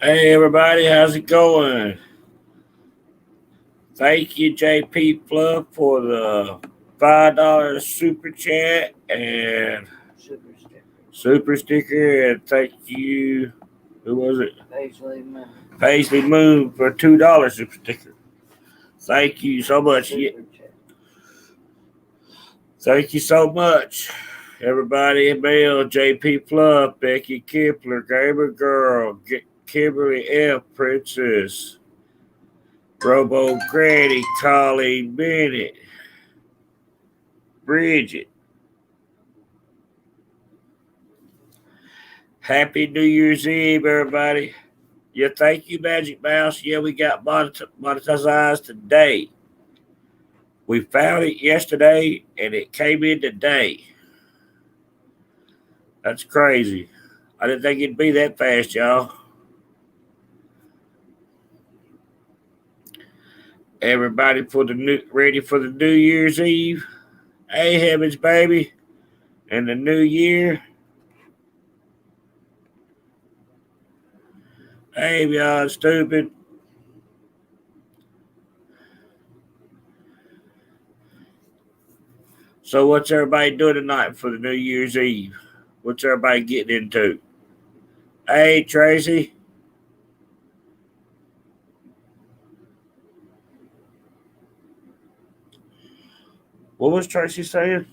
Hey everybody, how's it going? Thank you, JP Fluff, for the $5 super chat and super sticker, and thank you. Who was it? Paisley Moon for $2 super sticker. Thank you so much. Thank you so much, everybody. Bill, JP Fluff, Becky Kipler, Gamer Girl, Kimberly F. Princess, Robo Granny, Colleen Bennett, Bridget. Happy New Year's Eve, everybody. Yeah, thank you, Magic Mouse. Yeah, we got monetized today. We found it yesterday, and it came in today. That's crazy. I didn't think it'd be that fast, y'all. Everybody ready for the New Year's Eve? Hey, heavens, baby. And the new year. Hey, y'all stupid. So what's everybody doing tonight for the New Year's Eve? What's everybody getting into? Hey, Tracy. What was Tracy saying?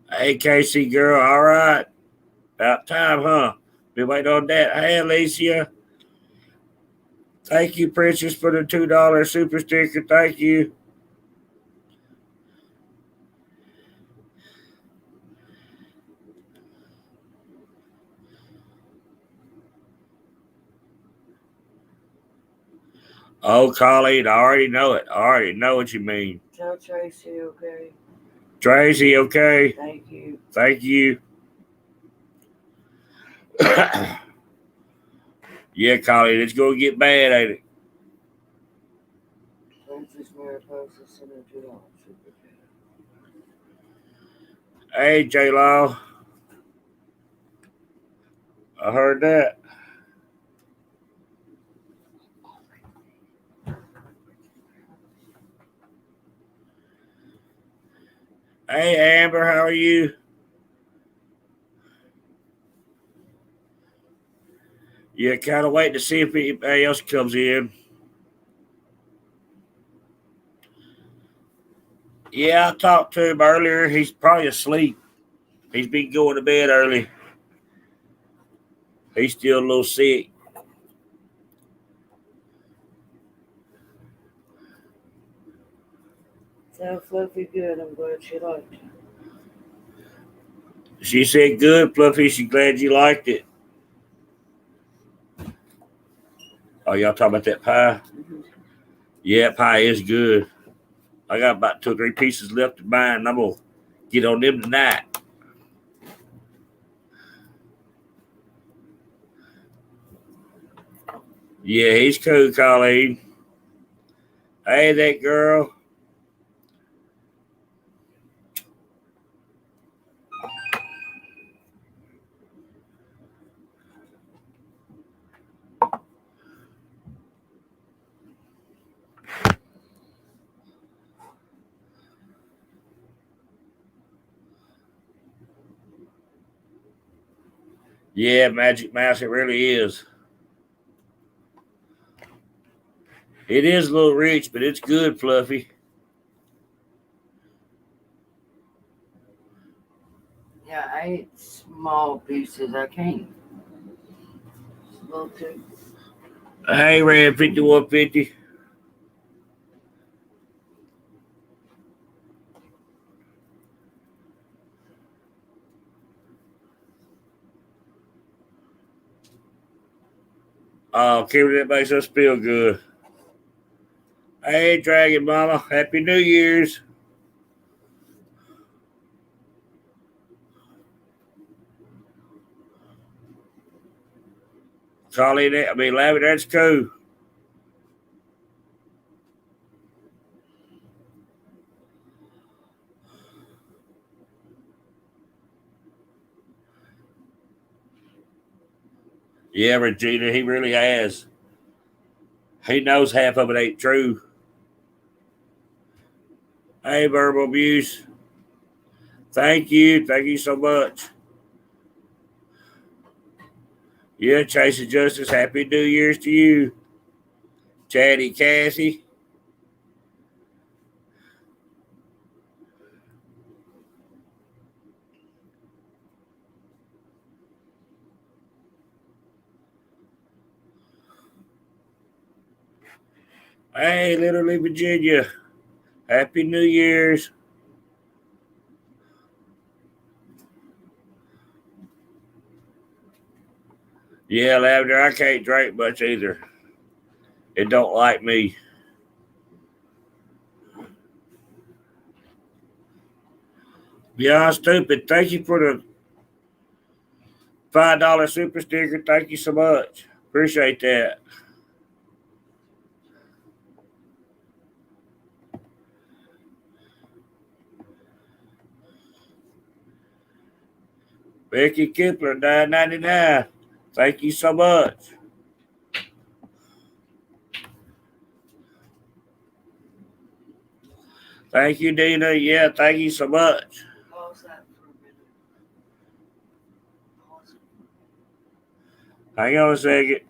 Hey, Casey, girl, all right. About time, huh? Been waiting on that. Hey, Alicia. Thank you, Princess, for the $2 super sticker. Thank you. Oh, Colleen, I already know it. I already know what you mean. Tell Tracy, okay? Tracy, okay? Thank you. Thank you. Yeah, Colleen, it's going to get bad, ain't it? Hey, J-Law. I heard that. Hey, Amber, how are you? Yeah, kind of waiting to see if anybody else comes in. Yeah, I talked to him earlier. He's probably asleep. He's been going to bed early. He's still a little sick. Tell Fluffy good. I'm glad she liked it. She said, good, Fluffy. She's glad you liked it. Oh, y'all talking about that pie? Mm-hmm. Yeah, pie is good. I got about 2 or 3 pieces left of mine, and I'm going to get on them tonight. Yeah, he's cool, Colleen. Hey, that girl. Yeah, Magic Mouse, it really is. It is a little rich, but it's good, Fluffy. Yeah, I ate small pieces. I can't. It's a little too. Hey, Red 5150. Oh, Kimberly, that makes us feel good. Hey, Dragon Mama, Happy New Year's. Lavender, that's cool. Yeah, Regina, he really has. He knows half of it ain't true. Hey, verbal abuse. Thank you. Thank you so much. Yeah, Chasing Justice. Happy New Year's to you. Chatty Cassie. Hey, literally Virginia. Happy New Year's. Yeah, Lavender, I can't drink much either. It don't like me. Beyond Stupid, thank you for the $5 super sticker. Thank you so much. Appreciate that. Becky Kipler, $9.99. Thank you so much. Thank you, Dina. Yeah, thank you so much. Hang on a second.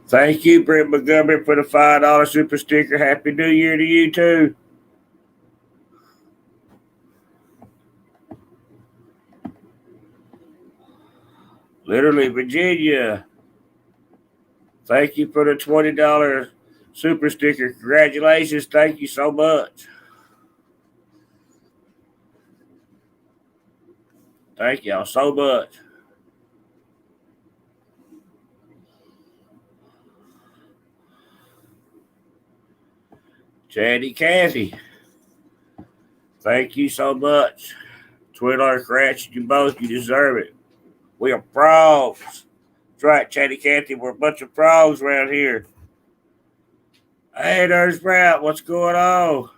Thank you, Brent Montgomery, for the $5 super sticker. Happy New Year to you, too. Literally, Virginia. Thank you for the $20 super sticker. Congratulations. Thank you so much. Thank y'all so much. Chatty Cathy. Thank you so much. $20 scratch you both. You deserve it. We are frogs. That's right, Chatty Cathy. We're a bunch of frogs around here. Hey, there's Brad. What's going on?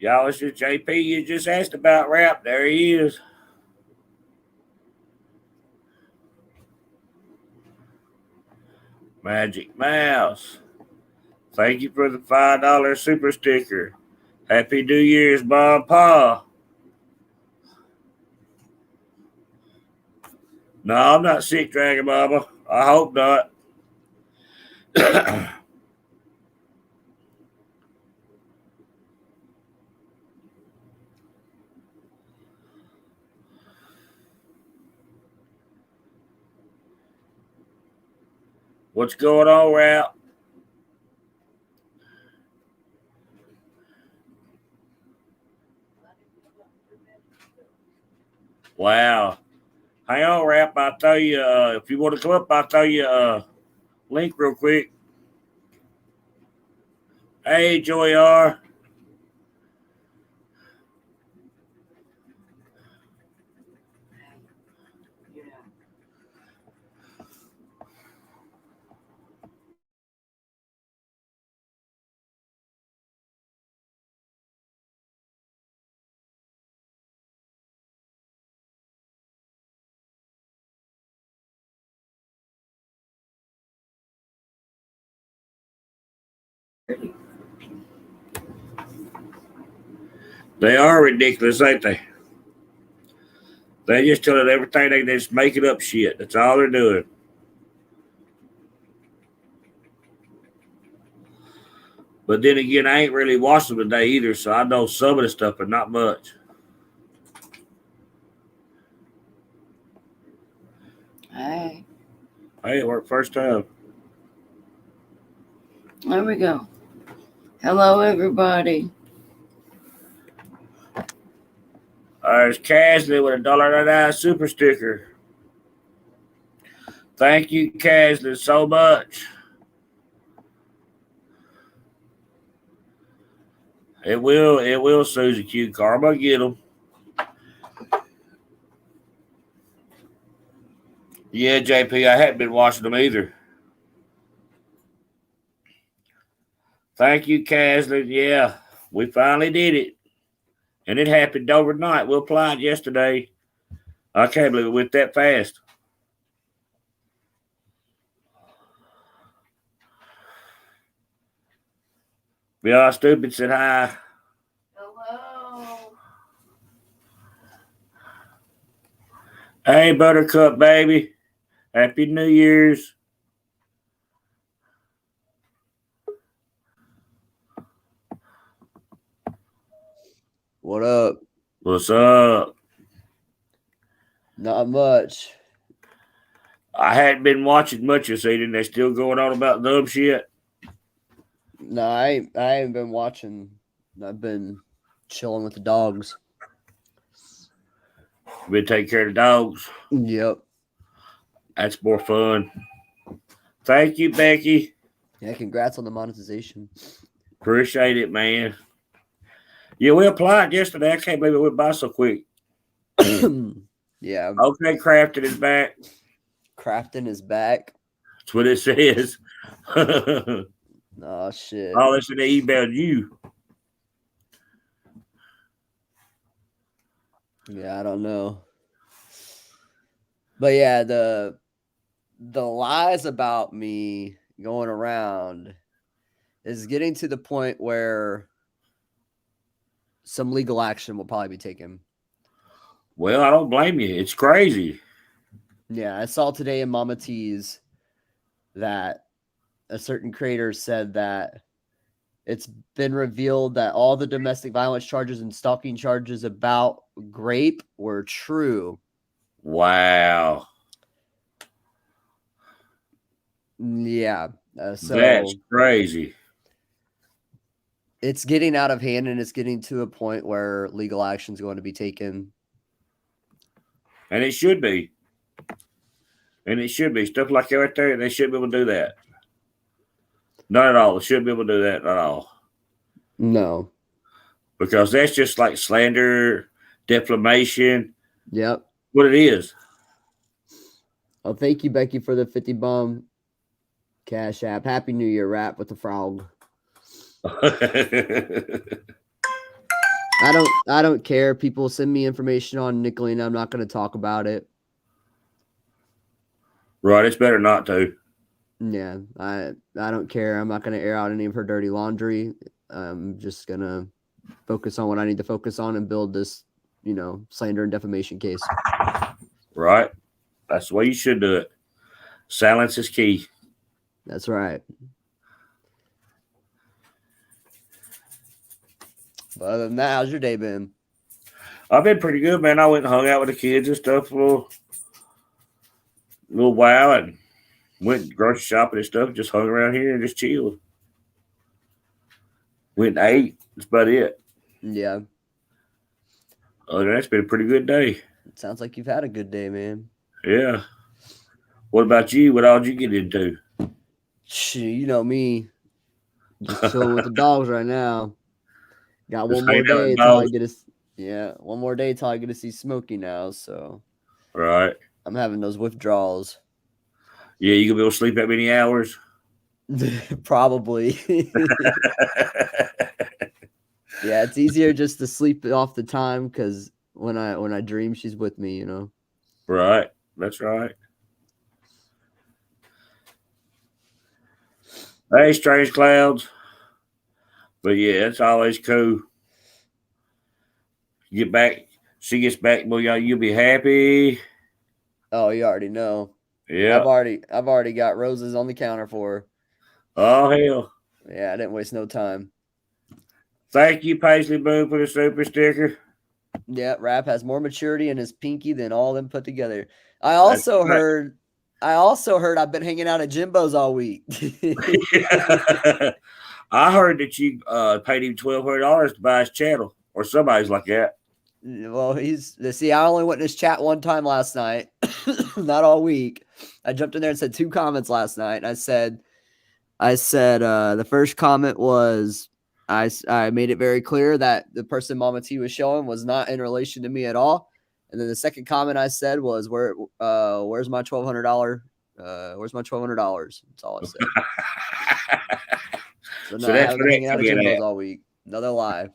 Y'all, it's just JP. You just asked about rap. There he is. Magic Mouse. Thank you for the $5 super sticker. Happy New Year's, Bob Pa. No, I'm not sick, Dragon Mama. I hope not. What's going on, Rap? Wow. Hang on, Rap. I'll tell you, if you want to come up, I'll tell you a link real quick. Hey, Joy R. They are ridiculous, ain't they? They just tell it everything. They just making up shit. That's all they're doing. But then again, I ain't really watched them today either, so I know some of the stuff, but not much. Hey, it worked first time. There we go. Hello, everybody. There's Casley with a $1.99 super sticker. Thank you, Casley, so much. It will, Susie Q. Karma, get them. Yeah, JP, I hadn't been watching them either. Thank you, Casley. Yeah, we finally did it. And it happened overnight. We applied yesterday. I can't believe it went that fast. Beyond Stupid said hi. Hello. Hey, Buttercup, baby. Happy New Year's. What up? What's up? Not much. I hadn't been watching much this evening. They still going on about dumb shit. No, I ain't been watching. I've been chilling with the dogs. Been taking care of the dogs. Yep. That's more fun. Thank you, Becky. Yeah, congrats on the monetization. Appreciate it, man. Yeah, we applied yesterday. I can't believe it went by so quick. Yeah. Okay, Crafton is back. Crafton is back. That's what it says. Oh, shit. Oh, they said they emailed you. Yeah, I don't know. But yeah, the lies about me going around is getting to the point where some legal action will probably be taken. Well, I don't blame you. It's crazy. Yeah, I saw today in Mama T's that a certain creator said that it's been revealed that all the domestic violence charges and stalking charges about Grape were true. Wow. Yeah. So that's crazy. It's getting out of hand, and it's getting to a point where legal action is going to be taken. And it should be. And it should be. Stuff like that right there, they should be able to do that. Not at all. They shouldn't be able to do that at all. No. Because that's just like slander, defamation. Yep. What it is. Oh, thank you, Becky, for the 50 bum Cash App. Happy New Year, rap with the frog. I don't care. People send me information on Nicolina. I'm not going to talk about it. Right, it's better not to. Yeah, I don't care. I'm not going to air out any of her dirty laundry. I'm just going to focus on what I need to focus on and build this, slander and defamation case. Right. That's the way you should do it. Silence is key. That's right. But other than that, how's your day been? I've been pretty good, man. I went and hung out with the kids and stuff for a little while and went grocery shopping and stuff. Just hung around here and just chilled. Went and ate. That's about it. Yeah. Other than that, it's been a pretty good day. It sounds like you've had a good day, man. Yeah. What about you? What all did you get into? You know me. Just chilling with the dogs right now. Got Just one more hanging out with day the till I dogs. get to one more day till I get to see Smokey now. So Right. I'm having those withdrawals. Yeah, you gonna be able to sleep that many hours? Probably. Yeah, it's easier just to sleep off the time because when I dream, she's with me, Right. That's right. Hey, Strange Clouds. But yeah, it's always cool. Get back. She gets back, boy, you'll be happy. Oh, you already know. Yeah. I've already got roses on the counter for her. Oh hell. Yeah, I didn't waste no time. Thank you, Paisley Boo, for the super sticker. Yeah, Rap has more maturity in his pinky than all of them put together. I also heard I also heard I've been hanging out at Jimbo's all week. I heard that you paid him $1,200 to buy his channel, or somebody's like that. Well, see, I only went in his chat one time last night, not all week. I jumped in there and said 2 comments last night. And I said, the first comment was, I made it very clear that the person Mama T was showing was not in relation to me at all. And then the second comment I said was, where's my $1,200? Where's my $1,200? That's all I said. So no, I haven't been hanging out at Jimbo's all week. Another lie.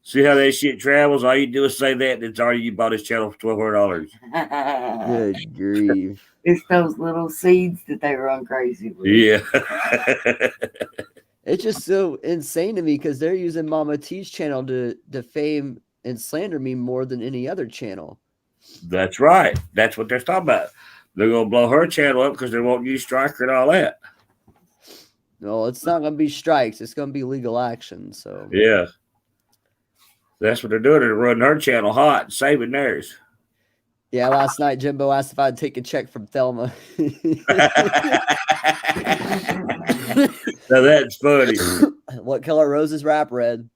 See how that shit travels? All you do is say that, and it's already you bought his channel for $1,200. Good grief. It's those little seeds that they run crazy with. Yeah. It's just so insane to me because they're using Mama T's channel to defame and slander me more than any other channel. That's right. That's what they're talking about. They're going to blow her channel up because they won't use Striker and all that. No, it's not going to be strikes. It's going to be legal action. So yeah. That's what they're doing. They're running her channel hot and saving theirs. Yeah, last night Jimbo asked if I'd take a check from Thelma. Now that's funny. What color roses wrap? Red.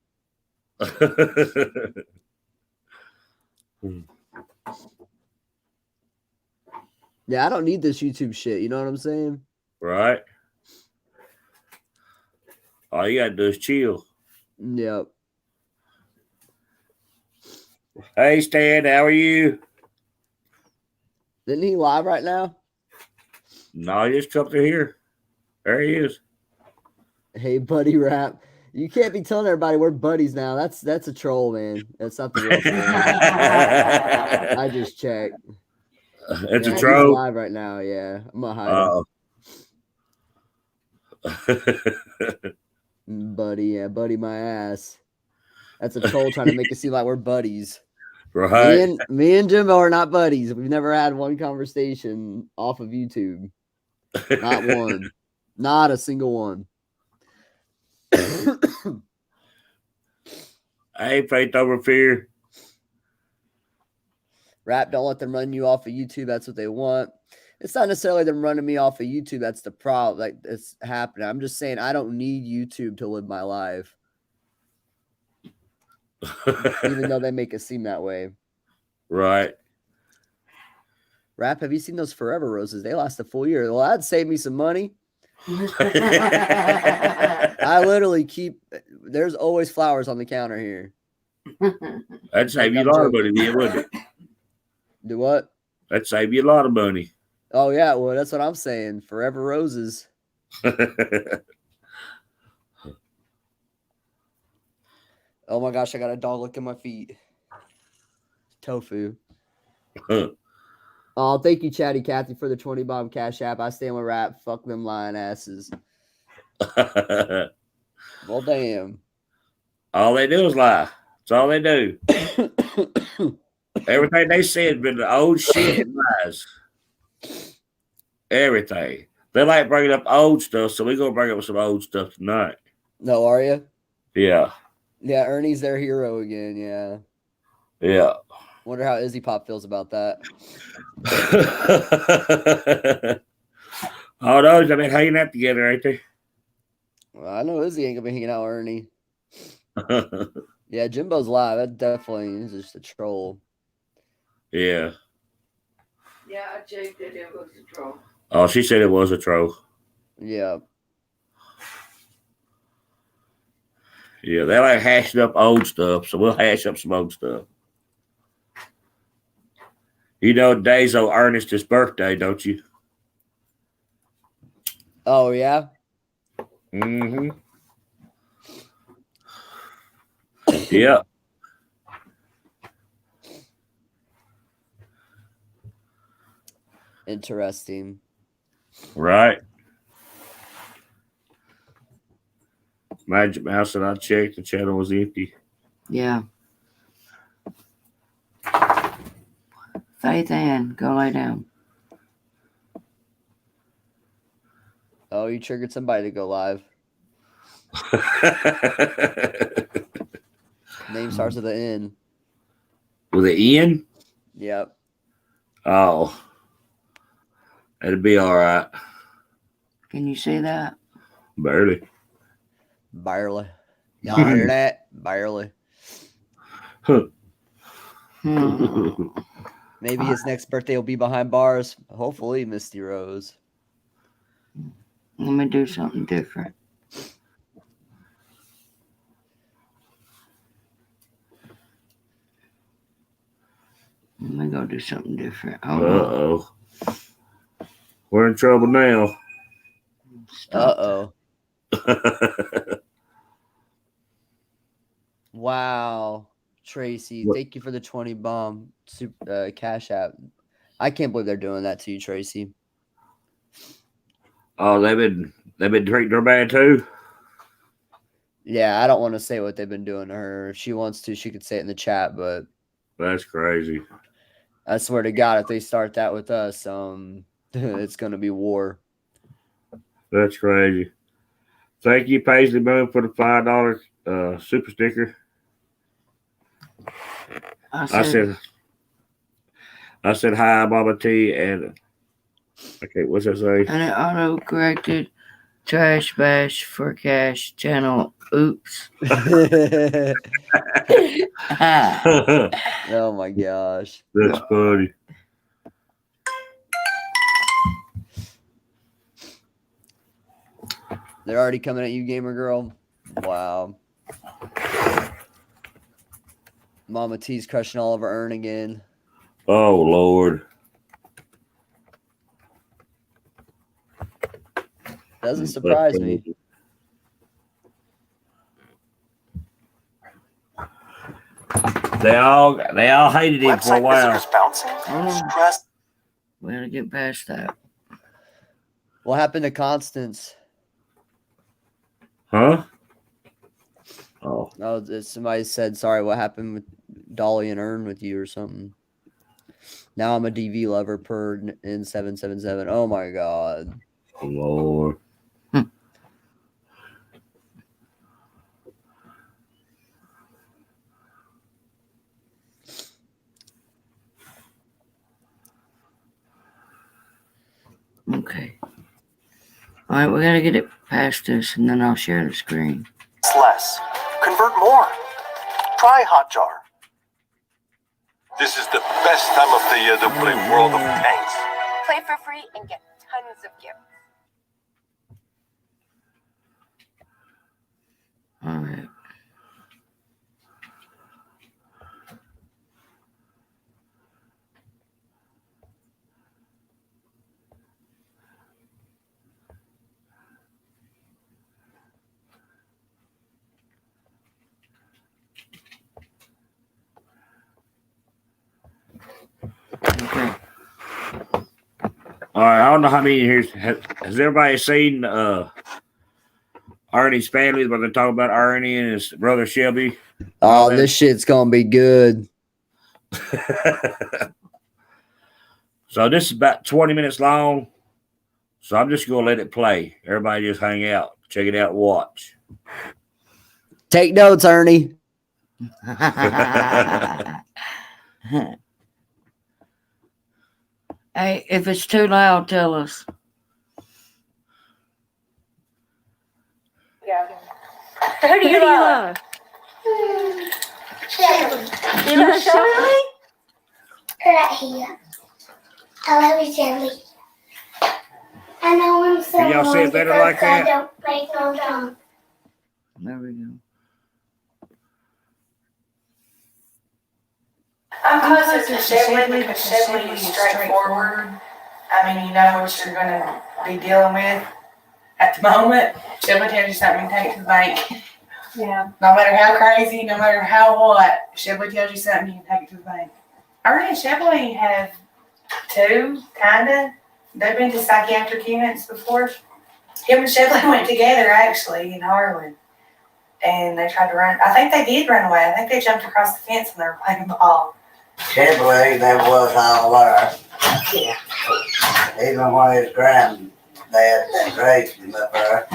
Yeah, I don't need this YouTube shit. You know what I'm saying? Right. All you got to do is chill. Yep. Hey, Stan, how are you? Isn't he live right now? No, he just come through here. There he is. Hey, buddy rap. You can't be telling everybody we're buddies now. That's a troll, man. That's not the real thing. I just checked. It's a troll. He's live right now, yeah. I'm gonna hide him. Buddy my ass. That's a troll trying to make it seem like we're buddies. Right. Me and Jimbo are not buddies. We've never had one conversation off of YouTube. Not one. Not a single one. Hey, faith over fear. Rap, don't let them run you off of YouTube. That's what they want. It's not necessarily them running me off of YouTube. That's the problem. Like, it's happening. I'm just saying I don't need YouTube to live my life. Even though they make it seem that way. Right. Rap, have you seen those Forever Roses? They last a full year. Well, that'd save me some money. I literally there's always flowers on the counter here. That'd save you a lot of money, wouldn't it? Do what? That'd save you a lot of money. Oh, yeah. Well, that's what I'm saying. Forever Roses. Oh my gosh, I got a dog licking my feet. Tofu. Oh, thank you, Chatty Cathy, for the 20 bomb cash app. I stand with Rap. Fuck them lying asses. Well, damn. All they do is lie. That's all they do. Everything they said been the old shit and lies. Everything. They like bringing up old stuff, so we're going to bring up some old stuff tonight. No, are you? Yeah. Yeah, Ernie's their hero again, yeah. Yeah. Wonder how Izzy Pop feels about that. All those have been hanging out together, ain't they? Well, I know Izzy ain't going to be hanging out with Ernie. Yeah, Jimbo's live. That definitely is just a troll. Yeah. Yeah, I checked that it was a troll. Oh, she said it was a troll. Yeah. Yeah, they like hashing up old stuff, so we'll hash up some old stuff. You know, today's old Ernest's birthday, don't you? Oh, yeah? Mm-hmm. Yeah. Interesting. Right. Magic Mouse and I checked, the channel was empty. Yeah. Faith Ann, go lay down. Oh, you triggered somebody to go live. Name starts with an N. With an N? Yep. Oh. It'll be all right. Can you see that? Barely. Barely. Y'all hear that? Barely. Maybe his next birthday will be behind bars. Hopefully, Misty Rose. Let me do something different. Let me go do something different. Uh-oh. We're in trouble now. Uh-oh. Wow. Tracy, thank you for the 20 bomb cash app. I can't believe they're doing that to you, Tracy. Oh, they've been treating her bad too? Yeah, I don't want to say what they've been doing to her. If she wants to, she could say it in the chat, but That's crazy. I swear to God, if they start that with us, it's gonna be war. That's crazy. Thank you, Paisley Moon, for the $5 super sticker. I said hi, Mama T, and okay, what's that say? And it auto corrected trash bash for cash channel. Oops. Oh my gosh. That's funny. They're already coming at you, gamer girl. Wow. Mama T's crushing all of her earn again. Oh Lord. Doesn't surprise me. They all hated him for a while. We gotta get past that. What happened to Constance? Huh? Oh. Oh, somebody said, sorry, what happened with Dolly and Earn with you or something? Now I'm a DV lover per in 777. Oh my God. Lord. Okay. All right, we gotta get it past this, and then I'll share the screen. It's less. Convert more. Try Hotjar. This is the best time of the year to play World of Tanks. Play for free and get tons of gifts. All right. Okay. All right, I don't know how many here has everybody seen Ernie's family when they talk about Ernie and his brother Shelby? Oh, this shit's gonna be good. So this is about 20 minutes long. So I'm just gonna let it play. Everybody just hang out, check it out, watch. Take notes, Ernie. Hey, if it's too loud, tell us. Yeah. Who do you love? You love Shirley? Right here. I love you, Jelly. I know I'm so Can y'all say it better like that? I don't break no drum. There we go. I'm closer to Shelby because Shelby is straightforward. I mean, you know what you're going to be dealing with at the moment. Shelby tells you something, you take it to the bank. Yeah. No matter how crazy, no matter how what, Shelby tells you something, you can take it to the bank. Ernie and Shelby have two, kinda. They've been to psychiatric units before. Him and Shelby went together, actually, in Harlan. And they tried to run. I think they did run away. I think they jumped across the fence when they were playing ball. Typically, there was all there. Yeah. Even when his granddad raised him up there,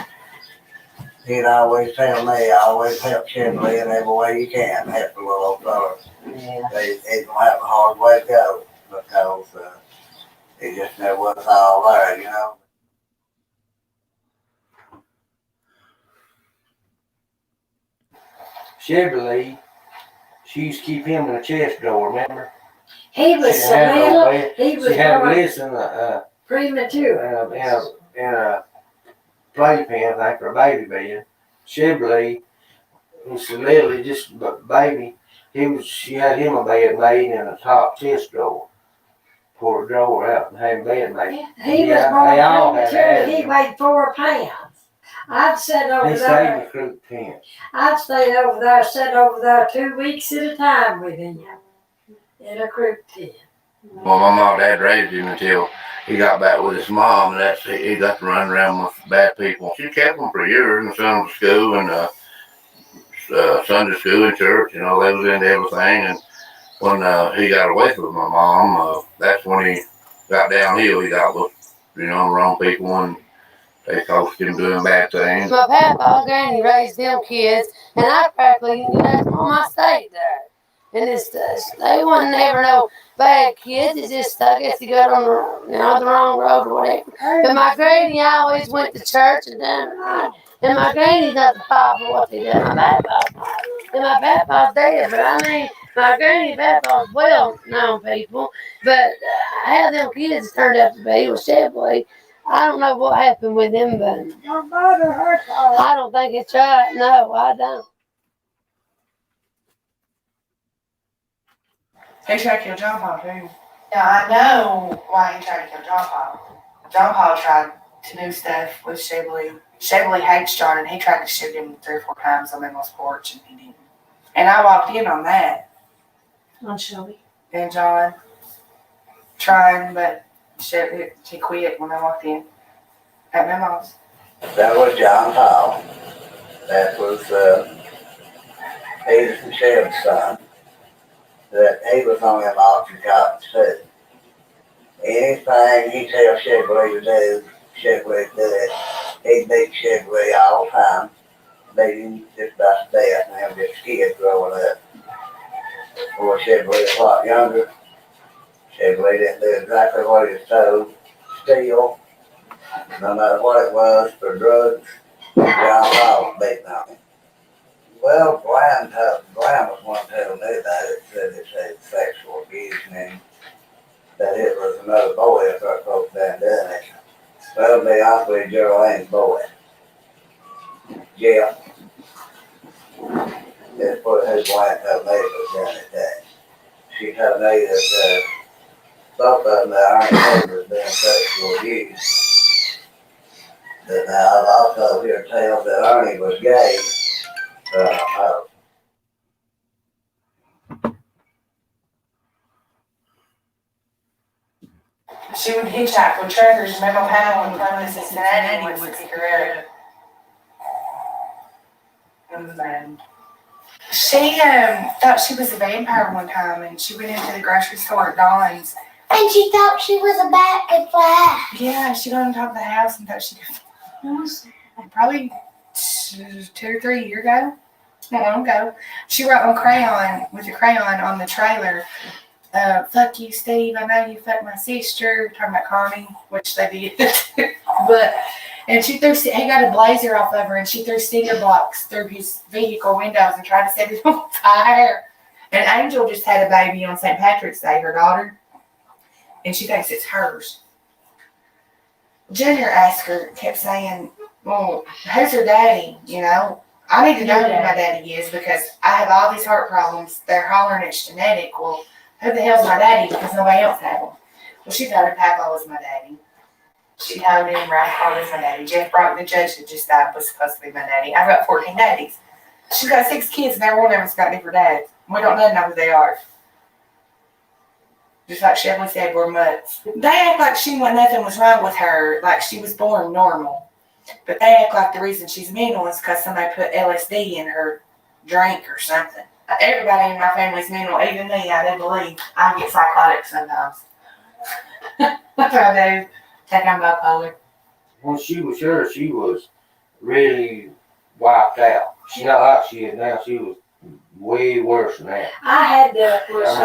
he'd always tell me, always help Chimley in every way you can, help the little old fella. Yeah. He's gonna have a hard way to go because He just never was all there, you know. Chevrolet, she used to keep him in a chest drawer, remember? He was She so had no little, bed. he was She had born Bliss in a premature. in a playpen, I think, for a baby bed. Chevrolet, he's literally just a baby. She had him a bed made in a top chest drawer. Pulled a drawer out and had a bed made. He was born premature, he weighed 4 pounds. I've sat over He stayed in there, the crew tent. I've stayed over there, sat over there 2 weeks at a time with him in a crew tent. Well, my mom and dad raised him until he got back with his mom, and he got to run around with bad people. She kept him for years and sent him to school and Sunday school and church. You know, they was into everything. And when he got away from my mom, that's when he got downhill. He got with, wrong people, and they coached him doing bad things. My papa and granny raised them kids, and I practically, I stayed there. And they wouldn't never know bad kids. It's just, I guess you got on the wrong road or whatever. But my granny always went to church and done right. And my granny's not the papa what they done. My papa. And my papa's dead, but I mean, my granny and papa's well-known people. But how them kids turned out to be with Chevrolet, I don't know what happened with them, but I don't think it's right. No, I don't. He tried to kill John Paul too. Yeah, I know why he tried to kill John Paul. John Paul tried to do stuff with Chevrolet. Chevrolet hates John, and he tried to shoot him 3 or 4 times on Mama's porch, and he didn't. And I walked in on that. On Shelby. And John trying, but she quit when I walked in at Mama's. That was John Paul. That was Edith Michelle's son. That he was on them auction cotton too. Anything he tells Chevrolet to do, Chevrolet do it. He beat Chevrolet all the time. Beat him just about to death, and they were just kids growing up. Before Chevrolet was a lot younger, Chevrolet didn't do exactly what he was told. Steal, no matter what it was, for drugs, John Paul was beating on him. Well, Glenn was one who knew about it, said it said sexual abuse, and that it was another boy if our folks hadn't done it. Well, to be honest with you, Geraldine's boy, Jeff, that's what his wife told me was done at that. She told me that both of them, that Ernie was doing sexual abuse. But now I've also heard tales that Ernie was gay. She would hitchhike with truckers, Mama Powell and Columbus and Cincinnati would pick her up. It was bad. She thought she was a vampire one time, and she went into the grocery store at Dawn's. And she thought she was a bat could fly. Yeah, she got on top of the house and thought she could fly. Probably 2 or 3 years ago. Not long ago. She wrote with a crayon on the trailer, fuck you, Steve, I know you fucked my sister, talking about Connie, which they did. And he got a blazer off of her, and she threw cinder blocks through his vehicle windows and tried to set it on fire. And Angel just had a baby on St. Patrick's Day, her daughter, and she thinks it's hers. Junior asked her, kept saying, well, who's her daddy, I need to know who my daddy is because I have all these heart problems. They're hollering it's genetic. Well, who the hell's my daddy? Because nobody else had them. Well, she told her Papa was my daddy. She told him Ralph Carter was my daddy. Jeff Brock, the judge that just died, was supposed to be my daddy. I've got 14 daddies. She's got 6 kids, and every one of them's got different dads. We don't know who they are. Just like Shelley said, we're mutts. They act like nothing was wrong with her, like she was born normal. But they act like the reason she's mental is because somebody put LSD in her drink or something. Everybody in my family's mental, even me, I do believe. I get psychotic sometimes. What I do? Take on bipolar. When she was sure, she was really wiped out. She not like she is now. She was way worse than that. I had to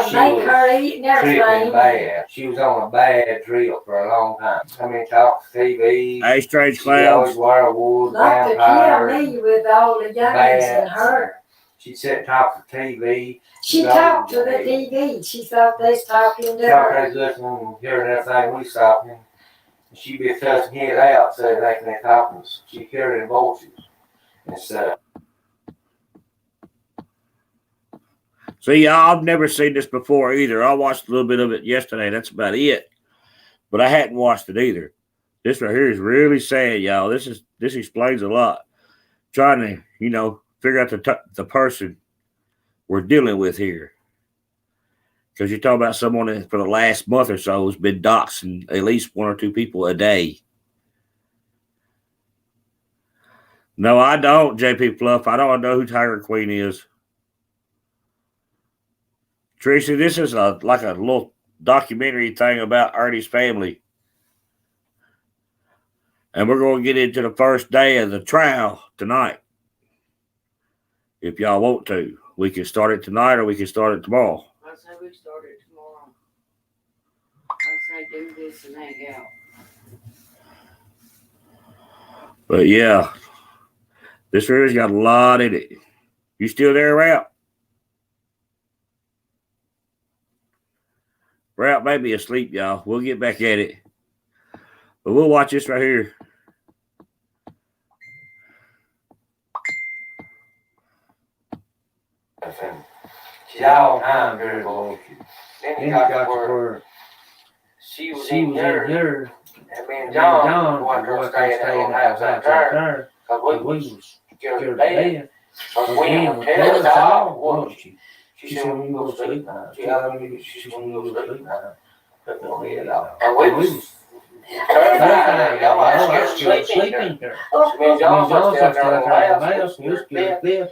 She make was her eat and Tripping everything. bad. She was on a bad trip for a long time. I mean, talk TV. Hey, Strange She always Clouds. wear wood, Like to kill vampire, me with all the youngins and her. She'd sit and talk to TV. She talked to the TV. She thought they was talking to Thought her. they was listening and hearing everything we was talking. She'd be cussing it out, so they can they talking. She'd hear their voices and stuff. See, y'all, I've never seen this before either. I watched a little bit of it yesterday. That's about it. But I hadn't watched it either. This right here is really sad, y'all. This explains a lot. Trying to, figure out the person we're dealing with here. Because you're talking about someone that for the last month or so has been doxing at least one or two people a day. No, I don't, JP Fluff. I don't know who Tiger Queen is. Tracy, this is like a little documentary thing about Ernie's family. And we're going to get into the first day of the trial tonight. If y'all want to. We can start it tonight or we can start it tomorrow. I say we start it tomorrow. I say do this and hang out. But yeah, this room's got a lot in it. You still there, Rap? Rap may be asleep, y'all. We'll get back at it. But we'll watch this right here. She's all time very bullshit. Then he got to where she was in here, and me and John went to stay in that little house out there, because we was scared to death. Because we would tell us all, wasn't she? She said, when you go to sleep now. She said, when you go to sleep now. And we was terrified. Y'all was scared to sleep in there. Me and John was down there in the house, we was scared to death.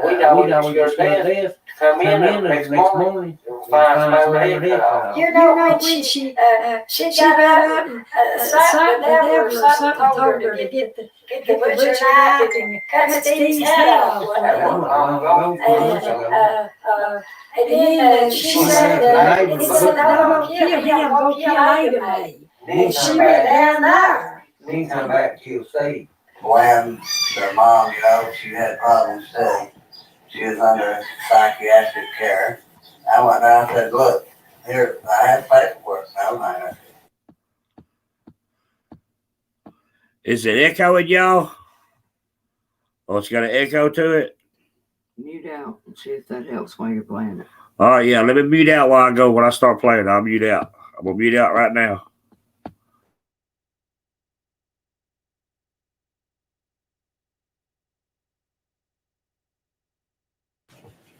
We know we were scared to death. Come in the next morning, find somebody head cut off. You know when she got up and something told her to get the butcher knife and cut Steve's head off. And then she said, "I'm gonna kill him, go kill Ada." And she went down there. Then come back and kill Steve. When their mom, she had problems too. She was under psychiatric care. I went down and said, look, here, I have paperwork. Is it echoing, y'all? Oh, it's got an echo to it? Mute out and see if that helps while you're playing it. All right, yeah, let me mute out while I go. When I start playing, I'll mute out. I'm going to mute out right now.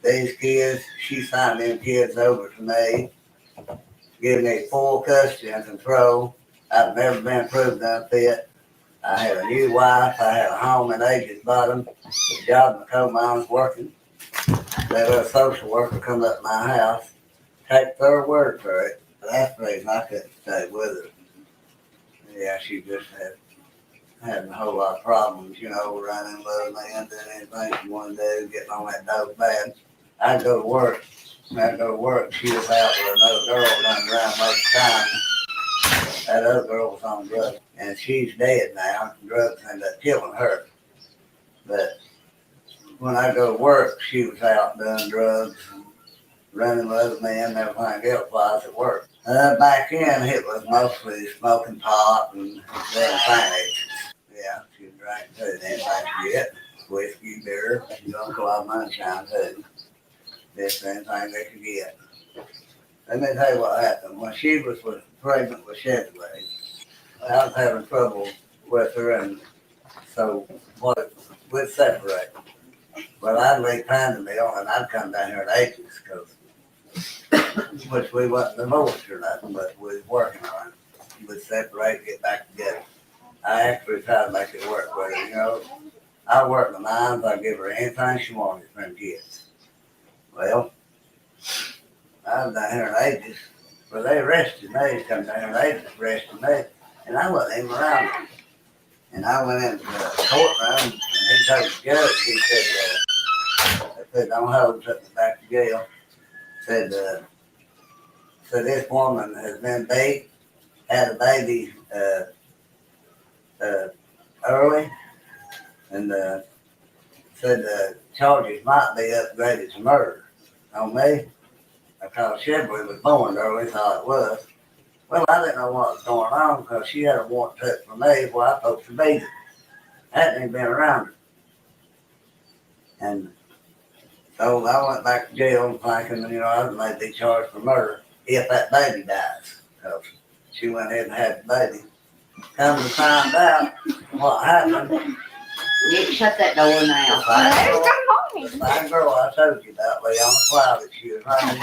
These kids, she signed them kids over to me, giving me full custody and control. I've never been proved unfit. I had a new wife. I had a home in Agent Bottom. The job in the coal mine was working. That other social worker come up to my house, take their word for it. That's the reason I couldn't stay with her. Yeah, she just had a whole lot of problems, running with me and doing anything she wanted to do, getting on that dope bad. I'd go to work. She was out with another girl running around most of the time. That other girl was on drugs, and she's dead now. Drugs ended up killing her. But when I go to work, she was out doing drugs, running with other men and everything else while I was at work. Back then, it was mostly smoking pot and then panics. Yeah, she drank too. Anything she get, whiskey, beer, a lot of moonshine too. Just anything they could get. Let me tell you what happened. When she was pregnant with Chevrolet, I was having trouble with her, and so we'd separate. But I'd leave time to me on, and I'd come down here at Ages, which we wasn't divorced or nothing, but we was working on it. We'd separate, get back together. I actually tried to make it work with her, I worked the mines, I'd give her anything she wanted from kids. Well, I was down here in Ages, but they arrested me, come down here in Ages, arrested me, and I wasn't even around them. And I went into the courtroom, and he told the judge, he said, put on hold, took me back to jail. Said, so this woman has been beat, had a baby early, and said the charges might be upgraded to murder on me because Shibley was born early, thought it was. Well, I didn't know what was going on because she had a warrant took for me where I supposed to beat her. I hadn't even been around her. And so I went back to jail thinking, I may be charged for murder if that baby dies. Because she went ahead and had the baby. Come to find out what happened. You can shut that door now. The fine girl I told you about lay on the cloud that she was running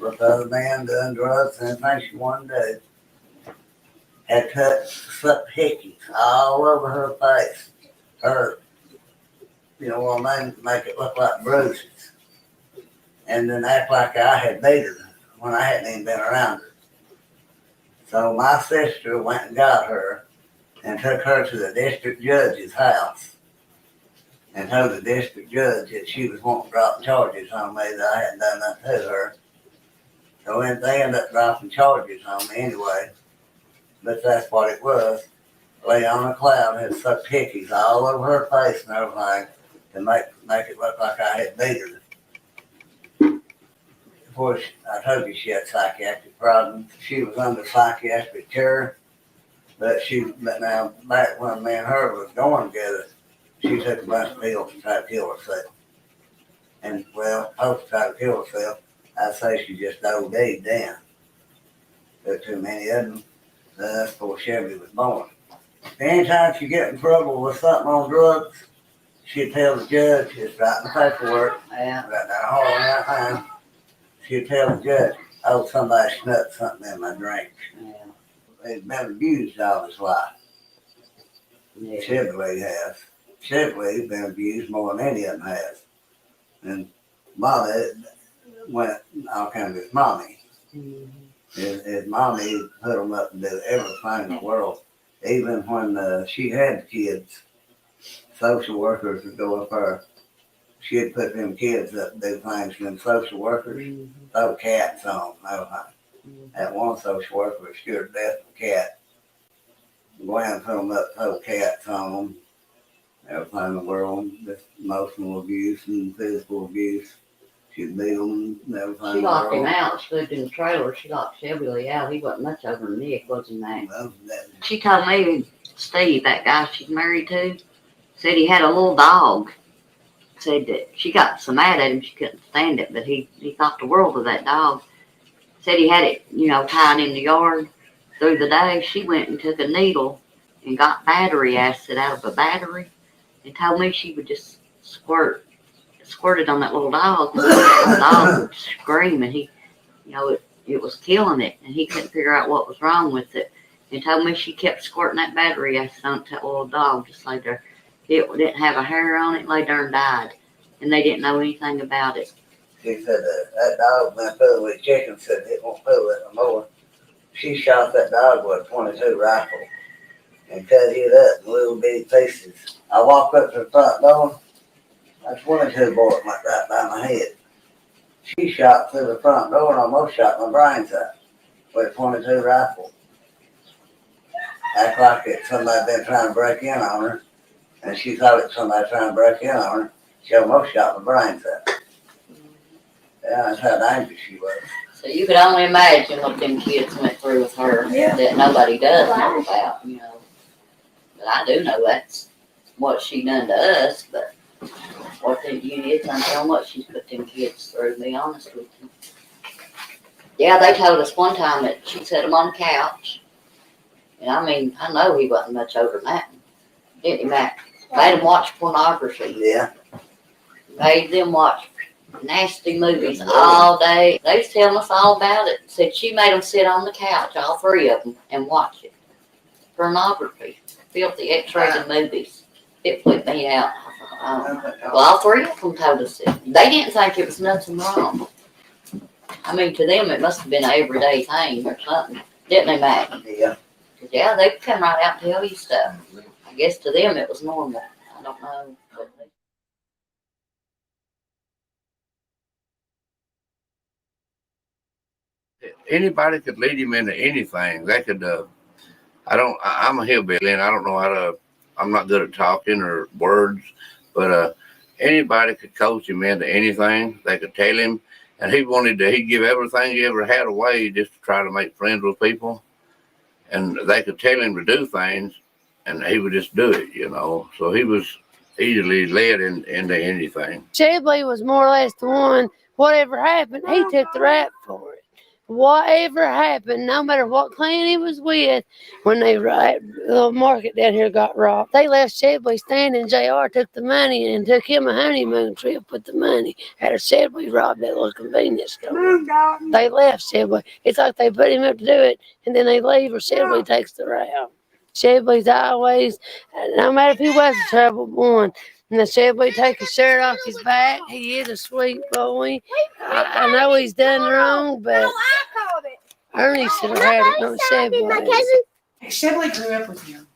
with the other man doing drugs and everything she wanted to do. Had cut slip hickeys all over her face. Her, what I mean, make it look like bruises. And then act like I had beat her when I hadn't even been around her. So my sister went and got her and took her to the district judge's house and told the district judge that she was wanting to drop charges on me that I hadn't done nothing to her. So they ended up dropping charges on me anyway. But that's what it was. Lay on a cloud, had sucked hickeys all over her face and everything to make it look like I had beat her. Of course, I told you she had psychiatric problems. She was under psychiatric care, but now back when me and her was going together, she took a bunch of pills to try to kill herself. And supposed to try to kill herself, I'd say she just OD'd then. Took too many of them. That's before Chevy was born. Anytime she get in trouble with something on drugs, she'd tell the judge, just write the paperwork, write down a whole lot of time. She'd tell the judge, somebody snuck something in my drink. He's been abused all his life. Yeah. Shibley has. Shibley's been abused more than any of them has. And Bobby went all kinds of his mommy. His mommy put him up to do everything in the world. Even when she had kids, social workers would go up there. She'd put them kids up to do things for them social workers, throw cats on them, everything. That one social worker was scared to death of a cat. Go out and put them up, throw cats on them, everything in the world, just emotional abuse and physical abuse. She'd beat them and everything. She locked him out. She lived in the trailer. She locked Chevy out. He wasn't much over her neck, was he, man? Well, She told me, Steve, that guy she's married to, said he had a little dog. Said that she got so mad at him she couldn't stand it, but he thought the world of that dog. Said he had it, tied in the yard through the day. She went and took a needle and got battery acid out of a battery and told me she would just squirted on that little dog. The dog would scream and he, it was killing it and he couldn't figure out what was wrong with it. And told me she kept squirting that battery acid on that little dog just like there. It didn't have a hair on it, lay there and died. And they didn't know anything about it. She said that dog been fooling with chicken, said it won't fool it no more. She shot that dog with a .22 rifle and cut it up in little bitty pieces. I walked up to the front door, a .22 bullet went right by my head. She shot through the front door and almost shot my brains out with a .22 rifle. Act like somebody been trying to break in on her. And she thought it was somebody trying to break in on her. She almost shot my brains out. Yeah, that's how dangerous she was. So you could only imagine what them kids went through with her that nobody does know about, But I do know that's what she done to us, but what it's unknown what she's put them kids through, to be honest with you. Yeah, they told us one time that she set him on the couch. And I know he wasn't much older than that. Didn't he, Matt? Made them watch pornography. Yeah. Made them watch nasty movies all day. They was telling us all about it. Said she made them sit on the couch, all three of them, and watch it. Pornography. Filthy X-rated movies. It flipped me out. Well, all three of them told us it. They didn't think it was nothing wrong. To them it must have been an everyday thing or something. Didn't they, Matt? Yeah. Yeah, they could come right out and tell you stuff. I guess to them it was normal. I don't know. Anybody could lead him into anything. They could. I'm a hillbilly, and I don't know how to. I'm not good at talking or words, but anybody could coach him into anything. They could tell him, and he'd give everything he ever had away just to try to make friends with people. And they could tell him to do things, and he would just do it, So he was easily led into anything. Shibley was more or less the one, whatever happened, he took the rap for it. Whatever happened, no matter what clan he was with, when the market down here got robbed, they left Shibley standing. JR took the money and took him a honeymoon trip with the money. Had a Shibley robbed that little convenience store. They left Shibley. It's like they put him up to do it, and then they leave, or Shibley takes the route. Shibley's always, no matter if he was a troubled one, and the Shibley take his shirt off his back. He is a sweet boy. I know he's done wrong, but Ernie should have had it, not Shibley. Shibley grew up with him.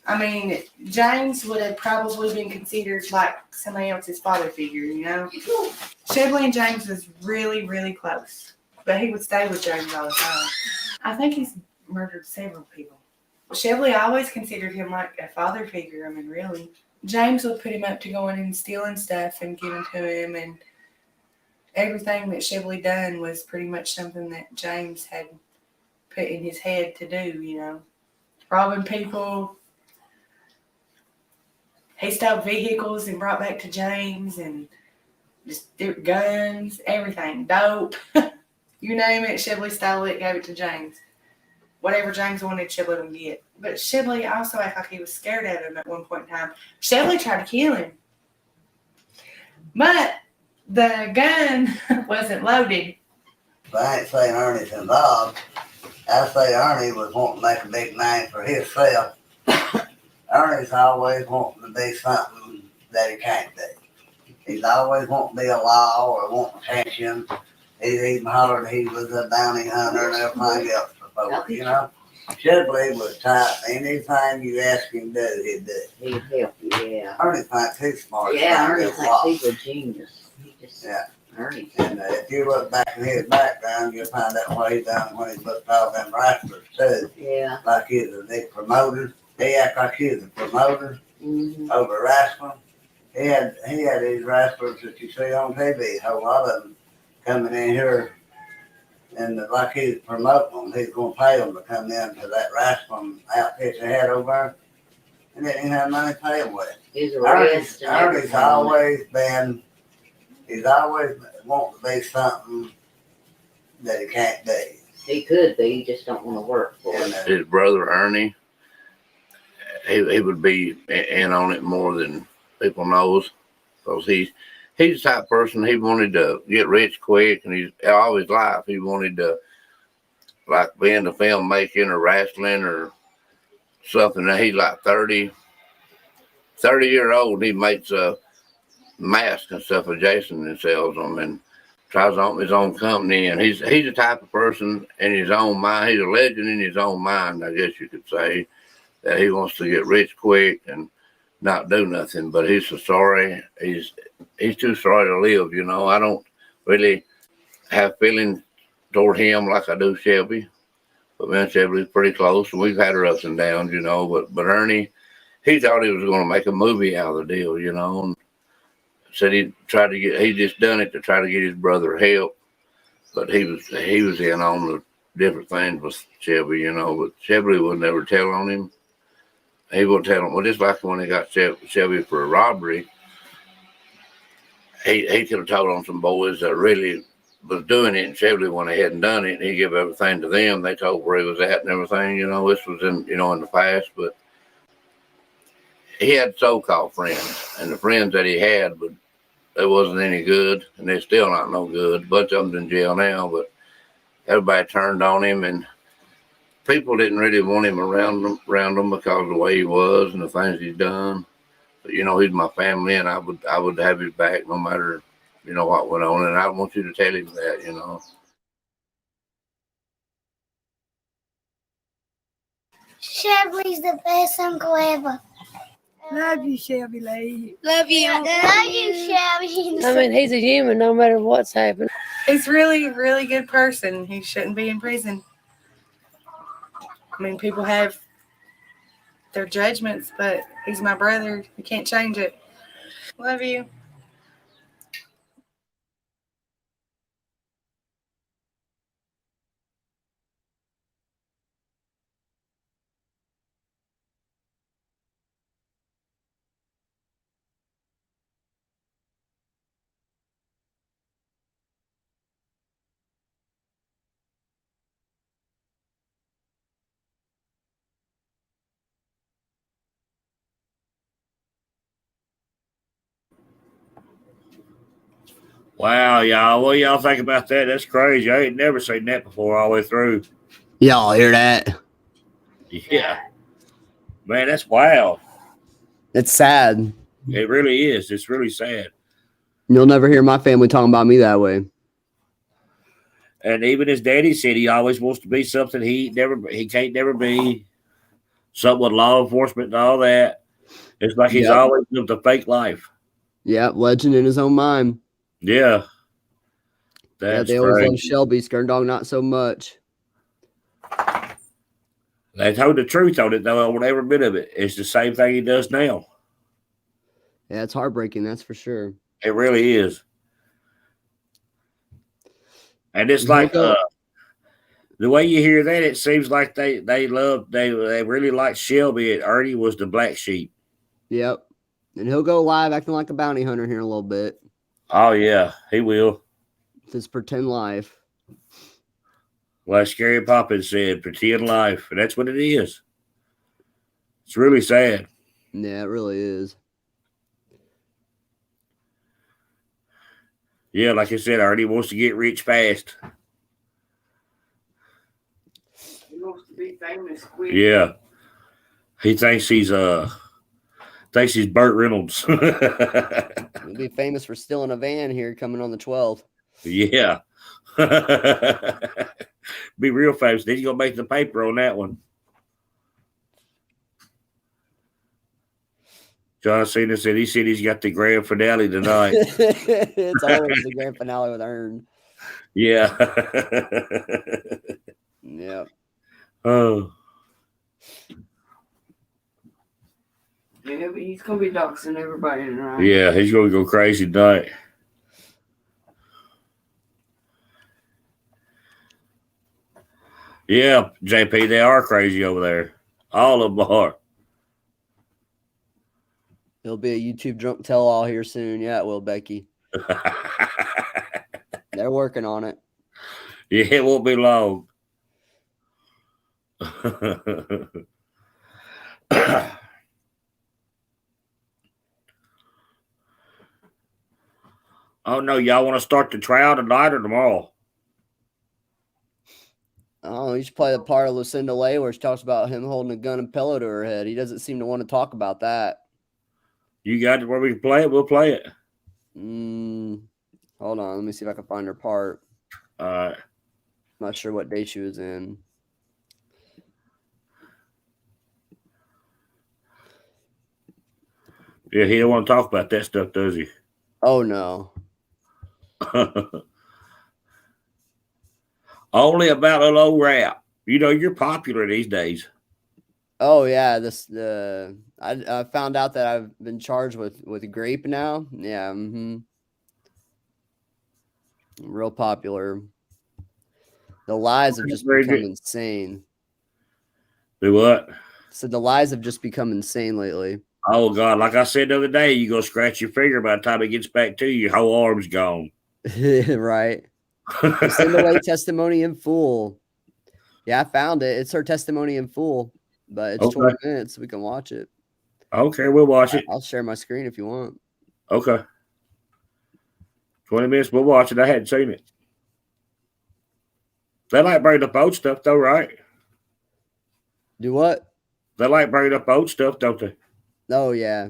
I mean, James would have probably been considered like somebody else's father figure, Shibley and James was really, really close, but he would stay with James all the time. I think he's murdered several people. Shibley always considered him like a father figure. I mean, really. James would put him up to going and stealing stuff and giving to him, and everything that Shibley done was pretty much something that James had put in his head to do, Robbing people. He stole vehicles and brought back to James, and just guns, everything, dope. You name it, Shibley stole it, gave it to James. Whatever James wanted, Shibley would get. But Shibley also acted like he was scared of him at one point in time. Shibley tried to kill him. But the gun wasn't loaded. I ain't saying Ernie's involved. I say Ernie was wanting to make a big name for himself. Ernie's always wanting to be something that he can't be. He's always wanting to be a law or wanting attention. He's even hollered he was a bounty hunter and everything else. Shibley was type. Anything you ask him to do, he'd do. He'd help you, yeah. Ernie thinks he's smart. Yeah, Ernie thinks he's a genius. Ernie. And if you look back in his background, you'll find out what he done when he looked all them wrestlers too. Yeah. Like he was a big promoter. He acted like he was a promoter over wrestling. He had these wrestlers that you see on TV, a whole lot of them coming in here. And like he was promoting them, he's going to pay them to come into that wrestling outfit they had over there. And they didn't have money to pay them with. Ernie's always been, he's always wanting to be something that he can't be. He could be, he just don't want to work for it. His brother Ernie, he would be in on it more than people knows, because he's the type of person, he wanted to get rich quick, and he's all his life he wanted to, like, be into filmmaking or wrestling or something. And he's like 30 years old. He makes masks and stuff for Jason and sells them, and tries to open his own company. And he's the type of person in his own mind. He's a legend in his own mind, I guess you could say, that he wants to get rich quick and not do nothing. But he's so sorry. He's too sorry to live, I don't really have feelings toward him like I do Shelby. But me and Shelby's pretty close, and we've had our ups and downs, But Ernie, he thought he was going to make a movie out of the deal, and said he just done it to try to get his brother help. But he was in on the different things with Shelby, But Shelby would never tell on him. He would tell him, well, just like when he got Shelby for a robbery, he could have told on some boys that really was doing it, and Shelby went ahead and done it. He gave everything to them. They told where he was at and everything. This was in the past, but he had so-called friends, and the friends that he had, but they wasn't any good, and they're still not no good. A bunch of them's in jail now, but everybody turned on him, and people didn't really want him around them because of the way he was and the things he's done. But he's my family, and I would have his back no matter what went on, and I want you to tell him that. Shelby's the best uncle ever. Love you, Shelby Lee. Love you. Love you, Shelby. I mean, he's a human no matter what's happened. He's really, really good person. He shouldn't be in prison. I mean, people have their judgments, but he's my brother. You can't change it. Love you. Wow, y'all. What y'all think about that? That's crazy. I ain't never seen that before all the way through. Y'all hear that? Yeah. Man, that's wild. It's sad. It really is. It's really sad. You'll never hear my family talking about me that way. And even his daddy said he always wants to be something he can't never be. Something with law enforcement and all that. It's like he's always lived a fake life. Yeah, legend in his own mind. Yeah. Yeah, they always love Shelby. Skirn Dog, not so much. They told the truth on it, though, on every bit of it. It's the same thing he does now. Yeah, it's heartbreaking, that's for sure. It really is. And it's like the way you hear that, it seems like they really like Shelby, and Ernie was the black sheep. Yep. And he'll go live acting like a bounty hunter here in a little bit. Oh, yeah, he will. His pretend life. Like Scary Poppins said, pretend life. And that's what it is. It's really sad. Yeah, it really is. Yeah, like I said, Ernie wants to get rich fast. He wants to be famous quick. Yeah. He thinks he's Burt Reynolds. He'll be famous for stealing a van here coming on the 12th. Yeah. Be real famous. Then he's gonna make the paper on that one. John Cena said he's got the grand finale tonight. It's always the grand finale with Ern. Yeah. Yeah. Oh. Yeah, but he's gonna be doxing everybody tonight. Yeah, he's gonna go crazy tonight. Yeah, JP, they are crazy over there. All of them are. There'll be a YouTube drunk tell-all here soon. Yeah, it will, Becky. They're working on it. Yeah, it won't be long. Oh, no, y'all want to start the trial tonight or tomorrow? Oh, you should play the part of Lucinda Lay where she talks about him holding a gun and pillow to her head. He doesn't seem to want to talk about that. You got it where we can play it? We'll play it. Hold on. Let me see if I can find her part. All right. Not sure what day she was in. Yeah, he don't want to talk about that stuff, does he? Oh, no. Only about a low rap. You know, you're popular these days. Oh, yeah. I found out that I've been charged with grape now. Yeah. Real popular. The lies have just become insane. Do what? So the lies have just become insane lately. Oh, God. Like I said the other day, you go scratch your finger by the time it gets back to you, your whole arm's gone. Right. Send away testimony in full. Yeah, I found it. It's her testimony in full, but it's 20 minutes. So we can watch it. Okay, we'll watch it. I'll share my screen if you want. Okay. 20 minutes, we'll watch it. I hadn't seen it. They like bringing up old stuff, though, right? Do what? They like bringing up old stuff, don't they? Oh, yeah.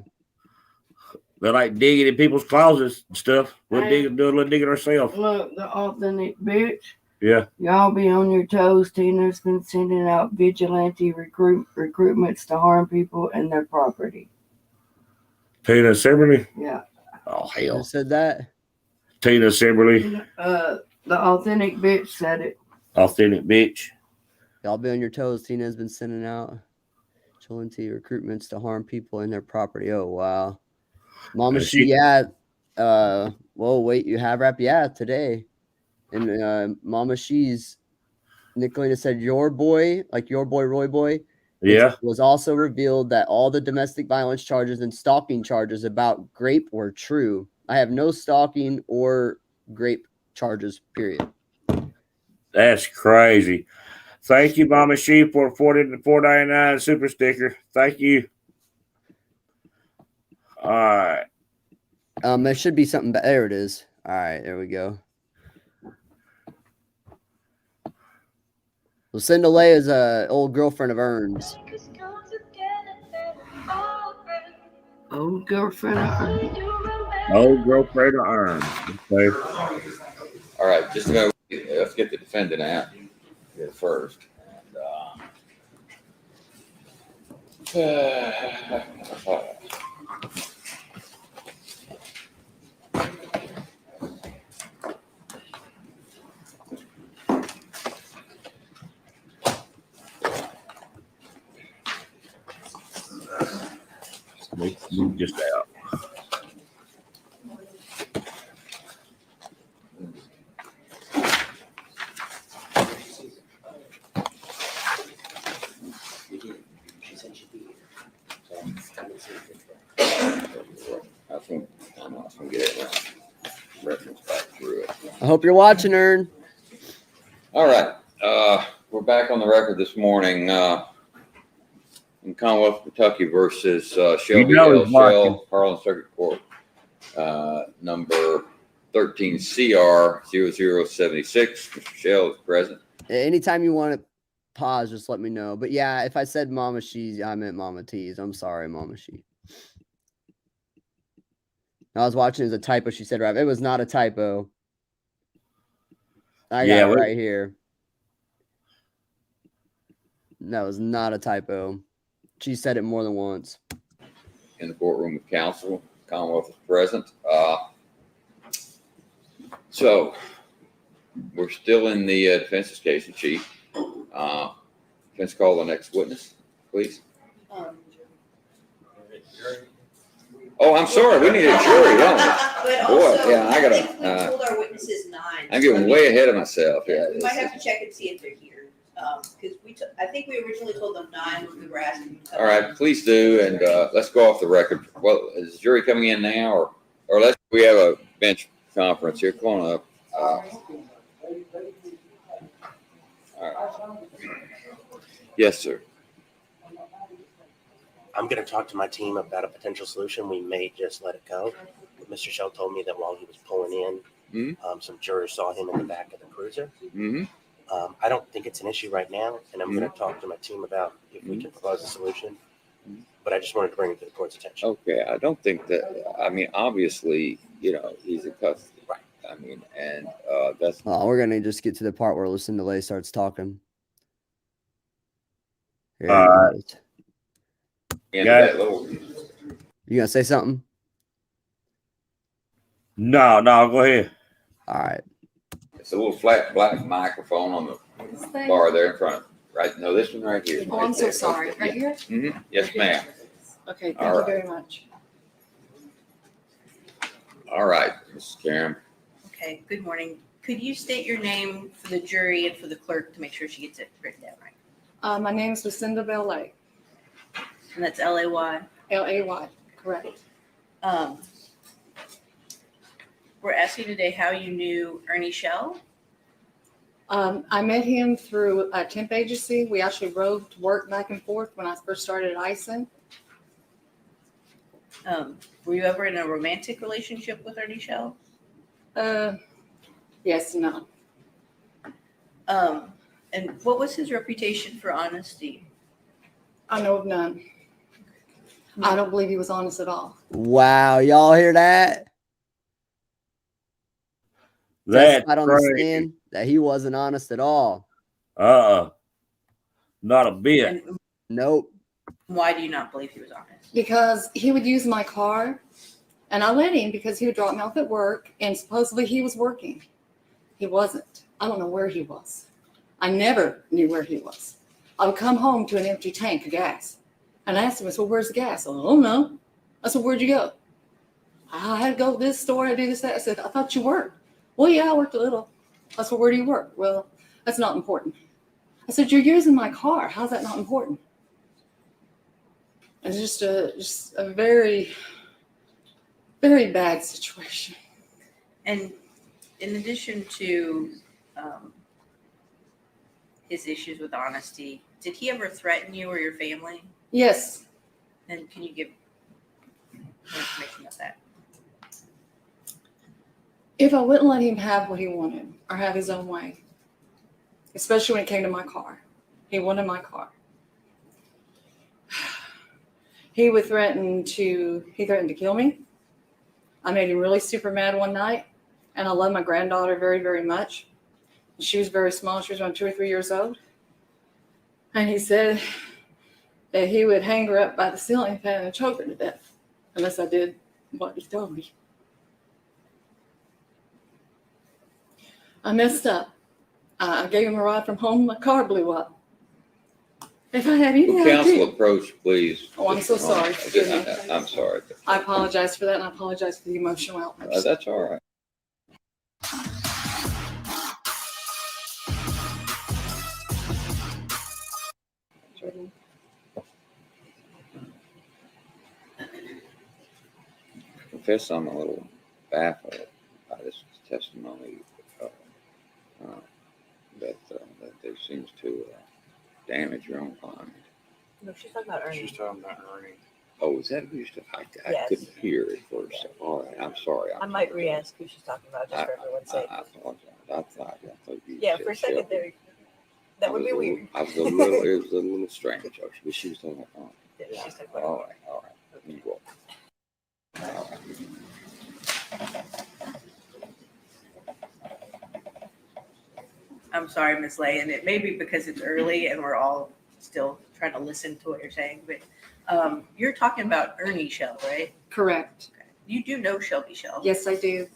They like digging in people's closets and stuff. We'll do a little digging ourselves. Look, the authentic bitch. Yeah. Y'all be on your toes. Tina's been sending out vigilante recruitments to harm people and their property. Tina Simberly? Yeah. Oh, hell. Who said that? Tina Simberly. The authentic bitch said it. Authentic bitch. Y'all be on your toes. Tina's been sending out vigilante recruitments to harm people and their property. Oh wow. Mama she yeah. Well wait, you have rap? Yeah, today. And Mama She's Nicolina said your boy, like your boy Roy Boy. Yeah. It was also revealed that all the domestic violence charges and stalking charges about Grape were true. I have no stalking or Grape charges, period. That's crazy. Thank you, Mama Sheep, for $4.99 super sticker. Thank you. All right. There should be something. There it is. All right, there we go. Lucinda Lay is a old girlfriend of Ern's. Old girlfriend of Ern's. Old girlfriend of Ern's. Okay. All right, just a minute. Let's get the defendant out here first. Move just out. I hope you're watching, Ern. All right. We're back on the record this morning in Commonwealth, Kentucky versus Shelby L. Shell, Harlan Circuit Court, number 13CR0076. Mr. Shell is present. Anytime you want to pause, just let me know. But yeah, if I said Mama She, I meant Mama T's. I'm sorry, Mama She. I was watching as a typo. She said, "Rap." It was not a typo. I got it right here. That was not a typo. She said it more than once. In the courtroom with counsel, Commonwealth is present. So we're still in the defense's case in chief. Defense, call the next witness, please. Oh, I'm sorry. We need a jury, don't we? Boy, yeah, I gotta. We told our witnesses 9. I'm getting way ahead of myself. Yeah, we might have to check and see if they're here, because I think we originally told them 9 when we were asking. All right, please do, and let's go off the record. Well, is the jury coming in now, or we have a bench conference here? Come on up. All right. Yes, sir. I'm going to talk to my team about a potential solution. We may just let it go. Mr. Shell told me that while he was pulling in, some jurors saw him in the back of the cruiser. I don't think it's an issue right now, and I'm going to talk to my team about if we can propose a solution. But I just wanted to bring it to the court's attention. Okay, I don't think that. I mean, obviously, he's in custody. Right. I mean, and that's. Oh, we're gonna just get to the part where Lucinda Lay starts talking. All right. You gonna say something? No, go ahead. All right. It's a little flat black microphone on the bar there in front. Right? No, this one right here. Oh, I'm so sorry. Right here? Mm-hmm. Yes, ma'am. Okay, thank you very much. All right, Mrs. Karen. Okay, good morning. Could you state your name for the jury and for the clerk to make sure she gets it written down right? My name is Lucinda Lay. And that's L-A-Y? L-A-Y, correct. We're asking today how you knew Ernie Shell. I met him through a temp agency. We actually rode to work back and forth when I first started at ISIN. Were you ever in a romantic relationship with Ernie Shell? Yes and no. And what was his reputation for honesty? I know of none. I don't believe he was honest at all. Wow, y'all hear that? That's I don't understand that he wasn't honest at all. Not a bit. Nope. Why do you not believe he was honest? Because he would use my car, and I let him because he would drop me off at work, and supposedly he was working. He wasn't. I don't know where he was. I never knew where he was. I would come home to an empty tank of gas. And I asked him, I said, where's the gas? I don't know. I said, where'd you go? I had to go to this store, I do this, that. I said, I thought you worked. Well, yeah, I worked a little. I said, where do you work? Well, that's not important. I said, you're using my car. How's that not important? And it's just a very, very bad situation. And in addition to his issues with honesty, did he ever threaten you or your family? Yes. And can you give more information about that? If I wouldn't let him have what he wanted or have his own way, especially when it came to my car, he wanted my car. He threatened to kill me. I made him really super mad one night, and I love my granddaughter very, very much. She was very small. She was around 2 or 3 years old. And he said that he would hang her up by the ceiling fan and choke her to death unless I did what he told me. I messed up. I gave him a ride from home. My car blew up. If I had any Council idea. approach, please. Oh, I'm so sorry. Forgive me. I'm sorry. I apologize for that, and I apologize for the emotional outburst. That's all right. Confess I'm a little baffled by this testimony that there seems to damage your own climate. No, she's talking about Ernie. She's talking about Ernie. Oh, is that who you said? I Yes. couldn't hear it first. All right, I'm sorry. I might re-ask who she's talking about just for everyone's sake. I apologize. I thought you Yeah, said for a second Shelby. there, that would be weird. I was a little, it was a little strange. But she was talking about Ernie. Yeah, she's talking about All right. You go. All right. I'm sorry, Miss Lay, and it may be because it's early and we're all still trying to listen to what you're saying, but you're talking about Ernie Shell, right? Correct. Okay. You do know Shelby Shell. Yes, I do.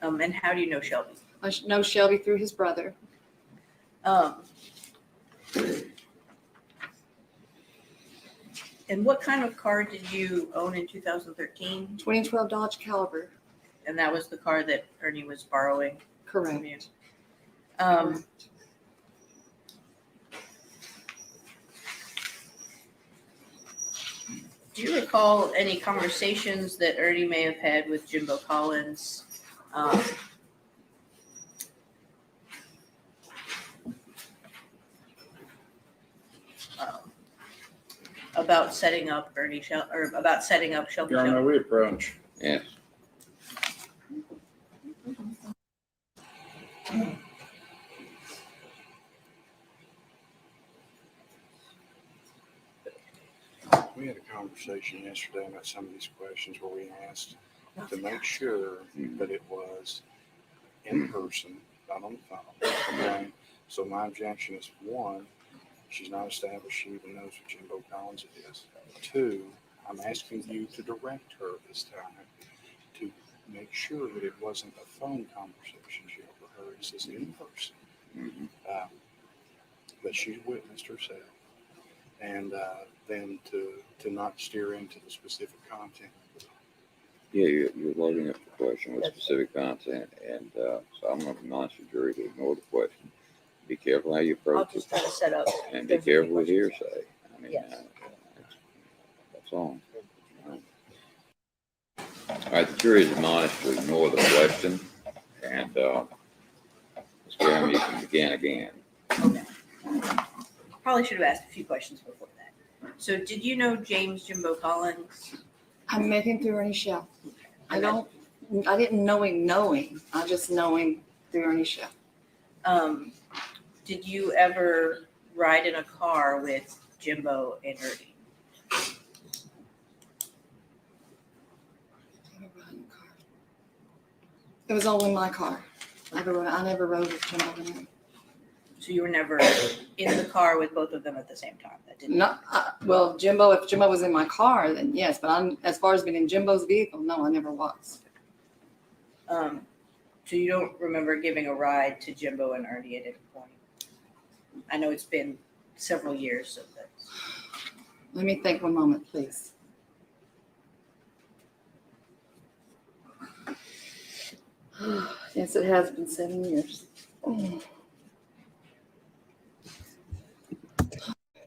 And how do you know Shelby? I know Shelby through his brother. And what kind of car did you own in 2013? 2012 Dodge Caliber. And that was the car that Ernie was borrowing Correct. from you? Do you recall any conversations that Ernie may have had with Jimbo Collins? About setting up Ernie Shell, or about setting up Shelby Your Honor, Shell? we approach. Yes. We had a conversation yesterday about some of these questions where we asked to make sure that it was in person, not on the phone. Okay? So my objection is, one, she's not established she even knows what Jimbo Collins is. Two, I'm asking you to direct her this time to make sure that it wasn't a phone conversation she overheard. This is in person. That she's witnessed herself. And then to not steer into the specific content. Yeah, you're loading up the question with specific content, and so I'm going to admonish the jury to ignore the question. Be careful how you approach I'll just try to set up. and be careful with hearsay. I mean, Yes. that's all. All right, the jury is admonished to ignore the question, and Mr. Graham, you can begin again. Okay. Probably should have asked a few questions before that. So did you know James Jimbo Collins? I met him through Ernie Shell. I didn't know him. I just know him through Ernie Shell. Did you ever ride in a car with Jimbo and Ernie? It was all in my car. I never rode with Jimbo and Ernie. So you were never in the car with both of them at the same time? That didn't. Well, Jimbo, if Jimbo was in my car, then yes. But as far as being in Jimbo's vehicle, no, I never was. So you don't remember giving a ride to Jimbo and Ernie at any point? I know it's been several years, so that's. Let me think one moment, please. Yes, it has been 7 years.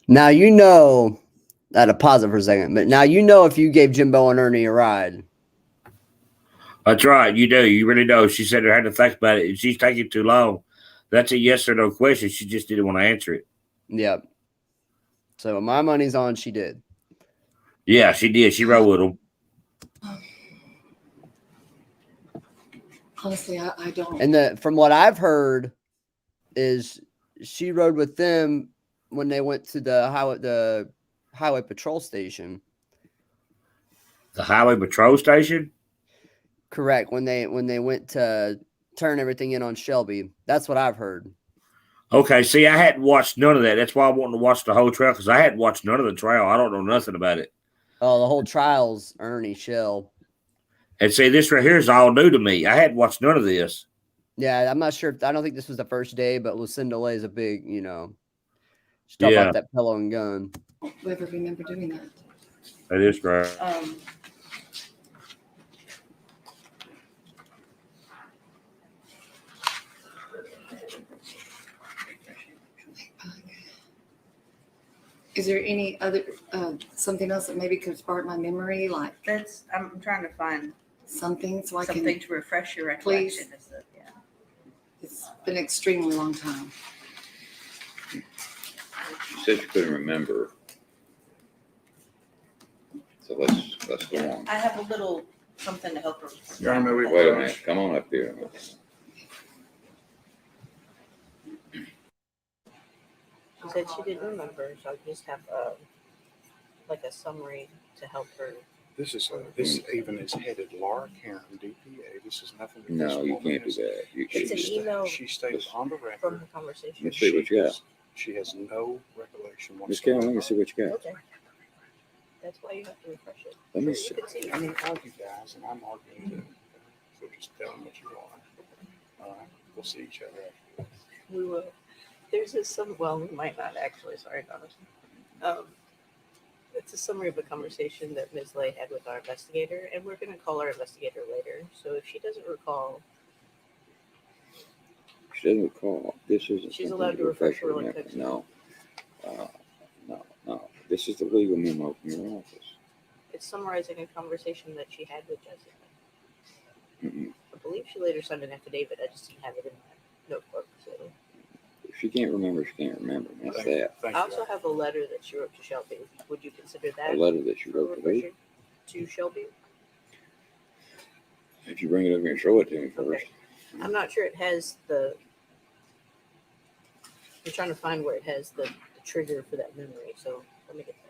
Now you know. I had to pause it for a second, but now you know if you gave Jimbo and Ernie a ride. That's right. You do. You really know. She said I had to think about it, and she's taking too long. That's a yes or no question. She just didn't want to answer it. Yep. So my money's on she did. Yeah, she did. She rode with them. Honestly, I don't. And from what I've heard is she rode with them when they went to the highway patrol station. The highway patrol station? Correct. When they went to turn everything in on Shelby. That's what I've heard. Okay, see, I hadn't watched none of that. That's why I wanted to watch the whole trail, because I hadn't watched none of the trail. I don't know nothing about it. Oh, the whole trial's Ernie Shell. And see, this right here is all new to me. I hadn't watched none of this. Yeah, I'm not sure. I don't think this was the first day, but Lucinda Lay is a big, she talked about that pillow and gun. Whoever remember doing that. That is great. Is there any other something else that maybe could spark my memory? Like I'm trying to find something so I can something to refresh your recollection. Please. It's been an extremely long time. She said she couldn't remember. So let's go on. I have a little something to help her. Wait a minute. Come on up here. She said she didn't remember, so I just have like a summary to help her. This even is headed Laura Karen, DPA. This is nothing. No, you can't do that. It's an email. She stated on the record from the conversation. Let's see what you got. She has no recollection Miss Carol, whatsoever. let me see what you got. Okay. That's why you have to refresh it. Let me So see. you can see. I mean, argue, guys, and I'm arguing too. So just tell them what you want. All right, we'll see each other after this. We will. There's well, we might not actually. Sorry, Donna. It's a summary of a conversation that Ms. Lay had with our investigator, and we're going to call our investigator later. So if she doesn't recall, She doesn't recall. This isn't. She's something allowed to refresh her really remember. quick. No. No. This is the legal memo from your office. it's summarizing a conversation that she had with Jessica. Mm-mm. I believe she later signed an affidavit. I just didn't have it in my notebook. So. If she can't remember, she can't remember. That's that. I also have a letter that she wrote to Shelby. Would you consider that A letter that she wrote to me? to Shelby? If you bring it over here and show it to me first. Okay. I'm not sure it has the. I'm trying to find where it has the trigger for that memory. So let me get there.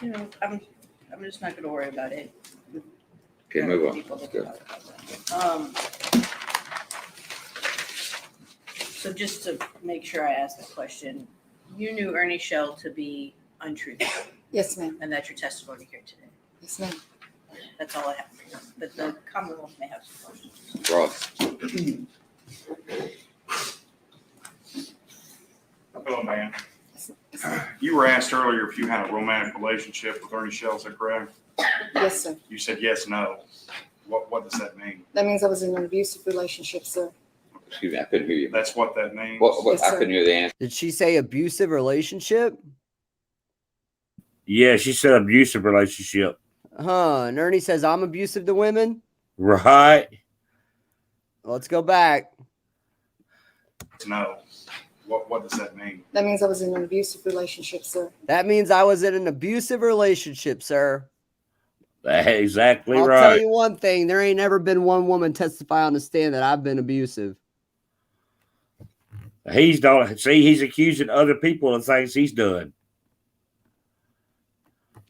You know, I'm just not going to worry about it. Okay, move on. People Let's think go. about it. So just to make sure I ask the question, you knew Ernie Shell to be untruthful. Yes, ma'am. And that's your testimony here today. Yes, ma'am. That's all I have for you. But the Commonwealth may have some questions. Ross. Hello, man. You were asked earlier if you had a romantic relationship with Ernie Shell, is that correct? Yes, sir. You said yes, no. What does that mean? That means I was in an abusive relationship, sir. Excuse me, I couldn't hear you. That's what that means? Yes, I sir. couldn't hear the answer. Did she say abusive relationship? Yeah, she said abusive relationship. Huh. And Ernie says I'm abusive to women? Right. Let's go back. No. What does that mean? That means I was in an abusive relationship, sir. That means I was in an abusive relationship, sir. That's exactly I'll right. tell you one thing. There ain't ever been one woman testify on the stand that I've been abusive. He's accusing other people of things he's done.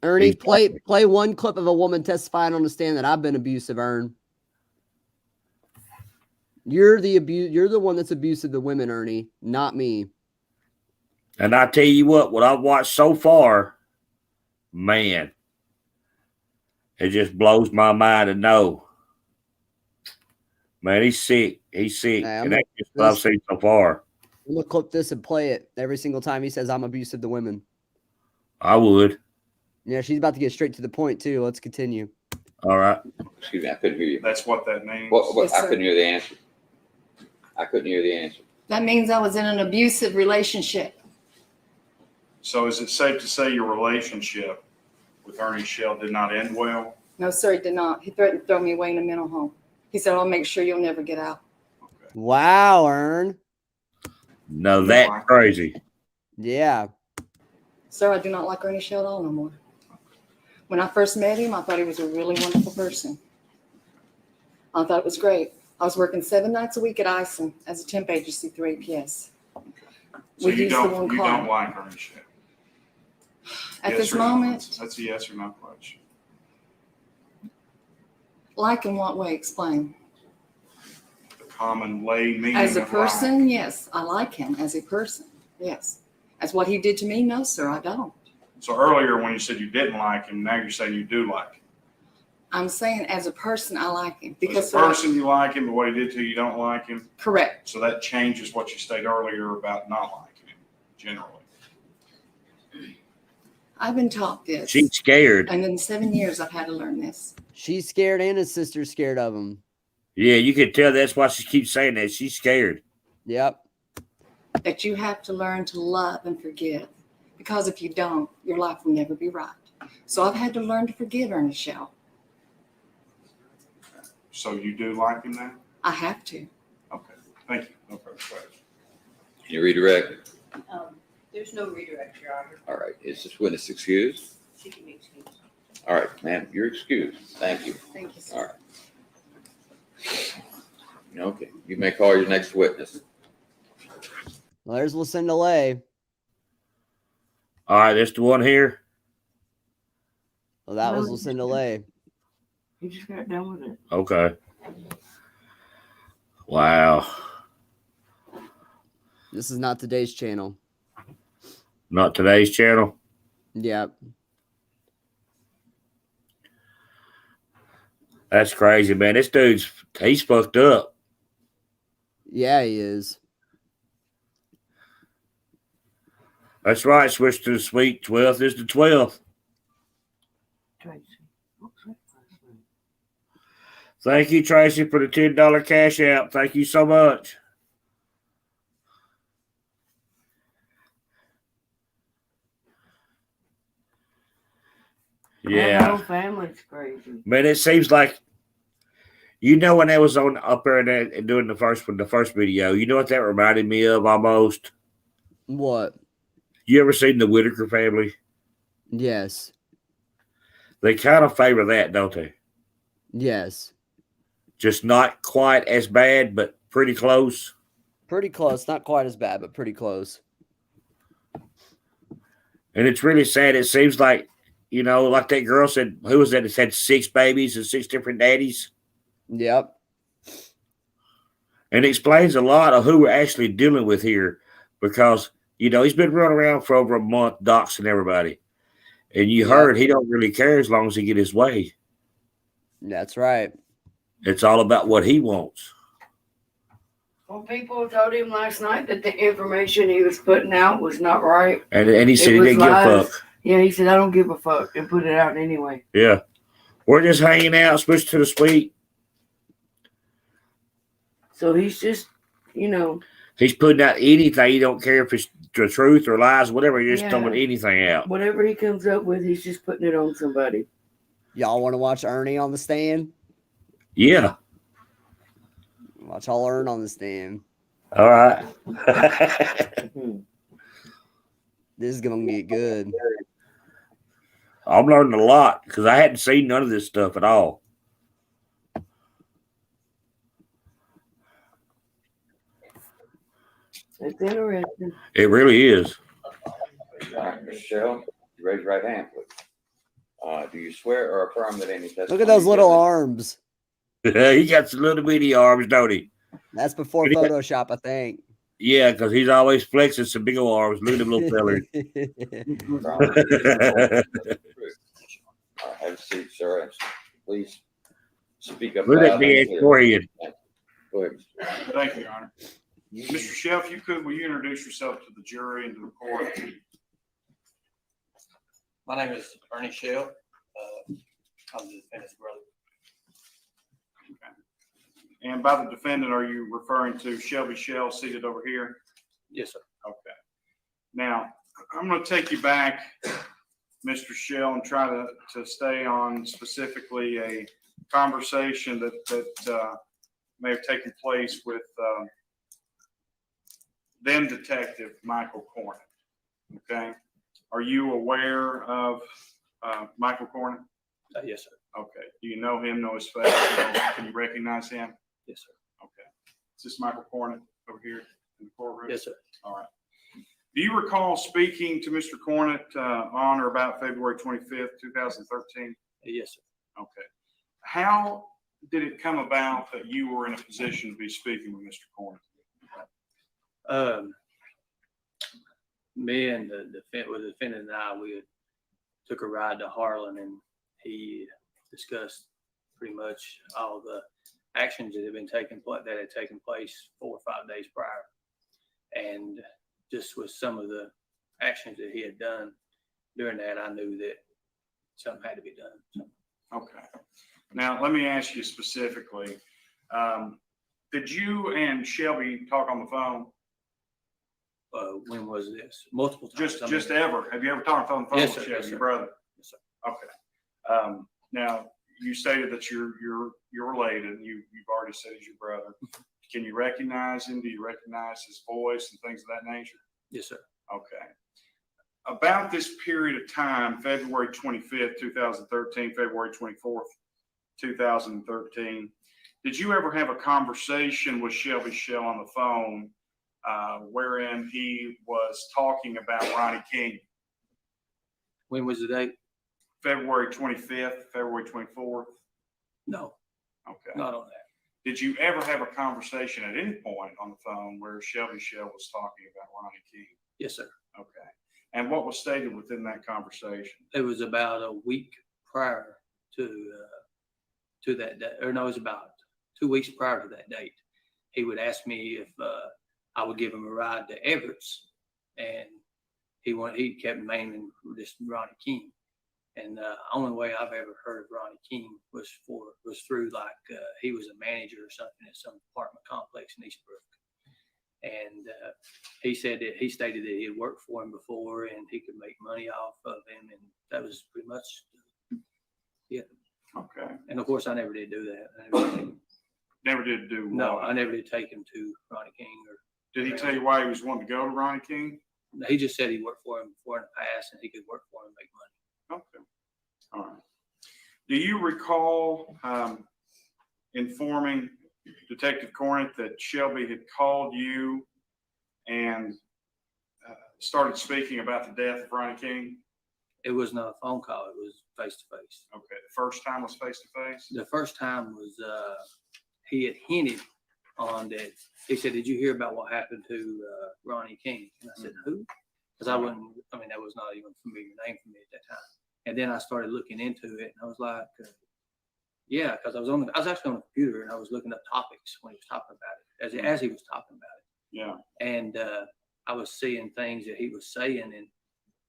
Ernie, play one clip of a woman testifying on the stand that I've been abusive, Ern. You're the one that's abusive to women, Ernie, not me. And I tell you what I've watched so far, man, it just blows my mind to know. Man, he's sick. He's sick. Hey, and that's just what I've seen so far. I'm going to clip this and play it every single time he says I'm abusive to women. I would. Yeah, she's about to get straight to the point, too. Let's continue. All right. Excuse me, I couldn't hear you. That's what that means? Yes, I sir. couldn't hear the answer. I couldn't hear the answer. That means I was in an abusive relationship. So is it safe to say your relationship with Ernie Shell did not end well? No, sir, he did not. He threatened to throw me away in a mental home. He said, I'll make sure you'll never get out. Wow, Ern. No, that's crazy. Yeah. Sir, I do not like Ernie Shell at all no more. When I first met him, I thought he was a really wonderful person. I thought it was great. I was working 7 nights a week at ISON as a temp agency through APS. So We you used the one don't car. like Ernie Shell? At Yes this or no? moment, That's a yes or no question. like in what way? Explain. The common lay meaning As a of person, yes, I like him as a person. Yes. As what he did to me, no, sir, I don't. So earlier when you said you didn't like him, now you're saying you do like him. I'm saying as a person, I like him As because a person you like him, but what he did to you, you don't like him. correct. So that changes what you stated earlier about not liking him, generally. I've been taught this. She's scared. And in 7 years, I've had to learn this. She's scared and his sister's scared of him. Yeah, you can tell that's why she keeps saying that. She's scared. Yep. That you have to learn to love and forgive. Because if you don't, your life will never be right. So I've had to learn to forgive Ernie Shell. So you do like him now? I have to. Okay, thank you. No further questions. Can you redirect? There's no redirect, Your Honor. All right. Is this witness excused? She can be excused. All right, ma'am, you're excused. Thank you. Thank you, sir. All right. Okay, you may call your next witness. Well, there's Lucinda Lay. All right, that's the one here. Well, that was Lucinda Lay. You just got done with it. Okay. Wow. This is not today's channel. Not today's channel. Yep. That's crazy, man. This he's fucked up. Yeah, he is. That's right. Switch to the sweet 12th is the 12th. Thank you, Tracy, for the $10 cash out. Thank you so much. Yeah. That whole family's crazy. Man, it seems like, you know, when I was on up there and doing the first video, you know what that reminded me of almost? What? You ever seen the Whitaker family? Yes. They kind of favor that, don't they? Yes. Just not quite as bad, but pretty close. Pretty close. Not quite as bad, but pretty close. And it's really sad. It seems like, you know, like that girl said, who was that? It had 6 babies and 6 different daddies. Yep. And it explains a lot of who we're actually dealing with here because, you know, he's been running around for over a month doxing everybody. And you heard he don't really care as long as he get his way. That's right. It's all about what he wants. Well, people told him last night that the information he was putting out was not right. And he said he didn't give a fuck. Yeah, he said, I don't give a fuck, and put it out anyway. Yeah. We're just hanging out, switch to the suite. So he's just, you know. He's putting out anything. He don't care if it's the truth or lies, whatever. He's just throwing anything out. Whatever he comes up with, he's just putting it on somebody. Y'all want to watch Ernie on the stand? Yeah. Watch all Ern on the stand. All right. This is going to get good. I'm learning a lot because I hadn't seen none of this stuff at all. It's interesting. It really is. All right, Mr. Shell, you raise your right hand, please. Do you swear or affirm that any testimony? Look at those little arms. He got some little bitty arms, don't he? That's before Photoshop, I think. Yeah, because he's always flexing some big old arms. Look at them little fellers. All right, have a seat, sir. Please speak up. Look at me forehead. Go ahead. Thank you, Your Honor. Mr. Shell, if you could, will you introduce yourself to the jury and to the court? My name is Ernie Shell. I'm the defendant's brother. Okay. And by the defendant, are you referring to Shelby Shell seated over here? Yes, sir. Okay. Now, I'm going to take you back, Mr. Shell, and try to stay on specifically a conversation that may have taken place with then Detective Michael Cornett. Okay. Are you aware of Michael Cornett? Yes, sir. Okay. Do you know him, know his face? Can you recognize him? Yes, sir. Okay. Is this Michael Cornett over here in the courtroom? Yes, sir. All right. Do you recall speaking to Mr. Cornett on or about February 25th, 2013? Yes, sir. Okay. How did it come about that you were in a position to be speaking with Mr. Cornett? Me and the defendant and I, we took a ride to Harlan, and he discussed pretty much all the actions that had taken place 4 or 5 days prior, and just with some of the actions that he had done during that, I knew that something had to be done. So. Okay. Now let me ask you specifically: did you and Shelby talk on the phone? When was this? Multiple times. Just ever? Have you ever talked on the phone yes, with sir, Shelby, yes, your brother? Yes, sir. Okay. Now you stated that you're related. You've already said he's your brother. Can you recognize him? Do you recognize his voice and things of that nature? Yes, sir. Okay. About this period of time, February 25th, 2013, February 24th, 2013, did you ever have a conversation with Shelby Shell on the phone wherein he was talking about Ronnie King? When was the date? February 25th, February 24th? No. Okay. Not on that. Did you ever have a conversation at any point on the phone where Shelby Shell was talking about Ronnie King? Yes, sir. Okay. And what was stated within that conversation? It was about a week prior to that day, or no, it was about 2 weeks prior to that date. He would ask me if I would give him a ride to Everett's, and he kept naming this Ronnie King. And the only way I've ever heard of Ronnie King was through he was a manager or something at some apartment complex in Eastbrook. And he stated that he had worked for him before and he could make money off of him, and that was pretty much it. Okay. And of course, I never did do that. Never did do what? No, I never did take him to Ronnie King. Did he tell you why he was wanting to go to Ronnie King? No, he just said he worked for him before in the past and he could work for him and make money. Okay. All right. Do you recall informing Detective Cornett that Shelby had called you and started speaking about the death of Ronnie King? It was not a phone call. It was face to face. Okay. The first time was face to face? The first time was he had hinted on that. He said, "Did you hear about what happened to Ronnie King?" And I said, "Who?" Because that was not even a familiar name for me at that time. And then I started looking into it, and I was like, yeah, because I was actually on the computer, and I was looking up topics when he was talking about it, as he was talking about it. Yeah. And I was seeing things that he was saying, and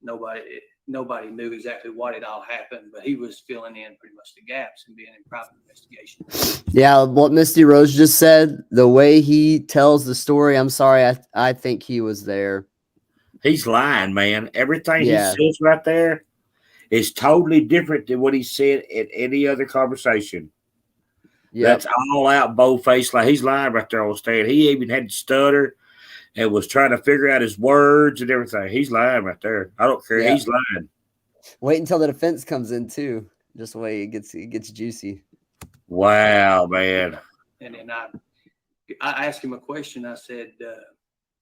nobody knew exactly what it all happened, but he was filling in pretty much the gaps and being in private investigation. Yeah, what Misty Rose just said, the way he tells the story, I'm sorry, I think he was there. He's lying, man. Everything he Yeah. says right there is totally different than what he said in any other conversation. Yep. That's all out, bold-faced. Like he's lying right there on stand. He even had to stutter and was trying to figure out his words and everything. He's lying right there. I don't care. Yeah. He's lying. Wait until the defense comes in too. Just wait, it gets juicy. Wow, man. And then I asked him a question. I said,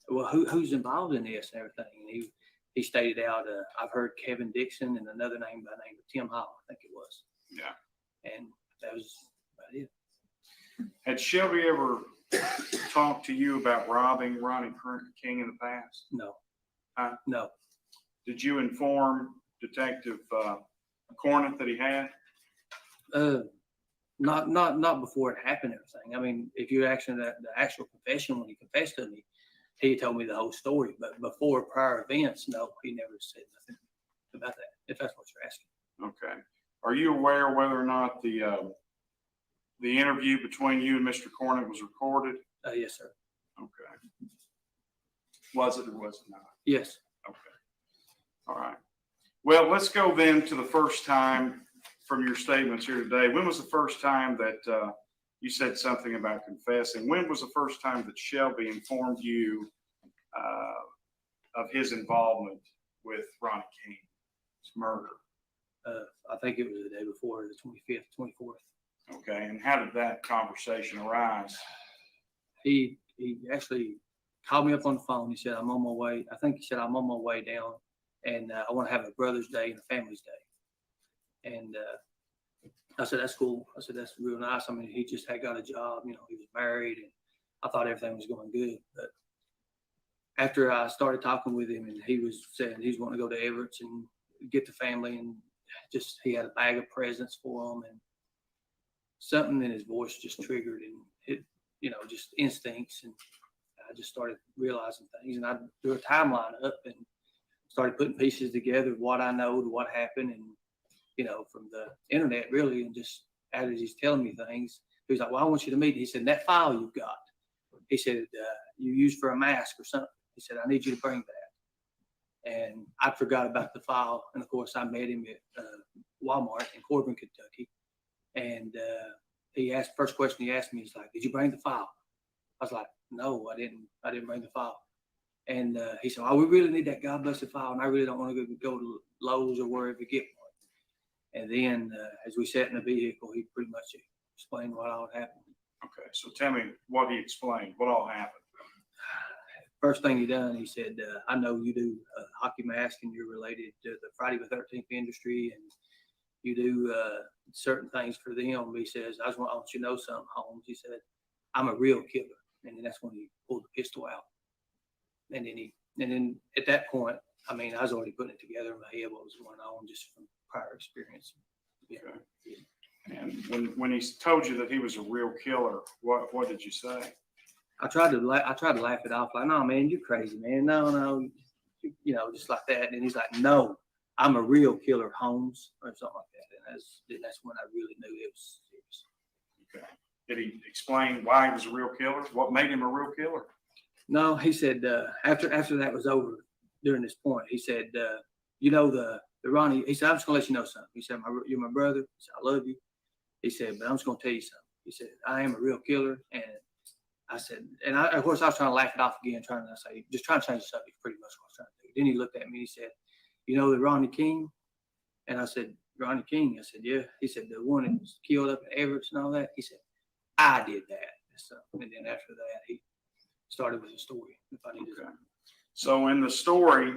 well, who's involved in this and everything? And he stated out, I've heard Kevin Dixon and another name by the name of Tim Hall, I think it was. Yeah. And that was about it. Had Shelby ever talked to you about robbing Ronnie King in the past? No. No. Did you inform Detective Cornett that he had? Not before it happened. Everything. I mean, if you're asking the actual confession when he confessed to me, he told me the whole story. But before prior events, no, he never said nothing about that. If that's what you're asking. Okay. Are you aware whether or not the interview between you and Mr. Cornett was recorded? Yes, sir. Okay. Was it or was it not? Yes. Okay. All right. Well, let's go then to the first time from your statements here today. When was the first time that you said something about confessing? When was the first time that Shelby informed you of his involvement with Ronnie King's murder? I think it was the day before, the 25th, 24th. Okay. And how did that conversation arise? He actually called me up on the phone. He said, I'm on my way. I think he said, I'm on my way down, and I want to have a brother's day and a family's day. And I said, that's cool. I said, that's real nice. I mean, he just had got a job, he was married, and I thought everything was going good. But after I started talking with him, and he was saying he's wanting to go to Everett's and get the family, and just he had a bag of presents for them, and something in his voice just triggered, and it, just instincts. And I just started realizing things, and I drew a timeline up and started putting pieces together, what I know to what happened, and from the internet really, and just as he's telling me things, he was like, well, I want you to meet. He said, that file you've got, he said, you used for a mask or something. He said, I need you to bring that. And I forgot about the file. And of course I met him at Walmart in Corbin, Kentucky. And first question he asked me, he's like, did you bring the file? I was like, no, I didn't bring the file. And he said, oh, we really need that God blessed file. And I really don't want to go to Lowe's or wherever to get one. And then as we sat in the vehicle, he pretty much explained what all happened. Okay, so tell me what he explained, what all happened. First thing he done, he said, I know you do hockey mask and you're related to the Friday the 13th industry, and you do certain things for them. He says, I want you to know something, Holmes. He said, I'm a real killer. And then that's when he pulled the pistol out. And then at that point, I mean, I was already putting it together in my head what was going on just from prior experience. Yeah. Okay. And when he told you that he was a real killer, what did you say? I tried to laugh it off, like, no, man, you're crazy, man. No, just like that. And he's like, no, I'm a real killer, Holmes, or something like that. And that's when I really knew it was serious. Okay. Did he explain why he was a real killer? What made him a real killer? No, he said after that was over, during this point, he said, the Ronnie, he said, I'm just gonna let you know something. He said, you're my brother. He said, I love you. He said, but I'm just gonna tell you something. He said, I am a real killer. And I said, of course I was trying to laugh it off again, trying to change the subject, pretty much what I was trying to do. Then he looked at me and he said, the Ronnie King? And I said, Ronnie King? I said, yeah. He said, the one that was killed up in Everett's and all that? He said, I did that. So, and then after that, he started with the story. If I needed to. So in the story,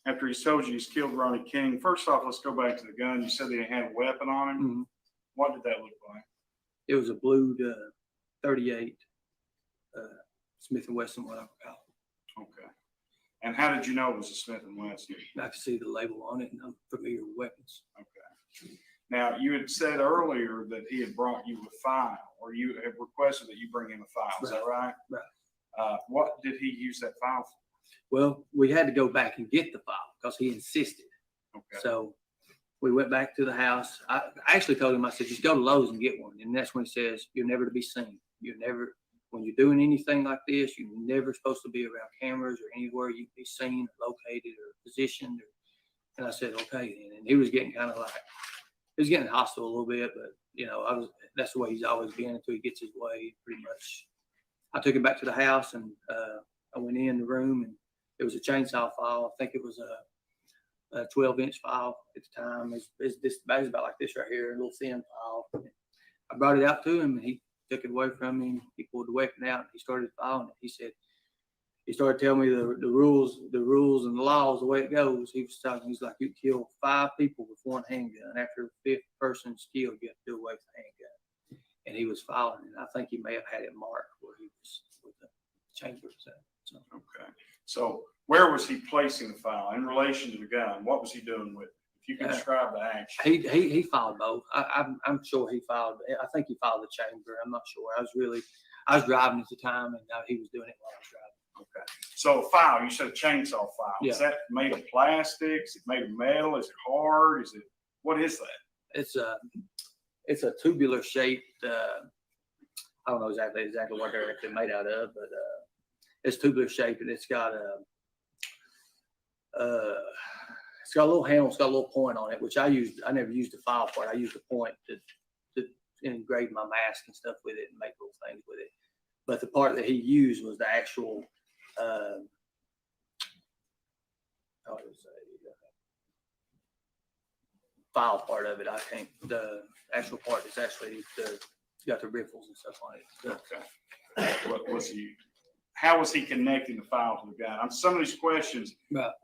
after he's told you he's killed Ronnie King, first off, let's go back to the gun. You said that he had a weapon on him. Mm-hmm. What did that look like? It was a blue 38 Smith & Wesson, what I would call it. Okay. And how did you know it was a Smith & Wesson? I could see the label on it, and I'm familiar with weapons. Okay. Now, you had said earlier that he had brought you a file, or you had requested that you bring him a file. Is that right? Right. What did he use that file for? Well, we had to go back and get the file because he insisted. Okay. So we went back to the house. I actually told him, I said, just go to Lowe's and get one. And that's when he says, you're never to be seen. You're never, when you're doing anything like this, you're never supposed to be around cameras or anywhere you can be seen, or located, or positioned. And I said, okay. And he was getting kind of like, he was getting hostile a little bit, but you know, that's the way he's always been until he gets his way, pretty much. I took him back to the house, and I went in the room, and it was a chainsaw file. I think it was a 12-inch file at the time. It's about like this right here, a little thin file. I brought it out to him, and he took it away from me. He pulled the weapon out, and he started filing it. He started telling me the rules and the laws, the way it goes. He was talking, he's like, you kill 5 people with one handgun. After the 5th person's killed, you have to do away with the handgun. And he was filing it. I think he may have had it marked where he was with the chambers at. So. Okay. So where was he placing the file in relation to the gun? What was he doing with it? If you can describe the action. He filed both. I'm sure he filed. I think he filed the chamber. I'm not sure. I was driving at the time, and he was doing it while I was driving. Okay. So a file, you said a chainsaw file. Yeah. Is that made of plastic? Is it made of metal? Is it hard? What is that? It's a tubular shaped, I don't know exactly what they're actually made out of, but it's tubular shaped, and it's got a little handle, it's got a little point on it, which I never used the file part. I used the point to engrave my mask and stuff with it and make little things with it. But the part that he used was the actual file part of it. The actual part is actually got the riffles and stuff on it. Okay. How was he connecting the file to the gun? On some of these questions,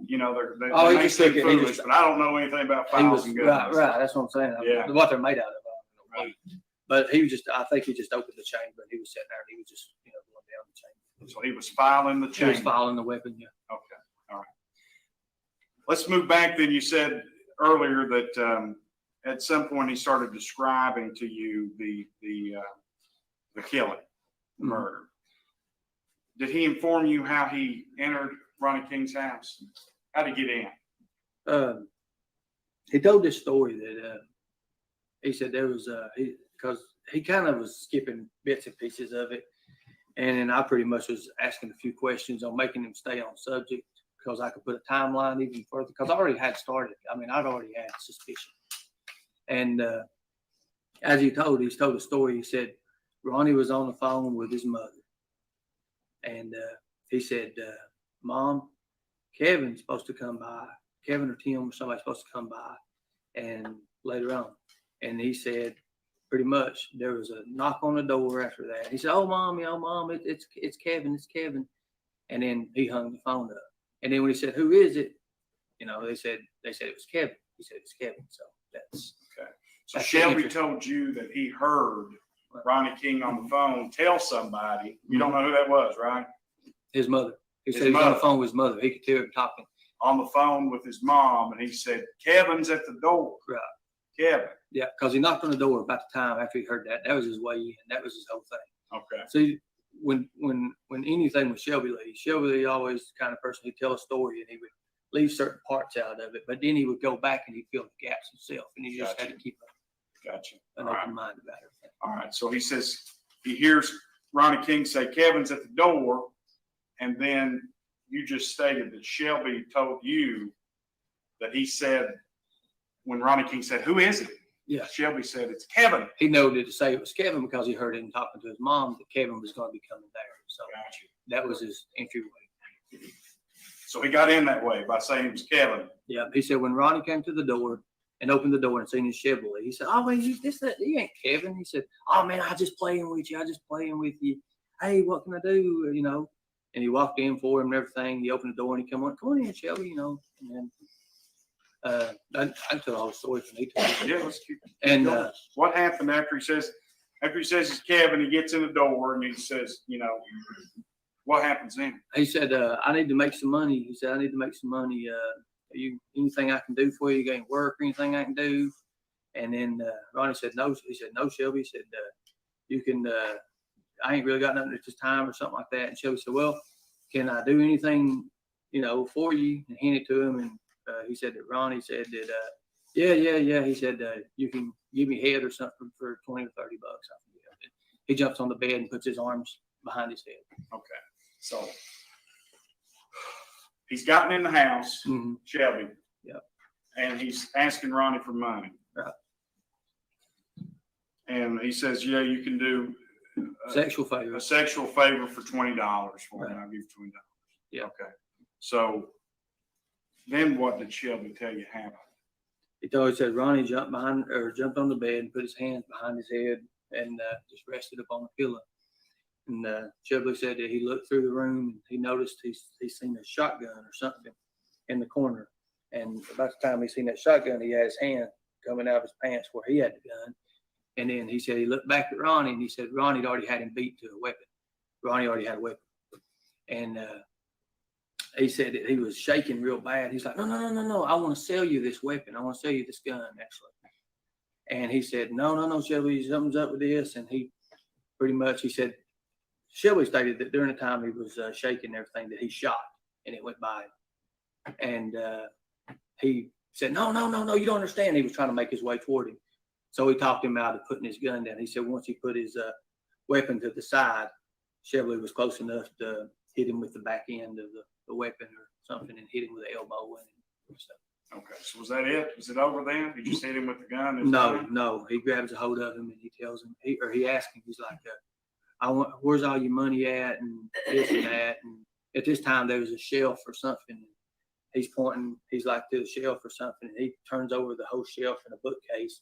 you know, they may seem foolish, but I don't know anything about files and guns. Right, that's what I'm saying. Yeah. What they're made out of. Right. But I think he just opened the chamber, and he was sitting there, and he was just, going down the chamber. So he was filing the chamber. He was filing the weapon, yeah. Okay, all right. Let's move back then. You said earlier that at some point he started describing to you the killing, the murder. Did he inform you how he entered Ronnie King's house? How did he get in? He told this story that he said there was because he kind of was skipping bits and pieces of it, and then I pretty much was asking a few questions on making him stay on subject because I could put a timeline even further because I already had started. I mean, I'd already had suspicion, and as he's told a story. He said Ronnie was on the phone with his mother. And he said, Mom, Kevin's supposed to come by. Kevin or Tim or somebody's supposed to come by. And later on. And he said, pretty much, there was a knock on the door after that. He said, oh, Mom, it's Kevin, it's Kevin. And then he hung the phone up. And then when he said, who is it? They said it was Kevin. He said it's Kevin. So that's okay. So Shelby told you that he heard Ronnie King on the phone tell somebody. You don't know who that was, right? His mother. He said he was on the phone with his mother. He could hear him talking. On the phone with his mom, and he said, Kevin's at the door. Right. Kevin. Yeah, because he knocked on the door about the time after he heard that. That was his way in. That was his whole thing. Okay. See, when anything with Shelby Lee always the kind of person, he'd tell a story and he would leave certain parts out of it, but then he would go back and he'd fill the gaps himself, and he just had to keep an open mind about everything. All right. So he says he hears Ronnie King say, Kevin's at the door, and then you just stated that Shelby told you that he said, when Ronnie King said, who is it? Yeah. Shelby said, it's Kevin. He noted to say it was Kevin because he heard him talking to his mom that Kevin was going to be coming there. So that was his entryway. So he got in that way by saying it was Kevin. Yeah. He said when Ronnie came to the door and opened the door and seen his Shelby Lee, he said, oh, man, you ain't Kevin. He said, oh, man, I just playing with you. Hey, what can I do? And he walked in for him and everything. He opened the door and he come on in, Shelby, and then I tell the whole story from me. Yeah, let's keep and what happened after he says it's Kevin, he gets in the door and he says, what happens then? He said, I need to make some money. He said, I need to make some money. Anything I can do for you? You got work or anything I can do? And then Ronnie said, no. He said, no, Shelby. He said, you can, I ain't really got nothing at this time or something like that. And Shelby said, well, can I do anything, for you? And hand it to him. And he said that Ronnie said that, yeah. He said, you can give me head or something for 20 or 30 bucks. I forget. He jumps on the bed and puts his arms behind his head. Okay. So he's gotten in the house, Shelby. Yep. And he's asking Ronnie for money. Right. And he says, yeah, you can do sexual favor. A sexual favor for $20 for me. I'll give you $20. Yeah. Okay. So then what did Shelby tell you happened? He said Ronnie jumped on the bed and put his hands behind his head and just rested up on the pillow. And Shelby said that he looked through the room and he noticed he's seen a shotgun or something in the corner. And about the time he seen that shotgun, he had his hand coming out of his pants where he had the gun. And then he said he looked back at Ronnie and he said Ronnie had already had him beat to a weapon. Ronnie already had a weapon. And he said that he was shaking real bad. He's like, no. I want to sell you this weapon. I want to sell you this gun, actually. And he said, no, Shelby, something's up with this. And he pretty much, he said, Shelby stated that during the time he was shaking everything that he shot and it went by him. And he said, no, you don't understand. He was trying to make his way toward him. So he talked him out of putting his gun down. He said once he put his weapon to the side, Shelby was close enough to hit him with the back end of the weapon or something and hit him with the elbow and stuff. Okay, so was that it? Was it over then? He just hit him with the gun? No. He grabs a hold of him and he tells him, he asks him, he's like, where's all your money at and this and that. And at this time there was a shelf or something. He's pointing, he's like to the shelf or something. And he turns over the whole shelf in a bookcase.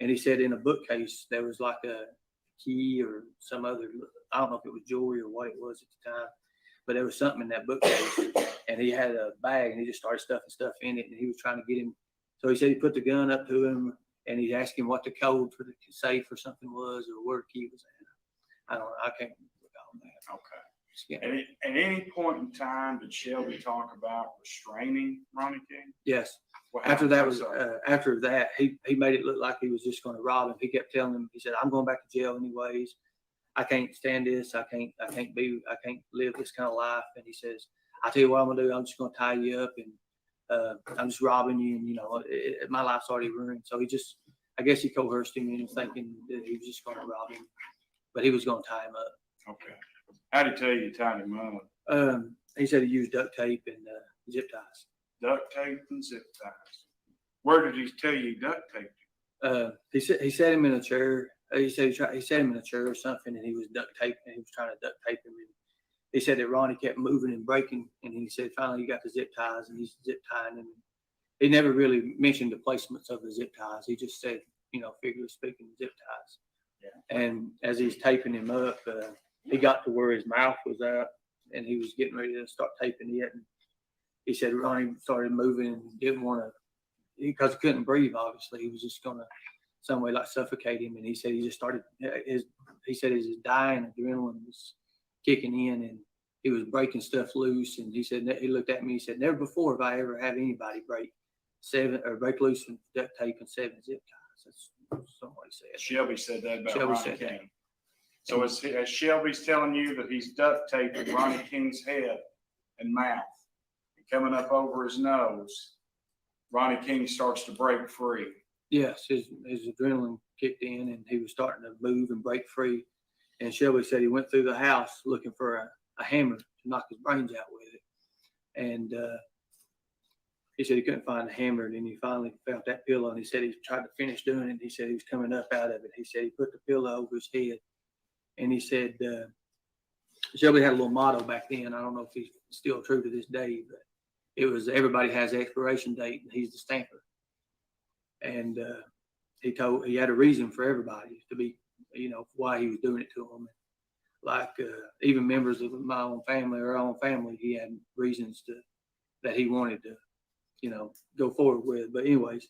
And he said in a bookcase, there was like a key or some other, I don't know if it was jewelry or what it was at the time, but there was something in that bookcase. And he had a bag and he just started stuffing stuff in it. And he was trying to get him. So he said he put the gun up to him and he asked him what the code for the safe or something was or where the key was at. I don't know. I can't recall that. Okay. Yeah. At any point in time, did Shelby talk about restraining Ronnie King? Yes. What After happened? that, he made it look like he was just going to rob him. He kept telling him, he said, I'm going back to jail anyways. I can't stand this. I can't live this kind of life. And he says, I tell you what I'm gonna do. I'm just gonna tie you up and I'm just robbing you. And my life's already ruined. So I guess he coerced him into thinking that he was just gonna rob him, but he was gonna tie him up. Okay. How did he tell you tied him up? He said he used duct tape and zip ties. Duct tape and zip ties. Where did he tell you he duct taped? He set him in a chair. He said he set him in a chair or something, and he was duct taping. And he was trying to duct tape him. And he said that Ronnie kept moving and breaking, and he said finally he got the zip ties, and he's zip tying them. He never really mentioned the placements of the zip ties. He just said, figuratively speaking, zip ties. Yeah. And as he's taping him up, he got to where his mouth was out, and he was getting ready to start taping it. And he said Ronnie started moving and didn't want to, because he couldn't breathe. Obviously, he was just gonna some way like suffocate him. And he said he just started. He said his dying adrenaline was kicking in, and he was breaking stuff loose. And he said he looked at me. He said, "Never before have I ever had anybody break loose from duct tape and 7 zip ties." That's somebody said. Shelby said that about Shelby Ronnie said King. that. So as Shelby's telling you that he's duct taping Ronnie King's head and mouth and coming up over his nose, Ronnie King starts to break free. Yes, his adrenaline kicked in, and he was starting to move and break free. And Shelby said he went through the house looking for a hammer to knock his brains out with it. And he said he couldn't find the hammer. And then he finally found that pillow, and he said he tried to finish doing it. He said he was coming up out of it. He said he put the pillow over his head. And he said Shelby had a little motto back then. I don't know if he's still true to this day, but it was everybody has an expiration date, and he's the stamper. And he had a reason for everybody to be, why he was doing it to them. Like even members of my own family or our own family, he had reasons that he wanted to, go forward with. But anyways,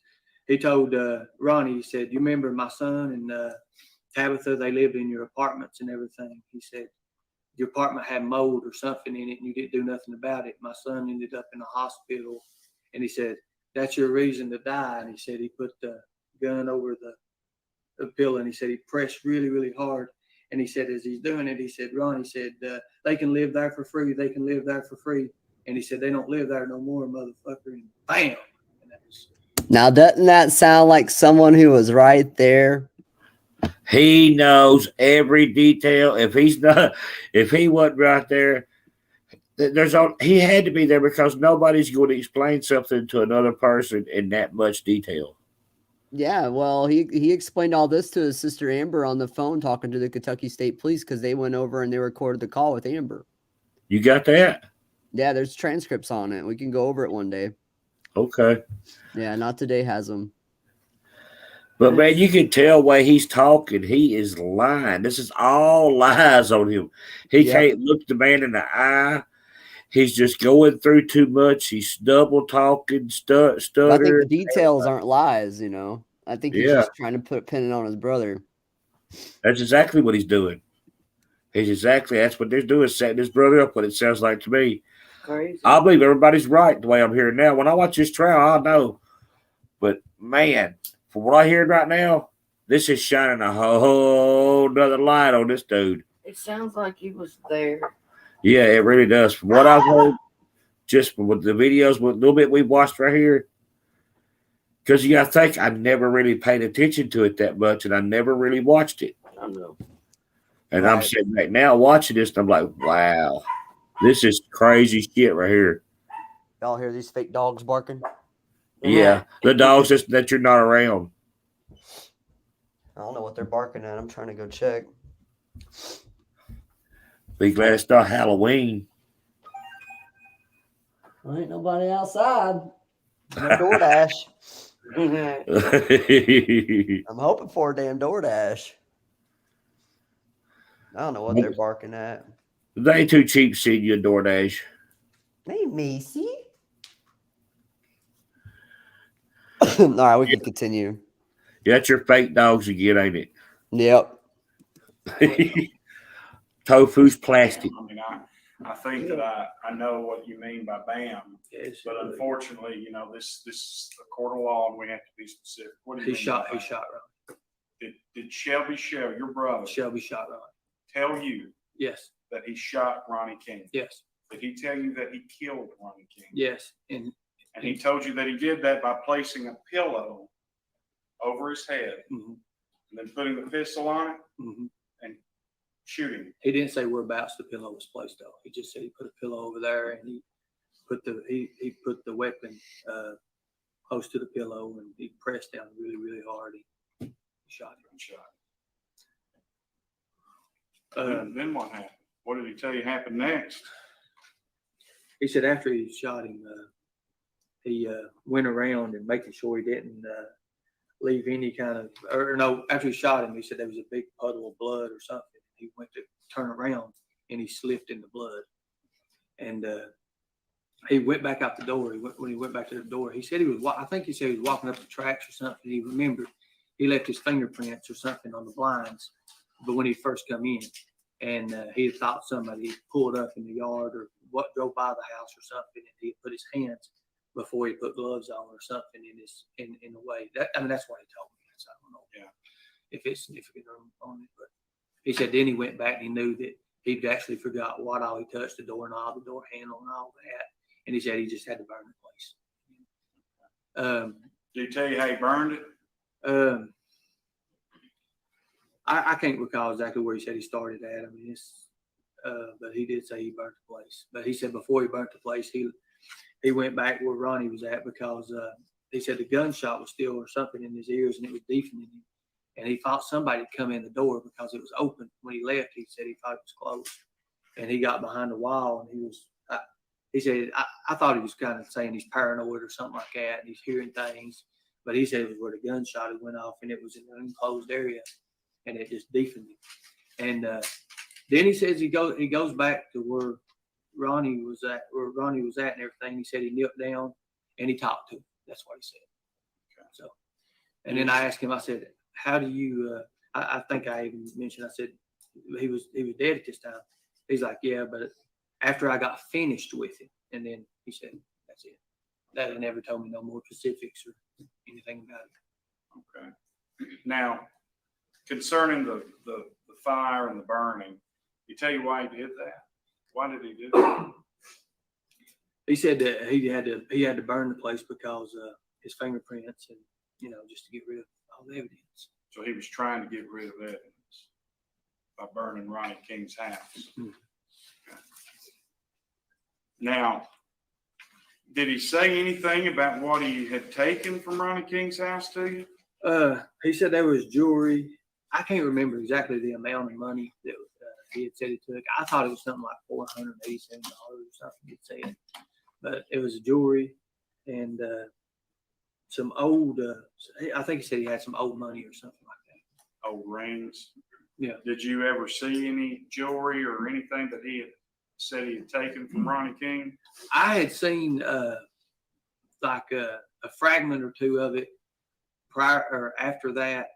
he told Ronnie, he said, "You remember my son and Tabitha? They lived in your apartments and everything." He said, your apartment had mold or something in it and you didn't do nothing about it. My son ended up in the hospital, and he said, that's your reason to die. And he said he put the gun over the pillow, and he said he pressed really, really hard. And he said, as he's doing it, he said, Ron, he said, they can live there for free. They can live there for free. And he said, they don't live there no more, motherfucker. And bam. And that was, now, doesn't that sound like someone who was right there? He knows every detail. If he wasn't right there, he had to be there because nobody's going to explain something to another person in that much detail. Yeah, well, he explained all this to his sister Amber on the phone talking to the Kentucky State Police because they went over and they recorded the call with Amber. You got that? Yeah, there's transcripts on it. We can go over it one day. Okay. Yeah, not today has them. But man, you can tell way he's talking. He is lying. This is all lies on him. He can't look the man in the eye. He's just going through too much. He's double talking, stuttering. I think the details aren't lies, you know. I think he's just trying to put a pin on his brother. That's exactly what he's doing. That's what they're doing, setting his brother up, what it sounds like to me. Crazy. I believe everybody's right the way I'm hearing now. When I watch this trial, I know. But man, from what I'm hearing right now, this is shining a whole nother light on this dude. It sounds like he was there. Yeah, it really does. From what I've heard, just with the videos, with a little bit we've watched right here, because you got to think, I never really paid attention to it that much, and I never really watched it. I know. And I'm sitting back now watching this, and I'm like, wow, this is crazy shit right here. Y'all hear these fake dogs barking? Yeah, the dogs that you're not around. I don't know what they're barking at. I'm trying to go check. Be glad it's not Halloween. Well, ain't nobody outside. No DoorDash. I'm hoping for a damn DoorDash. I don't know what they're barking at. They too cheap seeing you a DoorDash. Hey, Macy. All right, we can continue. Yeah, that's your fake dogs again, ain't it? Yep. Tofu's plastic. I mean, I think that I know what you mean by BAM, but unfortunately, you know, this is a court of law, and we have to be specific. What do you he shot Ron. Did Shelby Shell, your brother, Shelby shot Ron, tell you yes, that he shot Ronnie King? Yes. Did he tell you that he killed Ronnie King? Yes. And he told you that he did that by placing a pillow over his head, and then putting the pistol on it and shooting. He didn't say whereabouts the pillow was placed, though. He just said he put a pillow over there, and he put the weapon close to the pillow, and he pressed down really, really hard. He shot him. Then what happened? What did he tell you happened next? He said after he shot him, he went around and making sure he didn't leave any kind of, or no, after he shot him, he said there was a big puddle of blood or something. He went to turn around and he slipped in the blood. And he went back out the door. When he went back to the door, he said I think he said he was walking up the tracks or something. He remembered he left his fingerprints or something on the blinds, but when he first come in, and he thought somebody pulled up in the yard or what drove by the house or something, and he put his hands before he put gloves on or something in a way. That's what he told me. So I don't know if it's significant on it, but he said then he went back and he knew that he'd actually forgot what all he touched, the doorknob, the door handle, and all that. And he said he just had to burn the place. Did he tell you how he burned it? I can't recall exactly where he said he started at. I mean, but he did say he burnt the place. But he said before he burnt the place, he went back where Ronnie was at because he said the gunshot was still or something in his ears and it was deafening him. And he thought somebody had come in the door because it was open. When he left, he said he thought it was closed. And he got behind the wall and he said, I thought he was kind of saying he's paranoid or something like that and he's hearing things. But he said it was where the gunshot had went off and it was in an enclosed area and it just deafened him. And then he says he goes back to where Ronnie was at and everything. He said he knelt down and he talked to him. That's what he said. Okay. So, and then I asked him, I said, how do you, I think I even mentioned, I said, he was dead at this time. He's like, yeah, but after I got finished with it, and then he said, that's it. That he never told me no more specifics or anything about it. Okay. Now, concerning the fire and the burning, he tell you why he did that? Why did he do that? He said that he had to burn the place because his fingerprints and, you know, just to get rid of all the evidence. So he was trying to get rid of evidence by burning Ronnie King's house. Mm-hmm. Okay. Now, did he say anything about what he had taken from Ronnie King's house to you? He said there was jewelry. I can't remember exactly the amount of money that he had said he took. I thought it was something like $487 or something he'd said. But it was jewelry and some old, I think he said he had some old money or something like that. Old rings? Yeah. Did you ever see any jewelry or anything that he had said he had taken from Ronnie King? I had seen like a fragment or two of it prior or after that.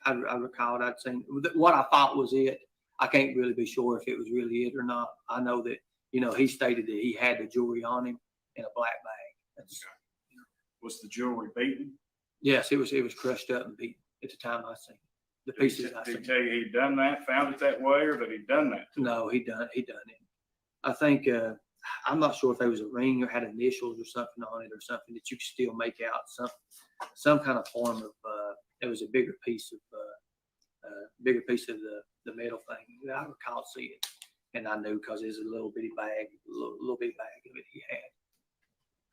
I recalled I'd seen what I thought was it. I can't really be sure if it was really it or not. I know that, you know, he stated that he had the jewelry on him in a black bag. That's, you know. Was the jewelry beaten? Yes, it was crushed up and beaten at the time I seen the pieces. Did he tell you he'd done that, found it that way, or that he'd done that? No, he done it. I think I'm not sure if there was a ring or had initials or something on it or something that you could still make out some kind of form of. There was a bigger piece of the metal thing that I recall seeing, and I knew because there's a little bitty bag, little bitty bag of it he had.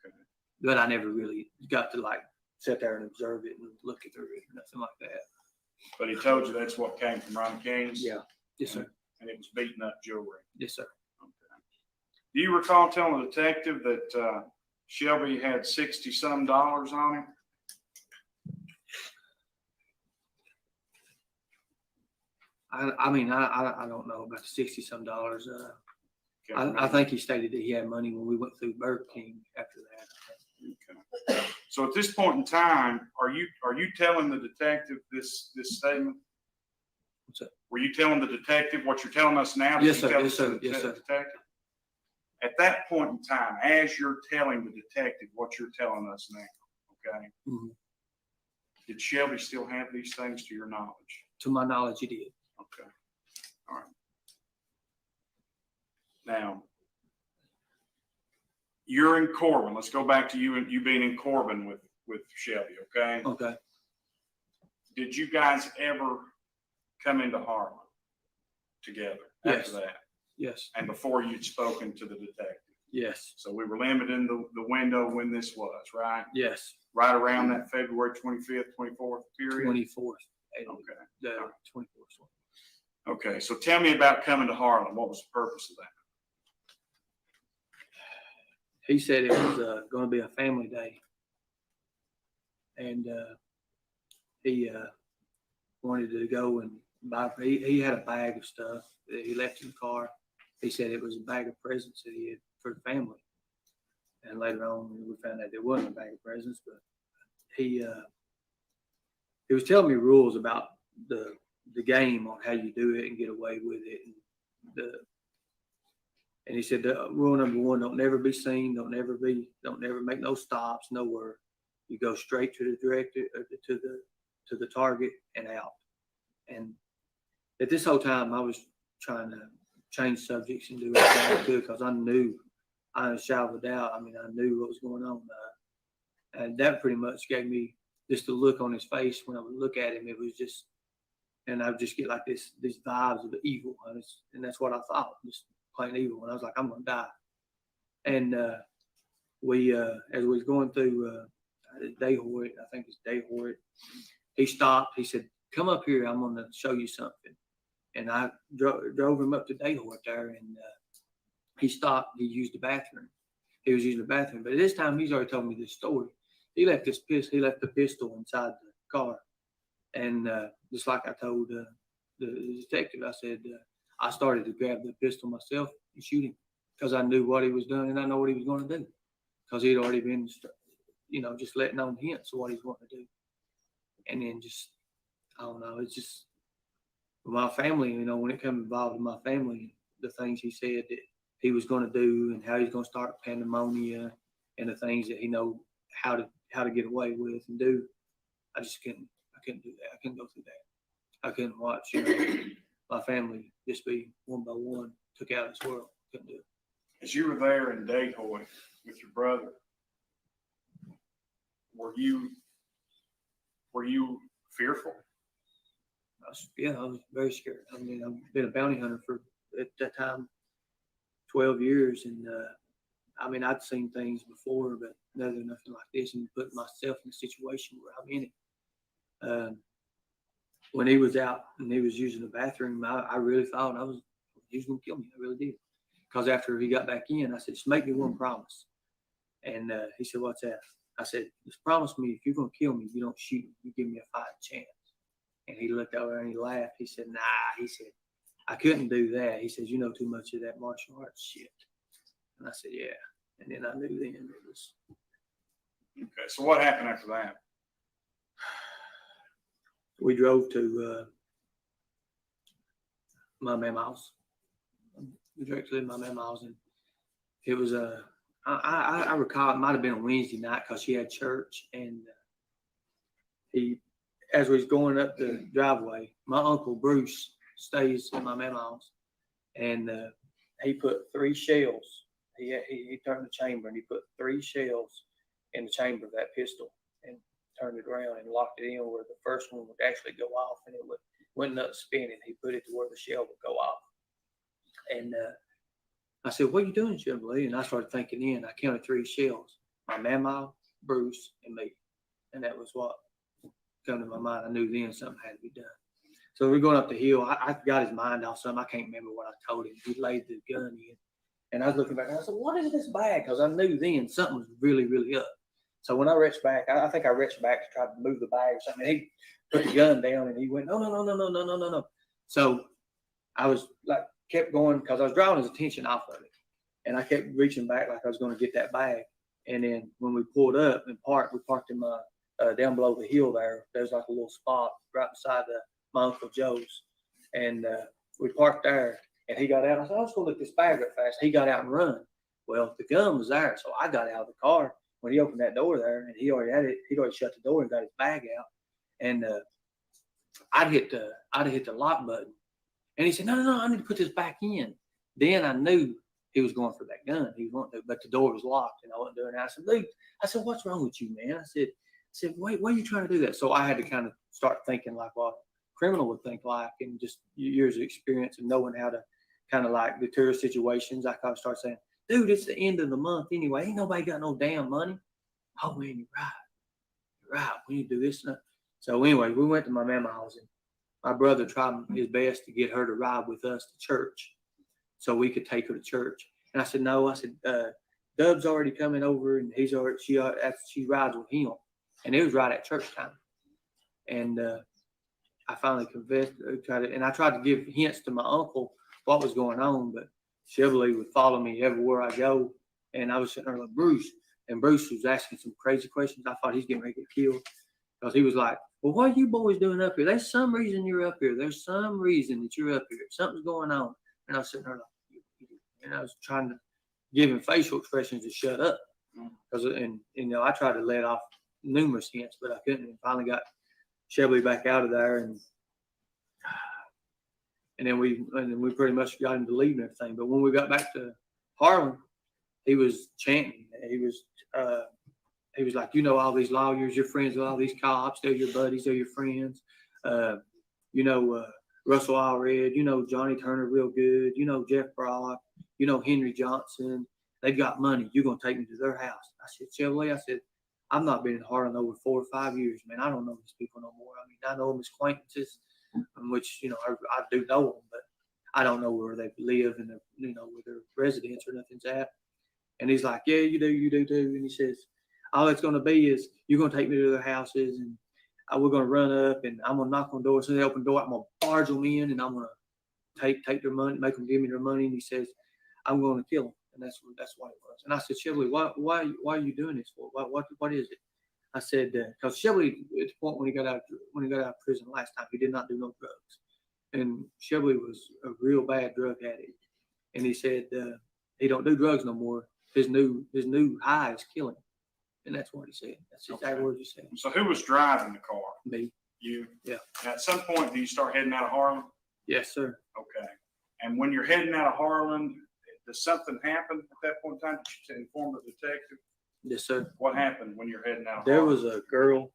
Okay. But I never really got to like sit there and observe it and look at it or nothing like that. But he told you that's what came from Ronnie King's? Yeah. Yes, sir. And it was beaten up jewelry? Yes, sir. Okay. Do you recall telling the detective that Shelby had $60-some on him? I mean, I don't know about the $60-some. I think he stated that he had money when we went through Burger King after that. Okay. So at this point in time, are you telling the detective this statement? What's that? Were you telling the detective what you're telling us now? Yes, sir. Yes, sir. Yes, sir. Detective? At that point in time, as you're telling the detective what you're telling us now, okay? Mm-hmm. Did Shelby still have these things to your knowledge? To my knowledge, he did. Okay. All right. Now, you're in Corbin. Let's go back to you being in Corbin with Shelby, okay? Okay. Did you guys ever come into Harlan together after that? Yes. And before you'd spoken to the detective? Yes. So we were limiting the window when this was, right? Yes. Right around that February 25th, 24th period? 24th. Okay. The 24th. Okay, so tell me about coming to Harlan. What was the purpose of that? He said it was going to be a family day, and he wanted to go and buy. He had a bag of stuff that he left in the car. He said it was a bag of presents that he had for the family. And later on, we found out it wasn't a bag of presents, but he was telling me rules about the game on how you do it and get away with it. And he said, rule number one, don't never be seen. Don't never make no stops nowhere. You go straight to the director, to the target and out. And at this whole time, I was trying to change subjects and do everything I could because I knew, I had a shadow of a doubt. I mean, I knew what was going on. And that pretty much gave me just the look on his face when I would look at him. It was just, and I would just get like these vibes of evil. And that's what I thought, just plain evil. And I was like, I'm going to die. And as we was going through Dayhort, I think it's Dayhort, he stopped. He said, come up here. I'm going to show you something. And I drove him up to Dayhort there, and he stopped. He used the bathroom. He was using the bathroom. But this time, he's already told me this story. He left the pistol inside the car. And just like I told the detective, I said, I started to grab the pistol myself and shoot him because I knew what he was doing and I know what he was going to do because he'd already been, just letting on hints of what he's wanting to do. And then just, I don't know, it's just my family, when it comes involved with my family, the things he said that he was going to do and how he's going to start pandemonium and the things that he know how to get away with and do. I couldn't do that. I couldn't go through that. I couldn't watch my family just be one by one took out of this world. Couldn't do it. As you were there in Decoy with your brother, were you fearful? I was very scared. I mean, I've been a bounty hunter for, at that time, 12 years. And, I mean, I'd seen things before, but nothing like this, and put myself in a situation where I'm in it. When he was out and he was using the bathroom, I really thought he was going to kill me. I really did. Because after he got back in, I said, just make me one promise. And he said, what's that? I said, just promise me if you're going to kill me, you don't shoot me. You give me a fighting chance. And he looked over and he laughed. He said, nah. He said, I couldn't do that. He says, you know too much of that martial arts shit. And I said, yeah. And then I knew then it was. Okay, so what happened after that? We drove to my mam's house. We drove to my mam's house, and it was I recall it might have been a Wednesday night because she had church, and as we was going up the driveway, my uncle Bruce stays in my mam's house, and he put 3 shells. He turned the chamber and he put 3 shells in the chamber of that pistol and turned it around and locked it in where the first one would actually go off, and it wouldn't up spinning. He put it to where the shell would go off. And I said, what are you doing, Chevrolet? And I started thinking in. I counted 3 shells. My mama, Bruce, and me. And that was what come to my mind. I knew then something had to be done. So we're going up the hill. I got his mind off something. I can't remember what I told him. He laid the gun in. And I was looking back, and I said, what is this bag? Because I knew then something was really, really up. So when I reached back, I think I reached back to try to move the bag or something. And he put the gun down, and he went, no. So I was like, kept going because I was drawing his attention off of it. And I kept reaching back like I was going to get that bag. And then when we pulled up and we parked in my, down below the hill there. There's like a little spot right beside my Uncle Joe's. And we parked there. And he got out. I said, I was going to look this bag up fast. He got out and run. Well, the gun was there. So I got out of the car when he opened that door there. And he already had it. He'd already shut the door and got his bag out. And I'd hit the lock button. And he said, no, I need to put this back in. Then I knew he was going for that gun. He wanted to, but the door was locked and I wasn't doing it. I said, Luke, what's wrong with you, man? I said, wait, why are you trying to do that? So I had to kind of start thinking like what a criminal would think like, and just years of experience and knowing how to kind of like deter situations. I kind of start saying, dude, it's the end of the month anyway. Ain't nobody got no damn money. Oh man, you're right. We need to do this. So anyway, we went to my mama's house, and my brother tried his best to get her to ride with us to church so we could take her to church. And I said, no. I said, Dub's already coming over, and she rides with him. And it was right at church time. And I finally confessed, and I tried to give hints to my uncle what was going on, but Chevrolet would follow me everywhere I go. And I was sitting there like, Bruce. And Bruce was asking some crazy questions. I thought he's getting ready to get killed. Because he was like, well, what are you boys doing up here? There's some reason you're up here. There's some reason that you're up here. Something's going on. And I was sitting there like, and I was trying to give him facial expressions to shut up. And I tried to let off numerous hints, but I couldn't. And finally got Chevrolet back out of there. And then we pretty much got him to leave and everything. But when we got back to Harlan, he was chanting. He was like, all these lawyers, you're friends with all these cops. They're your buddies. They're your friends. Russell Allred, Johnny Turner real good. Jeff Brock, Henry Johnson. They've got money. You're going to take me to their house. I said, Chevrolet, I've not been in Harlan over 4 or 5 years, man. I don't know these people no more. I mean, I know them as acquaintances, which, I do know them, but I don't know where they live and, where their residence or nothing's at. And he's like, yeah, you do too. And he says, all it's going to be is you're going to take me to their houses, and we're going to run up, and I'm going to knock on doors. So they open the door, I'm going to barge them in, and I'm going to take their money, make them give me their money. And he says, I'm going to kill them. And that's what it was. And I said, Chevrolet, why are you doing this for? What is it? I said, because Chevrolet, at the point when he got out of prison last time, he did not do no drugs. And Chevrolet was a real bad drug addict. and he said he don't do drugs no more. His new high is killing him. And that's what he said. That's exactly what he said. So who was driving the car? Me. You? Yeah. And at some point, do you start heading out of Harlan? Yes, sir. Okay. And when you're heading out of Harlan, does something happen at that point in time? Did you inform the detective? Yes, sir. What happened when you're heading out of There Harlan? was a girl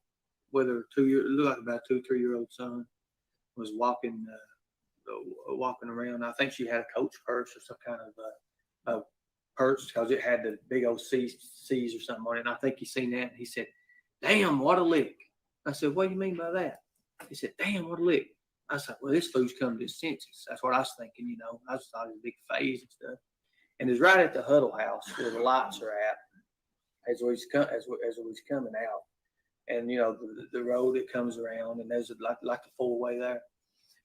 with her 2 year, looked like about 2-3-year-old son, was walking around. I think she had a Coach purse or some kind of a purse because it had the big old C's or something on it. And I think he seen that and he said, "Damn, what a lick." I said, "What do you mean by that?" He said, "Damn, what a lick." I said, "Well, this fool's come to his senses." That's what I was thinking, you know. I just thought it was a big phase and stuff. And it's right at the huddle house where the lights are at as he's coming out. And, you know, the road that comes around, and there's like the four-way there.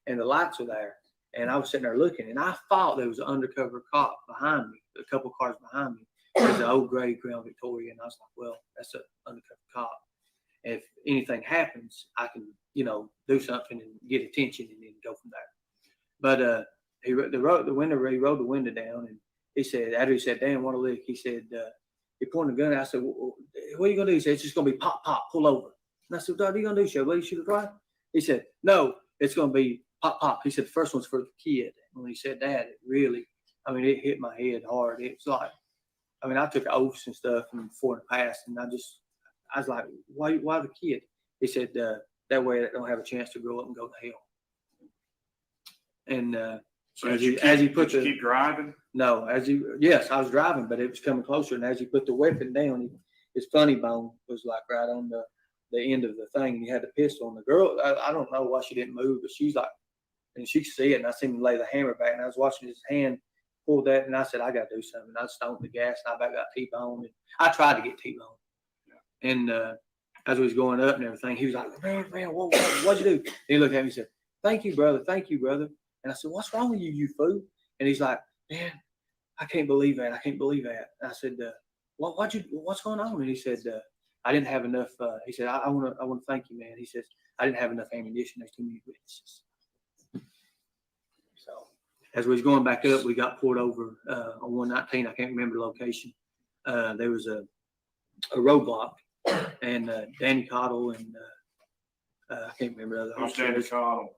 And the lights are there. And I was sitting there looking, and I thought there was an undercover cop behind me, a couple cars behind me. There's an old gray Crown Victoria, and I was like, well, that's an undercover cop. If anything happens, I can, you know, do something and get attention and then go from there. But he rolled the window down, and he said, after he said, "Damn, what a lick," he said, he pointed a gun. I said, well, "What are you gonna do?" He said, "It's just gonna be pop, pop, pull over." And I said, "What are you gonna do, Shelby? You shoot it right?" He said, "No, it's gonna be pop, pop." He said, "The first one's for the kid." When he said that, it really, I mean, it hit my head hard. It's like, I mean, I took oaths and stuff before in the past, and I was like, why the kid? He said, that way I don't have a chance to grow up and go to hell. And so did you keep driving? No, yes, I was driving, but it was coming closer. And as he put the weapon down, his funny bone was like right on the end of the thing. And he had the pistol. And the girl, I don't know why she didn't move, but she's like, and she could see it. And I seen him lay the hammer back, and I was watching his hand pull that. And I said, I got to do something. And I stoned the gas, and I about got T-boned. And I tried to get T-boned. Yeah. And as we was going up and everything, he was like, man, what'd you do? And he looked at me and said, thank you, brother. And I said, what's wrong with you fool? And he's like, man, I can't believe that. And I said, what's going on? And he said, I didn't have enough. He said, I want to thank you, man. He says, I didn't have enough ammunition. There's too many witnesses. So as we was going back up, we got pulled over on 119. I can't remember the location. There was a roadblock, and Danny Cottle and I can't remember the other officers. Danny Cottle?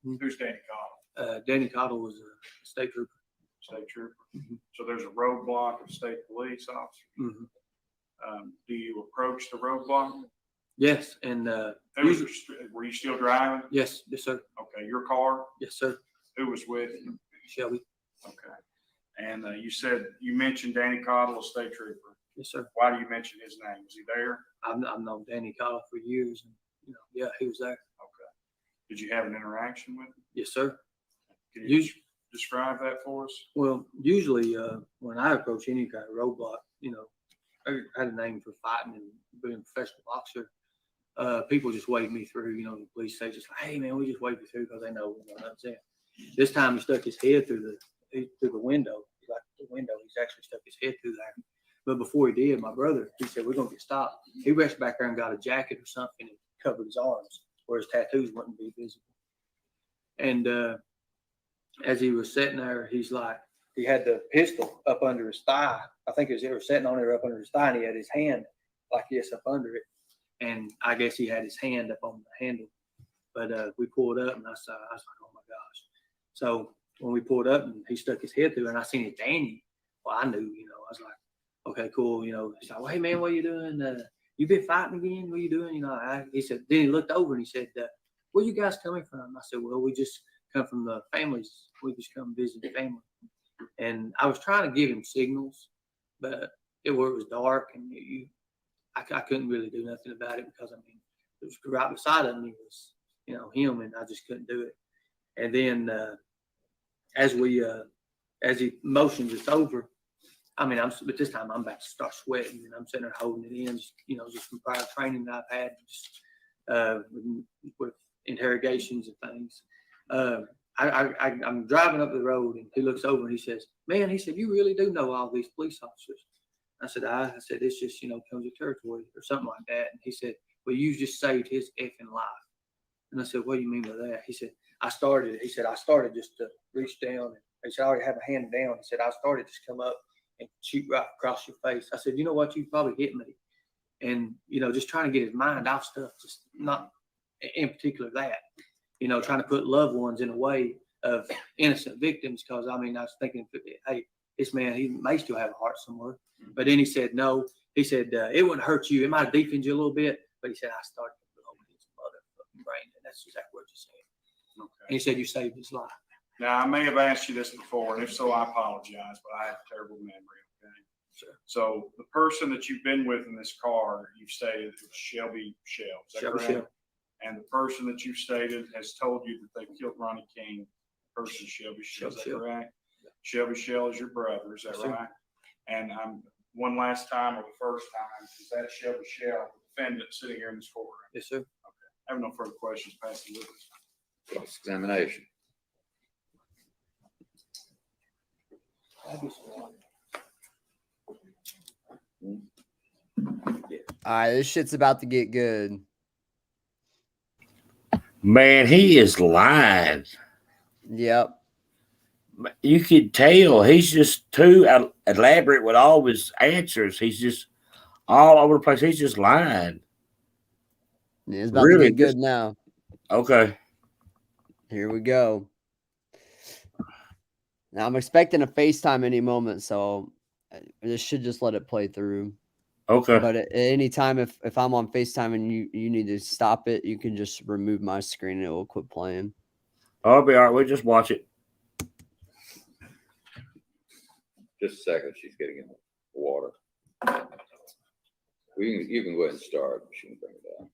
Who's Danny Cottle? Danny Cottle was a state trooper. Mm-hmm. So there's a roadblock of state police officers. Mm-hmm. Do you approach the roadblock? Yes, and were you still driving? Yes, sir. Okay, your car? Yes, sir. Who was with you? Shelby. Okay, and you mentioned Danny Cottle, a state trooper. Yes, sir. Why do you mention his name? Was he there? I've known Danny Cottle for years, and yeah, he was there. Okay. Did you have an interaction with him? Yes, sir. Can you describe that for us? Well, usually when I approach any kind of roadblock, I had a name for fighting and being a professional boxer. People just wave me through. The police say just like, "Hey, man, we just wave you through," because they know what I'm saying. This time he stuck his head through the window. Like the window, he's actually stuck his head through there. But before he did, my brother, he said, "We're gonna get stopped." He rushed back there and got a jacket or something and covered his arms where his tattoos wouldn't be visible. And as he was sitting there, he's like, he had the pistol up under his thigh. I think it was sitting on there up under his thigh, and he had his hand like this up under it. And I guess he had his hand up on the handle. But we pulled up, and I was like, oh my gosh. So when we pulled up, and he stuck his head through, and I seen it, Danny. Well, I knew, I was like, okay, cool. He's like, well, hey man, what are you doing? You been fighting again? What are you doing? He said, then he looked over and he said, where you guys coming from? I said, well, we just come from the families. We just come visit the family. And I was trying to give him signals, but it was dark, and I couldn't really do nothing about it because it was right beside him. It was, him, and I just couldn't do it. And then as he motions it's over, but this time I'm about to start sweating, and I'm sitting there holding it in, just from prior training that I've had, just with interrogations and things. I'm driving up the road, and he looks over and he says, "Man," he said, "you really do know all these police officers." I said, "It's just, comes with territory," or something like that. And he said, "Well, you just saved his effing life." And I said, "What do you mean by that?" He said, I started just to reach down and He said, I already have a hand down. He said, I started to just come up and shoot right across your face. I said, you know what? You probably hit me. And, just trying to get his mind off stuff, just not in particular that, trying to put loved ones in a way of innocent victims. Because, I was thinking, hey, this man, he may still have a heart somewhere. But then he said, no. He said, it wouldn't hurt you. It might have deepened you a little bit. But he said, I started to blow his motherfucking brain. And that's exactly what you said. Okay. And he said, you saved his life. Now, I may have asked you this before, and if so, I apologize, but I have a terrible memory, okay? Sure. So the person that you've been with in this car, you've stated it was Shelby Shell. Is that Shelby correct? Shell. And the person that you've stated has told you that they killed Ronnie King, person Shelby Shell. Is that correct? Shelby Shell is your brother, is that Yes, sir. right? And one last time or the first time, is that Shelby Shell, the defendant sitting here in this courtroom? Yes, sir. Okay. I have no further questions. Pass the witness. Cross-examination. All right, this shit's about to get good. Man, he is lying. Yep. You could tell he's just too elaborate with all his answers. He's just all over the place. He's just lying. It's about to get good now. Okay. Here we go. Now I'm expecting a FaceTime any moment, so this should just let it play through. Okay. But at any time, if I'm on FaceTime and you need to stop it, you can just remove my screen and it will quit playing. I'll be all right. We'll just watch it. Just a second. She's getting in the water. You can go ahead and start. She can bring it down.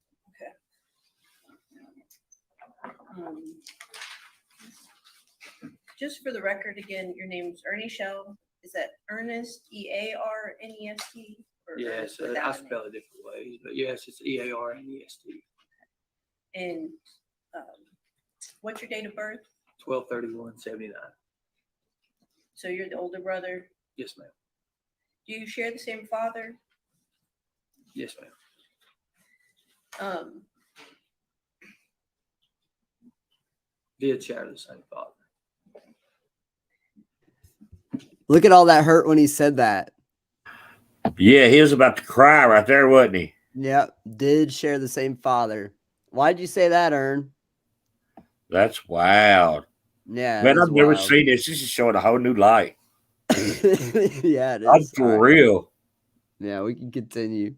Just for the record, again, your name's Ernie Shell. Is that Ernest, Earnest? Yes, I spell it different ways, but yes, it's Earnest. And what's your date of birth? 12/31/79. So you're the older brother. Yes, ma'am. Do you share the same father? Yes, ma'am. Did share the same father. Look at all that hurt when he said that. Yeah, he was about to cry right there, wasn't he? Yep. Did share the same father. Why'd you say that, Ern? That's wild. Yeah. Man, I've never seen this. This is showing a whole new light. Yeah, it is. I'm for real. Yeah, we can continue.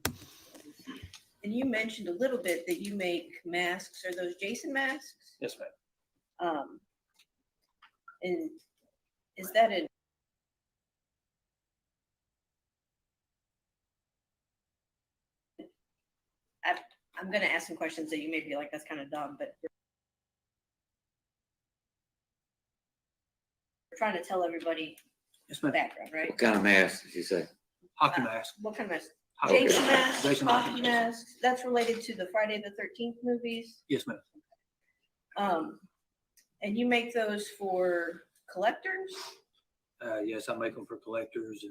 And you mentioned a little bit that you make masks. Are those Jason masks? Yes, ma'am. And is that I'm going to ask some questions that you may be like, that's kind of dumb, but we're trying to tell everybody the background, right? What kind of mask did you say? Hockey mask. What kind of mask? Hockey Jason mask. masks, Jason hockey masks. That's related to the Friday the 13th movies. Yes, ma'am. And you make those for collectors? Yes, I make them for collectors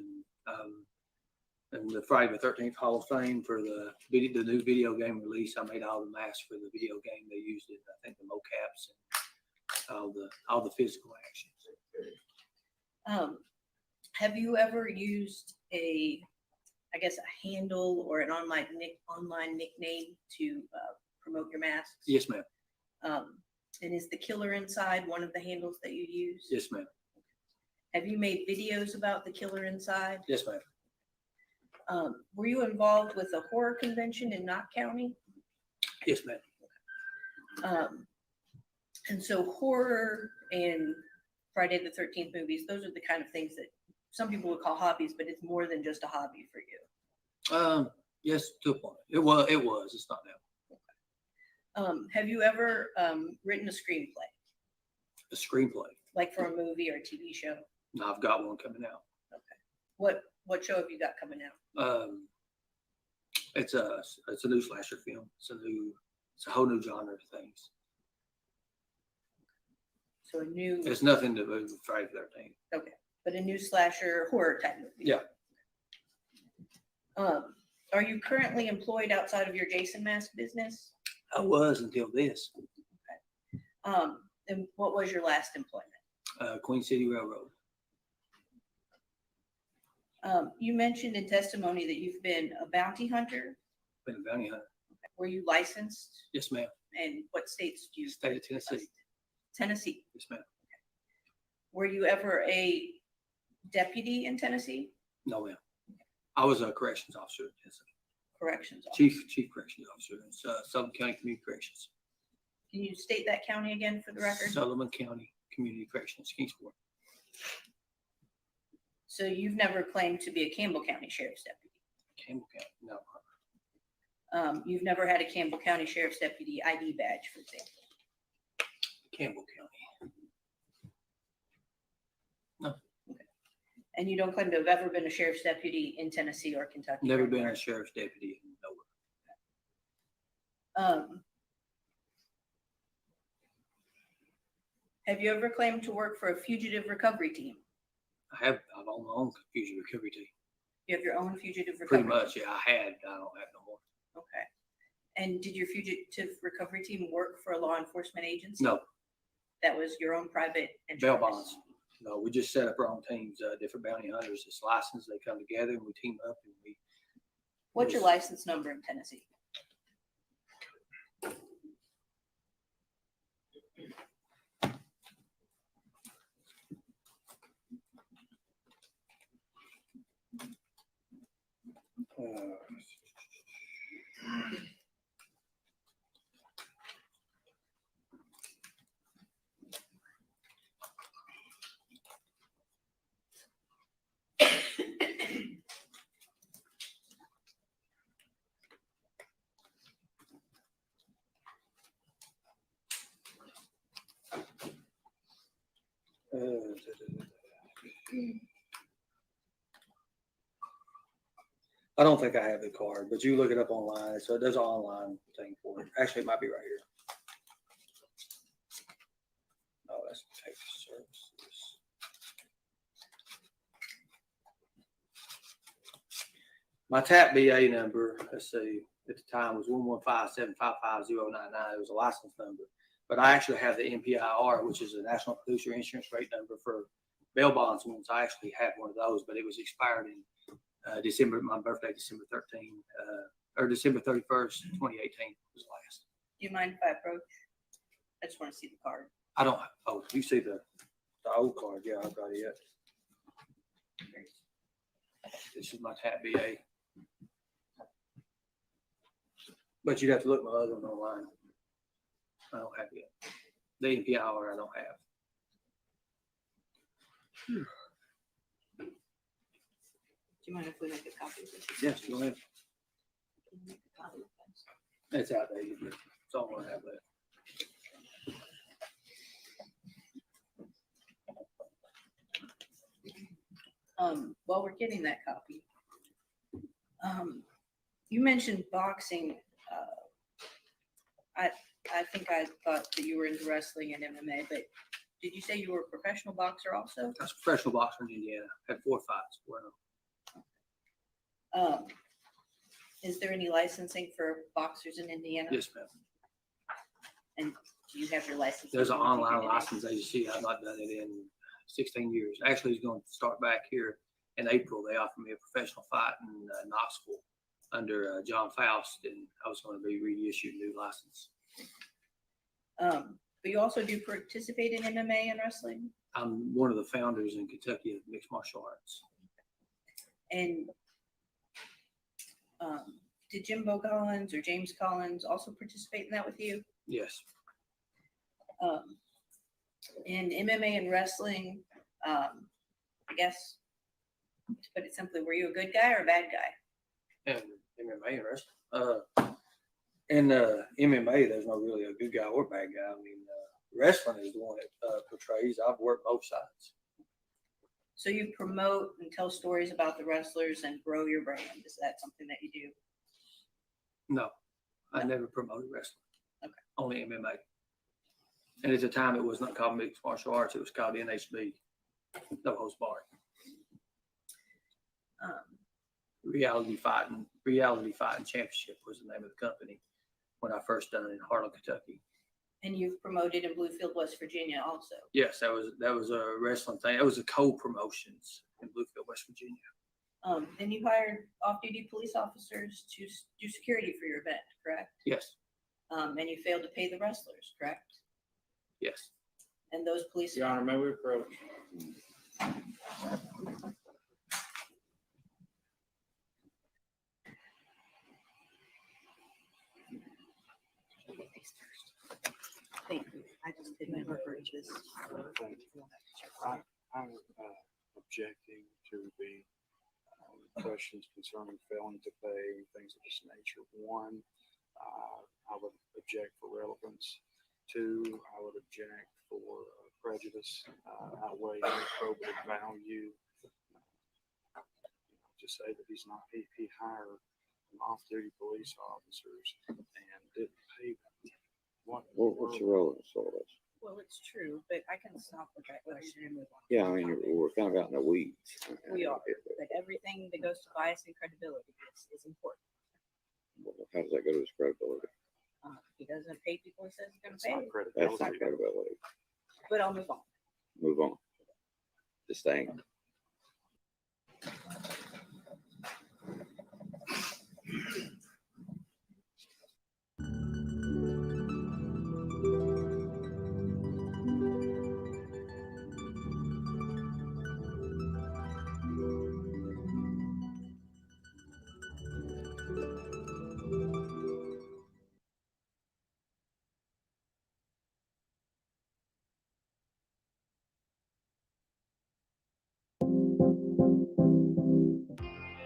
and the Friday the 13th Hall of Fame for the new video game release. I made all the masks for the video game. They used it. I think the mocaps and all the physical actions. Have you ever used a handle or an online nickname to promote your masks? Yes, ma'am. And is the Killer Inside one of the handles that you use? Yes, ma'am. Have you made videos about the Killer Inside? Yes, ma'am. Were you involved with a horror convention in Knott County? Yes, ma'am. And so horror and Friday the 13th movies, those are the kind of things that some people would call hobbies, but it's more than just a hobby for you. Yes, to a point. It was. It's not now. Have you ever written a screenplay? A screenplay? Like for a movie or a TV show? No, I've got one coming out. Okay. What show have you got coming out? It's a new slasher film. It's a whole new genre of things. So a new. It's nothing to do with Friday the 13th. Okay, but a new slasher horror type movie. Yeah. Are you currently employed outside of your Jason mask business? I was until this. And what was your last employment? Queen City Railroad. You mentioned in testimony that you've been a bounty hunter. Been a bounty hunter. Were you licensed? Yes, ma'am. And what states do you? State of Tennessee. Tennessee. Yes, ma'am. Were you ever a deputy in Tennessee? No, ma'am. I was a corrections officer in Tennessee. Corrections officer. Chief corrections officer in Sullivan County Community Corrections. Can you state that county again for the record? Sullivan County Community Corrections, Kingsport. So you've never claimed to be a Campbell County Sheriff's Deputy? Campbell County, no. You've never had a Campbell County Sheriff's Deputy ID badge, for example? Campbell County. No. Okay. And you don't claim to have ever been a Sheriff's Deputy in Tennessee or Kentucky? Never been a Sheriff's Deputy nowhere. Have you ever claimed to work for a fugitive recovery team? I've owned my own fugitive recovery team. You have your own fugitive recovery? Pretty much, yeah. I don't have no more. Okay. And did your fugitive recovery team work for a law enforcement agency? No. That was your own private Bail insurance? bonds. No, we just set up our own teams, different bounty hunters. It's licensed. They come together and we team up and we. What's your license number in Tennessee? I don't think I have the card, but you look it up online. So there's an online thing for it. Actually, it might be right here. Oh, that's Texas Services. My TAP BA number, let's see, at the time was 115-755-099. It was a license number. But I actually have the NPIR, which is a National Producer Insurance Rate number for bail bondsmen. I actually had one of those, but it was expired in December, my birthday, December 13, or December 31st, 2018 was the last. Do you mind if I approach? I just want to see the card. I don't, oh, you see the old card? Yeah, I've got it. This is my TAP BA. But you'd have to look my other one online. I don't have it. The NPIR I don't have. Do you mind if we make a copy of this? Yes, go ahead. Can you make a copy of this? It's outdated, but it's all I have left. While we're getting that copy, you mentioned boxing. I think I thought that you were into wrestling and MMA, but did you say you were a professional boxer also? I was a professional boxer in Indiana. Had 4 fights. Well, Is there any licensing for boxers in Indiana? yes, ma'am. And do you have your license? There's an online license agency. I've not done it in 16 years. Actually, it's going to start back here in April. They offered me a professional fight in Knoxville under John Faust, and I was going to be reissued a new license. But you also do participate in MMA and wrestling? I'm one of the founders in Kentucky of mixed martial arts. And did Jimbo Collins or James Collins also participate in that with you? Yes. In MMA and wrestling, I guess, to put it simply, were you a good guy or a bad guy? And MMA and wrestling. In MMA, there's no really a good guy or bad guy. I mean, wrestling is the one that portrays. I've worked both sides. So you promote and tell stories about the wrestlers and grow your brand. Is that something that you do? No, I never promoted wrestling. Okay. Only MMA. And at the time, it was not called mixed martial arts. It was called NHB, No Holds Barred. Reality Fighting Championship was the name of the company when I first done it in Harlan, Kentucky. And you've promoted in Bluefield, West Virginia also. Yes, that was a wrestling thing. That was a co-promotions in Bluefield, West Virginia. Then you hired off-duty police officers to do security for your event, correct? Yes. And you failed to pay the wrestlers, correct? Yes. And those police. Your Honor, may we approach? Thank you. I just didn't refer to this. I'm objecting to the questions concerning failing to pay and things of this nature. One, I would object for relevance. Two, I would object for prejudice outweighing probative value. To say that he's not, he hired off-duty police officers and didn't pay them. What's the relevance of this? Well, it's true, but I can stop with that question and move on. Yeah, I mean, we're kind of out in the weeds. We are, but everything that goes to bias and credibility is important. Well, how does that go to his credibility? He doesn't pay people he says he's going to pay. That's not credibility. But I'll move on. Move on. This thing.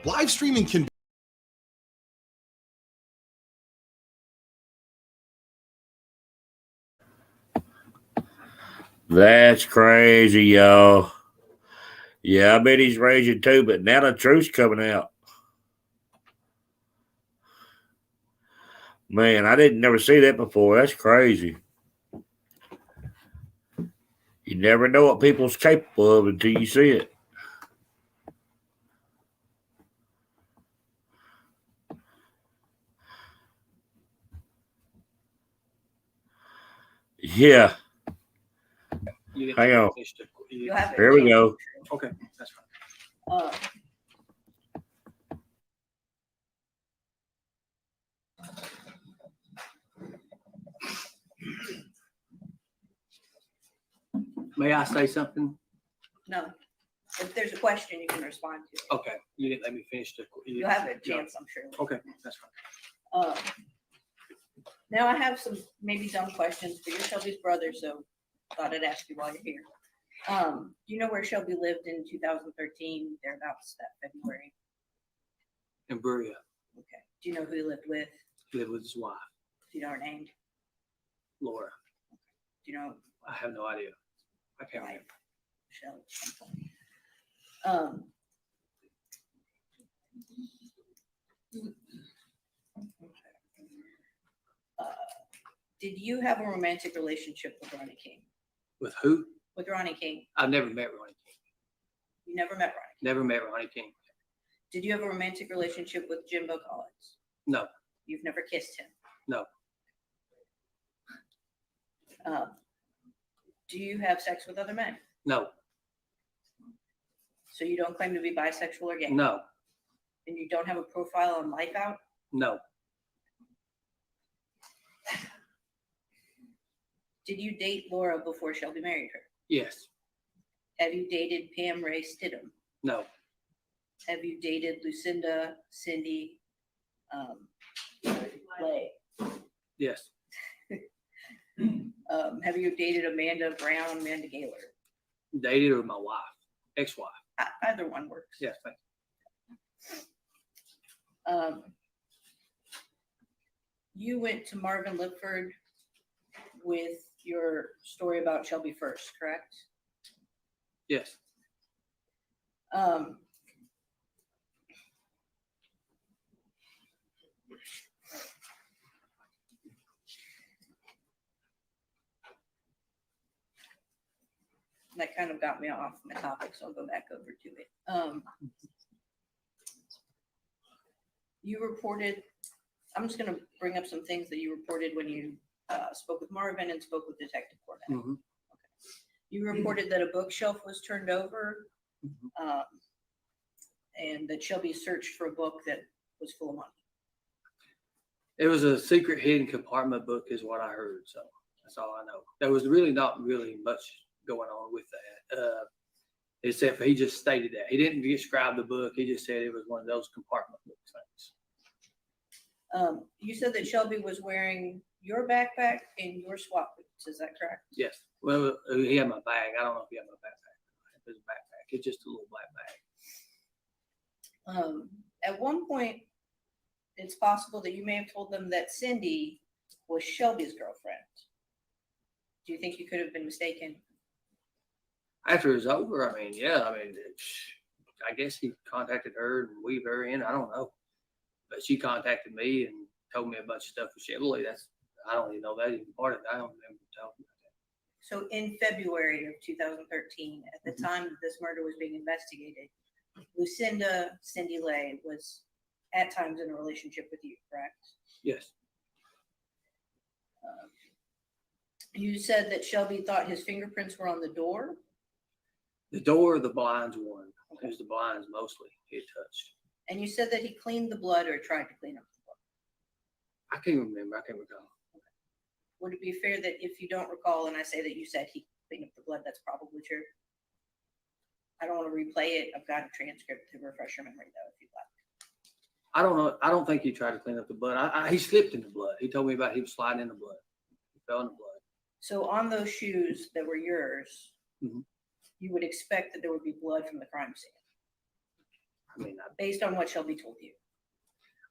Live streaming can That's crazy, y'all. Yeah, I bet he's raging too, but now the truth's coming out. Man, I didn't never see that before. That's crazy. You never know what people's capable of until you see it. Yeah. Hang on. Here we go. Okay, that's fine. May I say something? No. If there's a question, you can respond to it. Okay, you didn't let me finish the. You'll have a chance, I'm sure. Okay, that's fine. Now I have some maybe dumb questions, but you're Shelby's brother, so thought I'd ask you while you're here. Do you know where Shelby lived in 2013, thereabouts that February? In Berea. Okay. Do you know who he lived with? He lived with his wife, Do you know her name? Laura. Do you know? I have no idea. I can't remember. Shelby. Did you have a romantic relationship with Ronnie King? With who? With Ronnie King. I've never met Ronnie King. You never met Ronnie? Never met Ronnie King. Did you have a romantic relationship with Jimbo Collins? No. You've never kissed him? No. Do you have sex with other men? No. So you don't claim to be bisexual or gay? No. And you don't have a profile on Life Out? No. Did you date Laura before Shelby married her? Yes. Have you dated Pam Ray Stidham? No. Have you dated Lucinda, Cindy, Lay? Yes. Have you dated Amanda Brown, Amanda Gaylor? Dated or my wife, ex-wife. Either one works. Yes, thank You went to Marvin Lipford with your story about Shelby first, correct? you. Yes. That kind of got me off my topic, so I'll go back over to it. You reported, I'm just going to bring up some things that you reported when you spoke with Marvin and spoke with Detective Cornett. Mhm. You reported that a bookshelf was turned over, and that Shelby searched for a book that was full of money. It was a secret hidden compartment book, is what I heard. So that's all I know. There was really not really much going on with that, except for he just stated that he didn't describe the book. He just said it was one of those compartment book things. You said that Shelby was wearing your backpack and your SWAT boots. Is that correct? Yes. Well, he had my bag. I don't know if he had my backpack. It was a backpack. It's just a little black bag. At one point, it's possible that you may have told them that Cindy was Shelby's girlfriend. Do you think you could have been mistaken? After it was over, I mean, yeah, I mean, I guess he contacted her and weaved her in. I don't know, but she contacted me and told me a bunch of stuff with Chevrolet. I don't even know that even part of it. I don't remember talking about that. So in February of 2013, at the time that this murder was being investigated, Lucinda Cindy Lay was at times in a relationship with you, correct? Yes. You said that Shelby thought his fingerprints were on the door. The door, the blinds one. It was the blinds mostly he had touched. And you said that he cleaned the blood or tried to clean up the blood. I can't remember. I can't recall. Would it be fair that if you don't recall and I say that you said he cleaned up the blood, that's probably true? I don't want to replay it. I've got a transcript to refresh your memory, though, if you'd like. I don't know. I don't think he tried to clean up the blood. He slipped in the blood. He told me about he was sliding in the blood. He fell in the blood. So on those shoes that were yours, you would expect that there would be blood from the crime scene. I mean, based on what Shelby told you.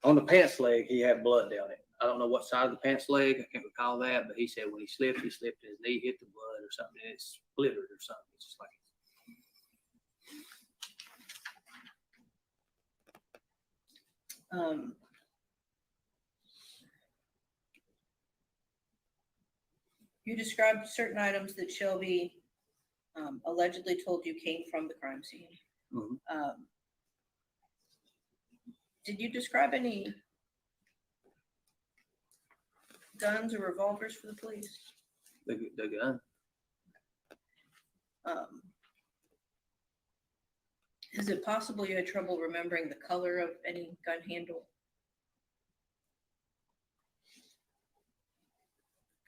On the pants leg, he had blood down it. I don't know what side of the pants leg. I can't recall that, but he said when he slipped, and his knee hit the blood or something, and it splintered or something. It's just like. You described certain items that Shelby allegedly told you came from the crime scene. Did you describe any guns or revolvers for the police? The gun. Is it possible you had trouble remembering the color of any gun handle?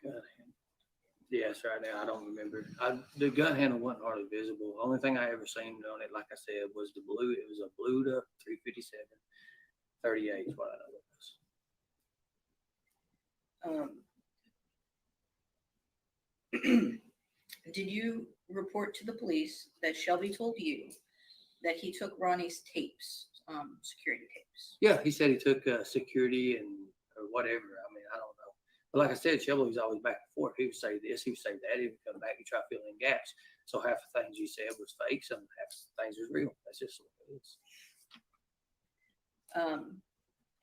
Gun handle. Yes, right now I don't remember. The gun handle wasn't hardly visible. The only thing I ever seen on it, like I said, was the blue. It was a Bluta 357 38 is what I know it was. Did you report to the police that Shelby told you that he took Ronnie's tapes, security tapes? Yeah, he said he took security and or whatever. I mean, I don't know. But like I said, Shelby was always back and forth. He would say this, he would say that. He would come back and try to fill in gaps. So half the things you said was fake, some half the things was real. That's just what it is.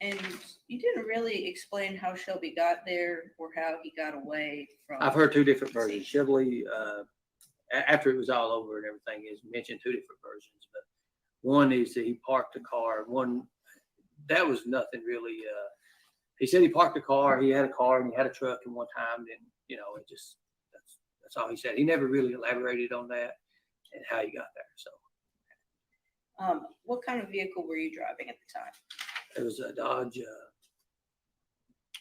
And you didn't really explain how Shelby got there or how he got away from. I've heard two different versions. Shelby, after it was all over and everything, is mentioned two different versions. But one is that he parked the car. One that was nothing really. He said he parked the car. He had a car and he had a truck at one time. And it just that's all he said. He never really elaborated on that and how he got there. So, what kind of vehicle were you driving at the time? It was a Dodge.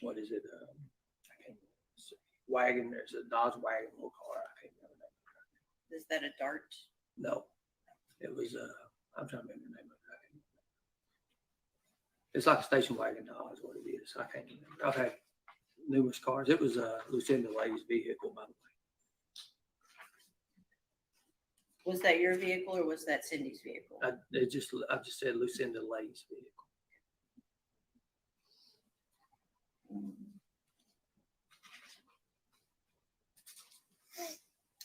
What is it? I can't remember. Wagon. There's a Dodge wagon, little car. I can't remember that. Is that a Dart? No, it was. I'm trying to remember the name of it. It's like a station wagon dog is what it is. I can't remember. I've had numerous cars. It was Lucinda Lay's vehicle, by the way. Was that your vehicle or was that Cindy's vehicle? I just said Lucinda Lay's vehicle.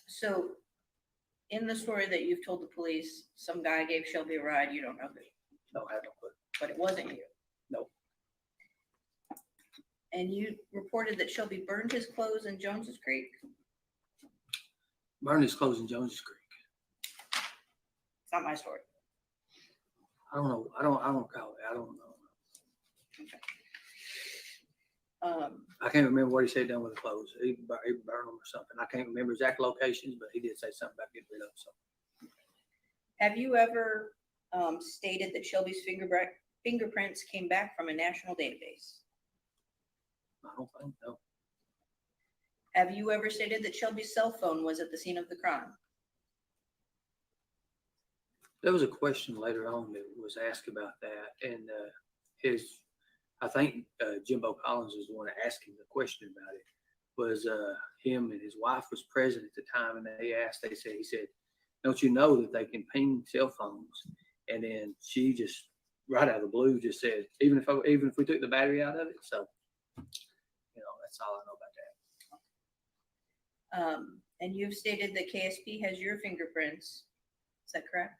So, in the story that you've told the police, some guy gave Shelby a ride. You don't know who. No, I have no clue. But it wasn't you. No. And you reported that Shelby burned his clothes in Jones's Creek. Burned his clothes in Jones's Creek. It's not my story. I don't know. I don't call it. I don't know. Okay. I can't remember what he said done with the clothes. He burned them or something. I can't remember exact locations, but he did say something about getting rid of them. So. Have you ever stated that Shelby's fingerprints came back from a national database? I don't think so. Have you ever stated that Shelby's cell phone was at the scene of the crime? There was a question later on that was asked about that, and I think Jimbo Collins was the one that asked him the question about it. Was him and his wife was present at the time, and he said, "Don't you know that they can ping cell phones?" And then she just right out of the blue just said, "Even if we took the battery out of it." So, that's all I know about that. And you've stated that KSP has your fingerprints. Is that correct?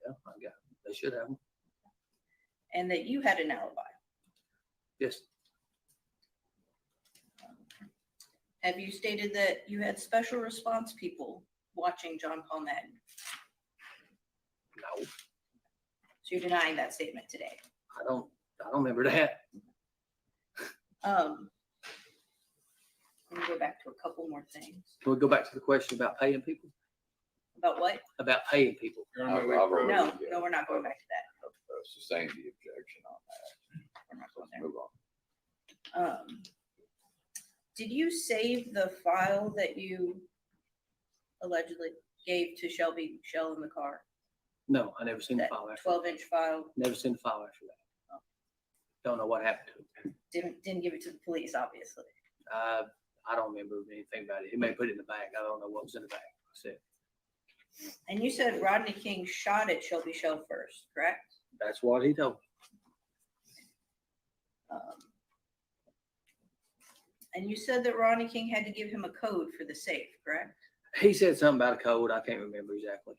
Yeah, I got them. They should have them. And that you had an alibi. Yes. Have you stated that you had special response people watching John Paul Madden? No. So you're denying that statement today? I don't remember that. Let me go back to a couple more things. Can we go back to the question about paying people? About what? About paying people. No, we're not going back to that. Sustain the objection on that. We're not going there. Move on. Did you save the file that you allegedly gave to Shelby Shell in the car? No, I never seen the file after. 12-inch file. Never seen the file after that. Don't know what happened to it. Didn't give it to the police, obviously. I don't remember anything about it. He may put it in the bag. I don't know what was in the bag. I said. And you said Rodney King shot at Shelby Shell first, correct? That's what he told me. And you said that Rodney King had to give him a code for the safe, correct? He said something about a code. I can't remember exactly.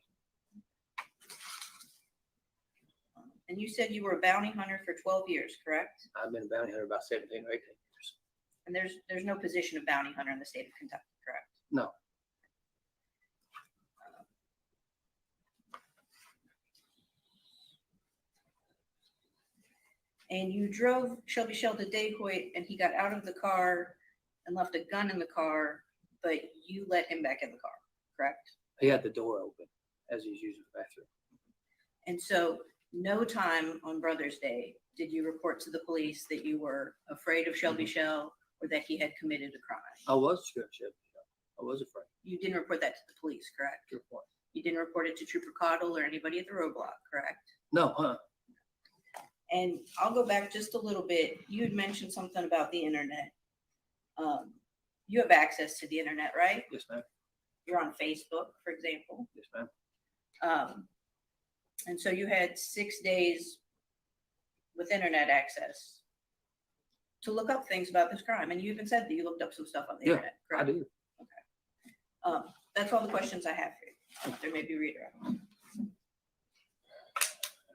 And you said you were a bounty hunter for 12 years, correct? I've been a bounty hunter about 17 or 18 years. And there's no position of bounty hunter in the state of Kentucky, correct? No. And you drove Shelby Shell to Decoy, and he got out of the car and left a gun in the car, but you let him back in the car, correct? He had the door open as he was using the bathroom. And so no time on Brother's Day did you report to the police that you were afraid of Shelby Shell or that he had committed a crime? I was scared of Shelby Shell. I was afraid. You didn't report that to the police, correct? Good point. You didn't report it to Trooper Cottle or anybody at the roadblock, correct? No, huh? And I'll go back just a little bit. You had mentioned something about the internet. You have access to the internet, right? Yes, ma'am. You're on Facebook, for example. Yes, ma'am. And so you had 6 days with internet access to look up things about this crime. And you even said that you looked up some stuff on the internet, correct? I did. Okay. That's all the questions I have for you. There may be redirect.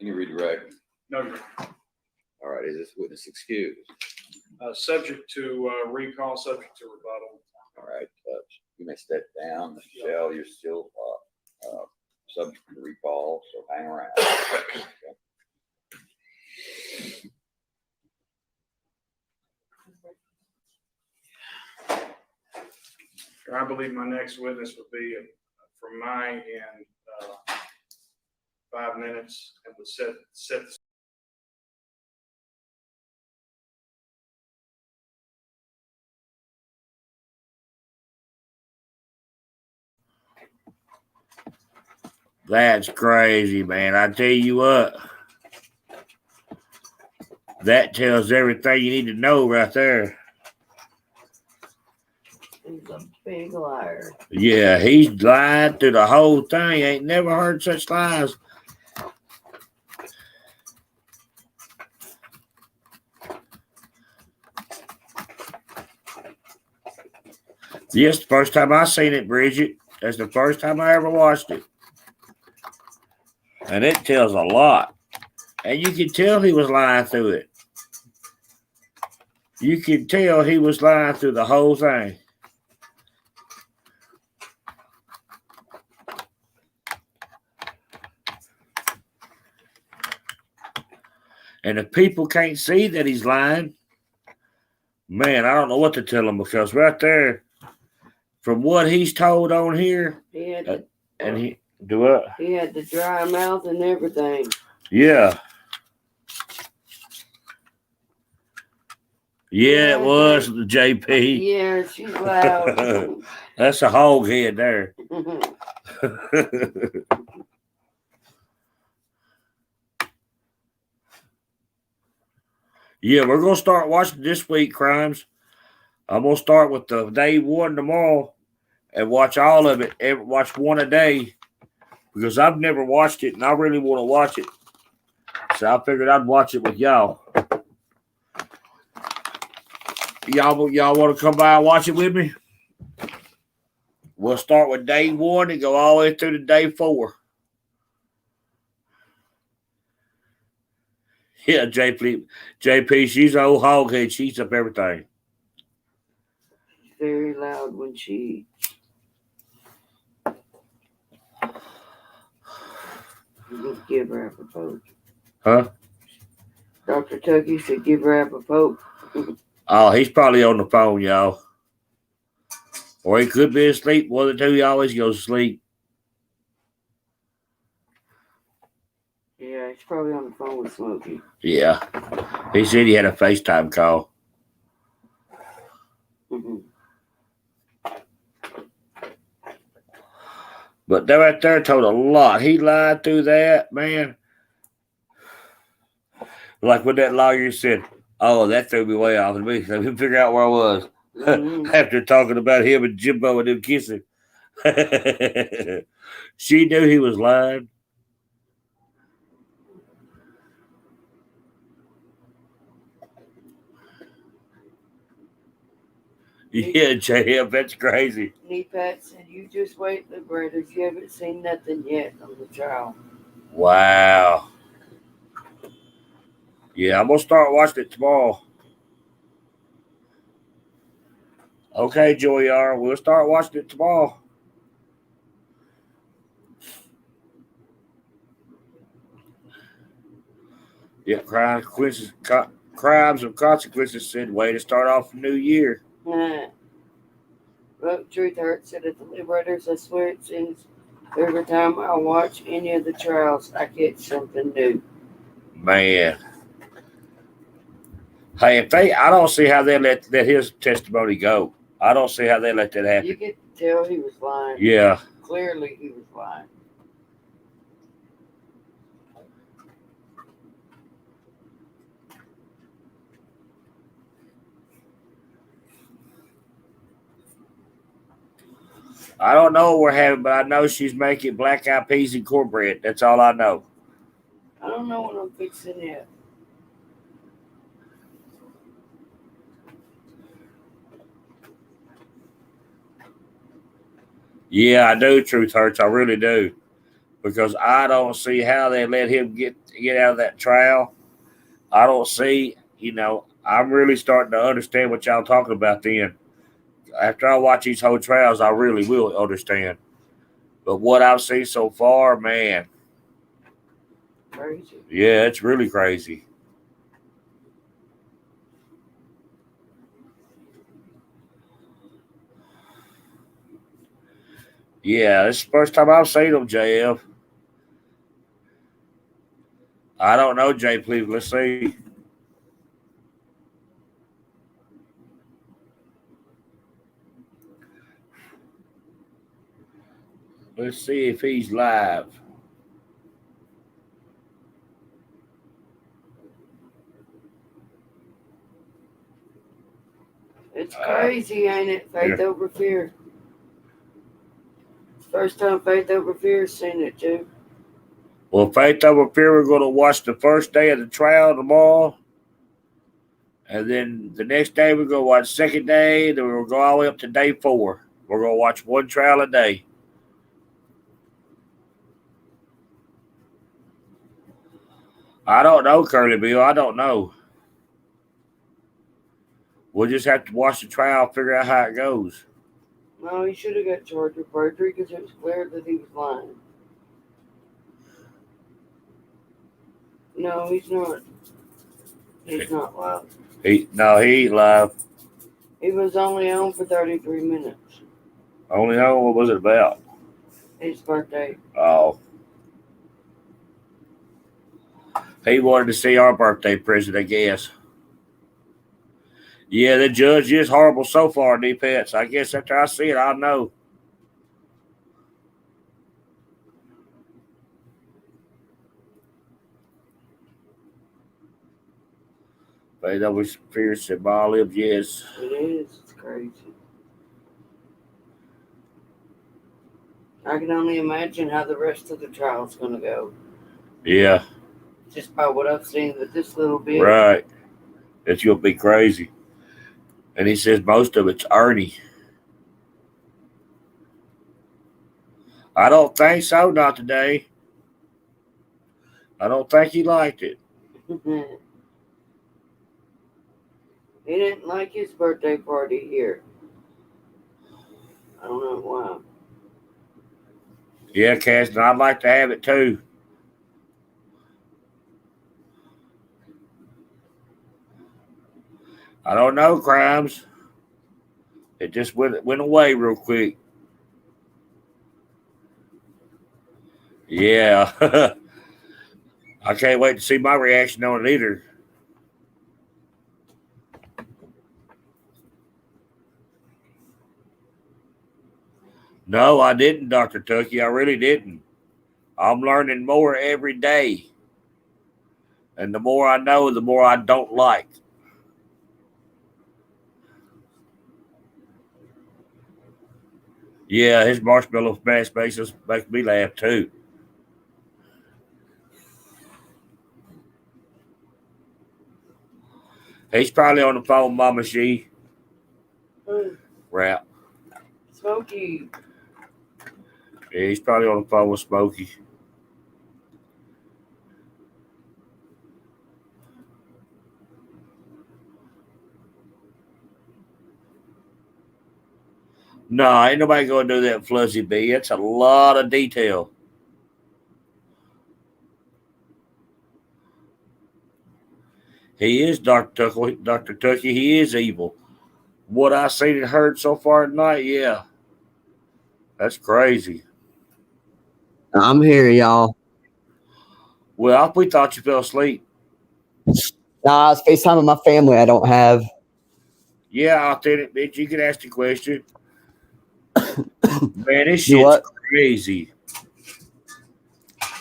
Any redirect? No. All right. Is this witness excused? Subject to recall, subject to rebuttal. All right. You may step down. Michelle, you're still subject to recall, so hang around. Okay. I believe my next witness would be from mine in 5 minutes and would set the That's crazy, man. I tell you what. That tells everything you need to know right there. He's a big liar. Yeah, he's lied through the whole thing. Ain't never heard such lies. Yes, the first time I seen it, Bridget. That's the first time I ever watched it. And it tells a lot. And you can tell he was lying through it. You can tell he was lying through the whole thing. And if people can't see that he's lying, Man, I don't know what to tell him because right there, from what he's told on here, He had and he do what? He had the dry mouth and everything. Yeah. Yeah, it was the JP. Yeah, she's loud. That's a hog head there. Yeah, we're gonna start watching this week crimes. I'm gonna start with the day one tomorrow and watch all of it. Watch one a day because I've never watched it and I really want to watch it. So I figured I'd watch it with y'all. Y'all want to come by and watch it with me? We'll start with day one and go all the way through to day 4. Yeah, JP, she's an old hoghead. She eats up everything. Very loud when she eats. Give her half a poke. Huh? Dr. Tucky said give her half a poke. Oh, he's probably on the phone, y'all. Or he could be asleep. One of the two, he always goes to sleep. Yeah, he's probably on the phone with Smokey. Yeah. He said he had a FaceTime call. But that right there told a lot. He lied through that, man. Like when that lawyer said, oh, that threw me way off. Let me figure out where I was. After talking about him and Jimbo and them kissing. She knew he was lying. Yeah, JF, that's crazy. Pat said, you just wait, Liberators. You haven't seen nothing yet on the trial. Wow. Yeah, I'm going to start watching it tomorrow. Okay, Joey R. We'll start watching it tomorrow. Yeah, crimes of consequences said way to start off the new year. Well, Truth Hurts said at the Liberators, I swear it seems every time I watch any of the trials, I get something new. Man. Hey, I don't see how they let his testimony go. I don't see how they let that happen. You could tell he was lying. Yeah. Clearly he was lying. I don't know what we're having, but I know she's making black eyed peas and cornbread. That's all I know. I don't know what I'm fixing yet. Yeah, I do, Truth Hurts. I really do. Because I don't see how they let him get out of that trial. I don't see, I'm really starting to understand what y'all talking about then. After I watch these whole trials, I really will understand. But what I've seen so far, man. Crazy. Yeah, it's really crazy. Yeah, this is the first time I've seen them, JF. I don't know, Jay, please. Let's see. Let's see if he's live. It's crazy, ain't it? Faith over fear. First time Faith over fear seen it too. Well, Faith over fear, we're going to watch the first day of the trial tomorrow. And then the next day, we're going to watch second day. Then we'll go all the way up to day 4. We're going to watch one trial a day. I don't know, Curly Bill. I don't know. We'll just have to watch the trial, figure out how it goes. No, he should have got charged with perjury because it was clear that he was lying. No, he's not. He's not live. He ain't live. He was only on for 33 minutes. Only on? What was it about? His birthday. Oh. He wanted to see our birthday present, I guess. Yeah, the judge is horrible so far, D-Pets. I guess after I see it, I'll know. Faith always fierce and my lips, yes. It is. It's crazy. I can only imagine how the rest of the trial's going to go. Yeah. Just by what I've seen with this little bit. Right. It's going to be crazy. And he says most of it's Ernie. I don't think so, not today. I don't think he liked it. He didn't like his birthday party here. I don't know why. Yeah, Cass, and I'd like to have it too. I don't know, Crimes. It just went away real quick. Yeah. I can't wait to see my reaction on it either. No, I didn't, Dr. Tucky. I really didn't. I'm learning more every day. And the more I know, the more I don't like. Yeah, his marshmallow mash makes me laugh too. He's probably on the phone, Mama She. Rap. Smokey. Yeah, he's probably on the phone with Smokey. No, ain't nobody going to do that, Fuzzy B. It's a lot of detail. He is Dr. Tucky. He is evil. What I seen and heard so far tonight, yeah. That's crazy. I'm here, y'all. Well, we thought you fell asleep. Nah, it's FaceTime with my family I don't have. Yeah, I'll tell it, bitch. You can ask the question. Man, this shit's crazy.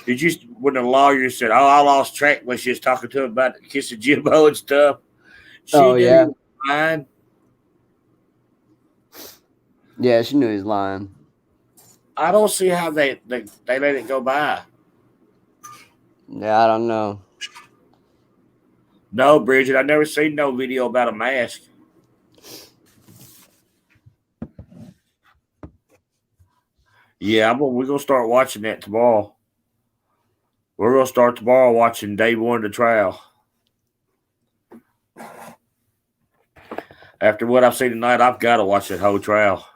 Did you, when the lawyer said, oh, I lost track when she was talking to him about kissing Jimbo and stuff? She knew he was lying. Yeah, she knew he was lying. I don't see how they let it go by. Yeah, I don't know. No, Bridget, I never seen no video about a mask. Yeah, we're gonna start watching that tomorrow. We're gonna start tomorrow watching day one of the trial. After what I've seen tonight, I've got to watch that whole trial.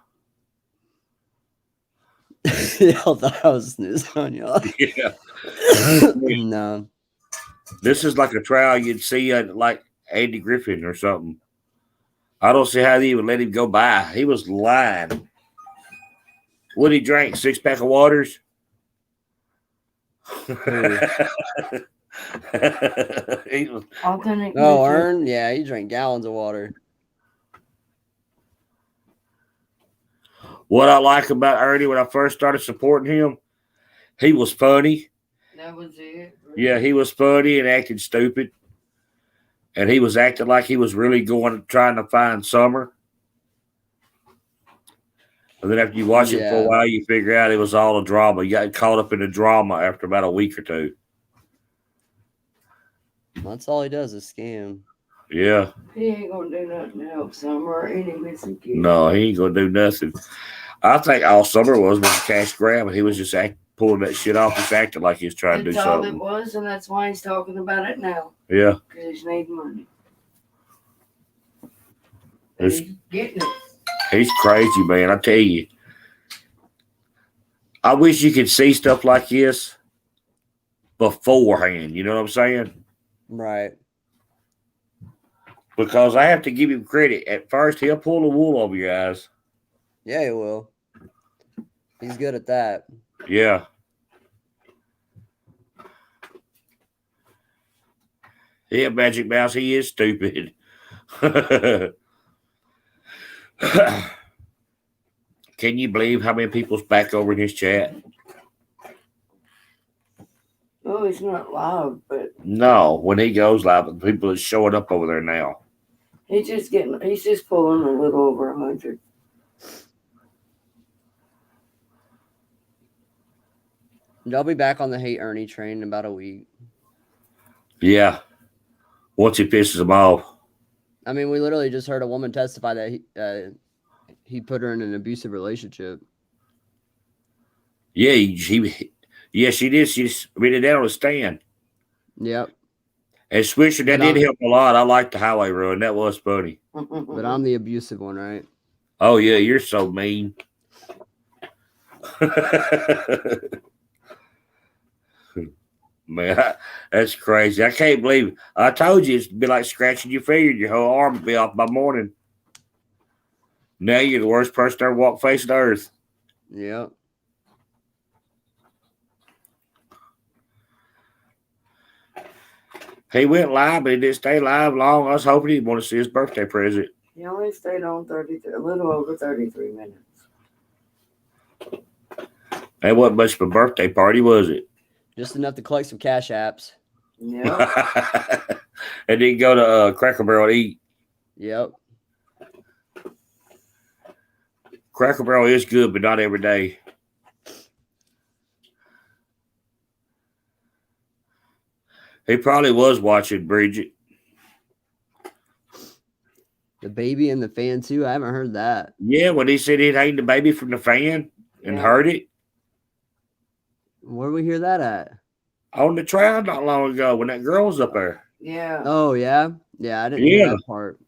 Y'all thought I was snoozing on y'all. Yeah. No. This is like a trial you'd see like Andy Griffin or something. I don't see how they even let him go by. He was lying. What he drank? 6-pack of waters? Ern? Yeah, he drank gallons of water. What I like about Ernie when I first started supporting him, he was funny. That was it. Yeah, he was funny and acting stupid. And he was acting like he was really trying to find Summer. And then after you watch it for a while, you figure out it was all a drama. You got caught up in the drama after about a week or two. That's all he does is scam. Yeah. He ain't gonna do nothing to help Summer or any missing kids. No, he ain't gonna do nothing. I think all Summer was a cash grab, and he was just pulling that shit off, just acting like he was trying to do That's all something. it was, and that's why he's talking about it now. Yeah. Because he needs money. He's getting it. He's crazy, man. I tell you. I wish you could see stuff like this beforehand. You know what I'm saying? Right. Because I have to give him credit. At first, he'll pull the wool over your eyes. Yeah, he will. He's good at that. Yeah. Yeah, Magic Mouse, he is stupid. Can you believe how many people's back over in his chat? Oh, he's not live, but No, when he goes live, the people are showing up over there now. he's just pulling a little over 100. I'll be back on the Hate Ernie train in about a week. Yeah. Once he pisses them off. I mean, we literally just heard a woman testify that he put her in an abusive relationship. Yeah, she did. She admitted that on the stand. Yep. And Swisher, that did help a lot. I liked the highway run. That was funny. But I'm the abusive one, right? Oh, yeah, you're so mean. Man, that's crazy. I can't believe it. I told you it'd be like scratching your finger. Your whole arm would be off by morning. Now you're the worst person to ever walk face the earth. Yep. He went live, but he didn't stay live long. I was hoping he'd want to see his birthday present. He only stayed on a little over 33 minutes. That wasn't much of a birthday party, was it? Just enough to collect some cash apps. Yeah. And then go to Cracker Barrel to eat. Yep. Cracker Barrel is good, but not every day. He probably was watching Bridget. The baby and the fan, too? I haven't heard that. Yeah, when he said he'd hang the baby from the fan and heard it. Where did we hear that at? On the trial not long ago when that girl was up there. Yeah. Oh, yeah? Yeah, I didn't hear that part.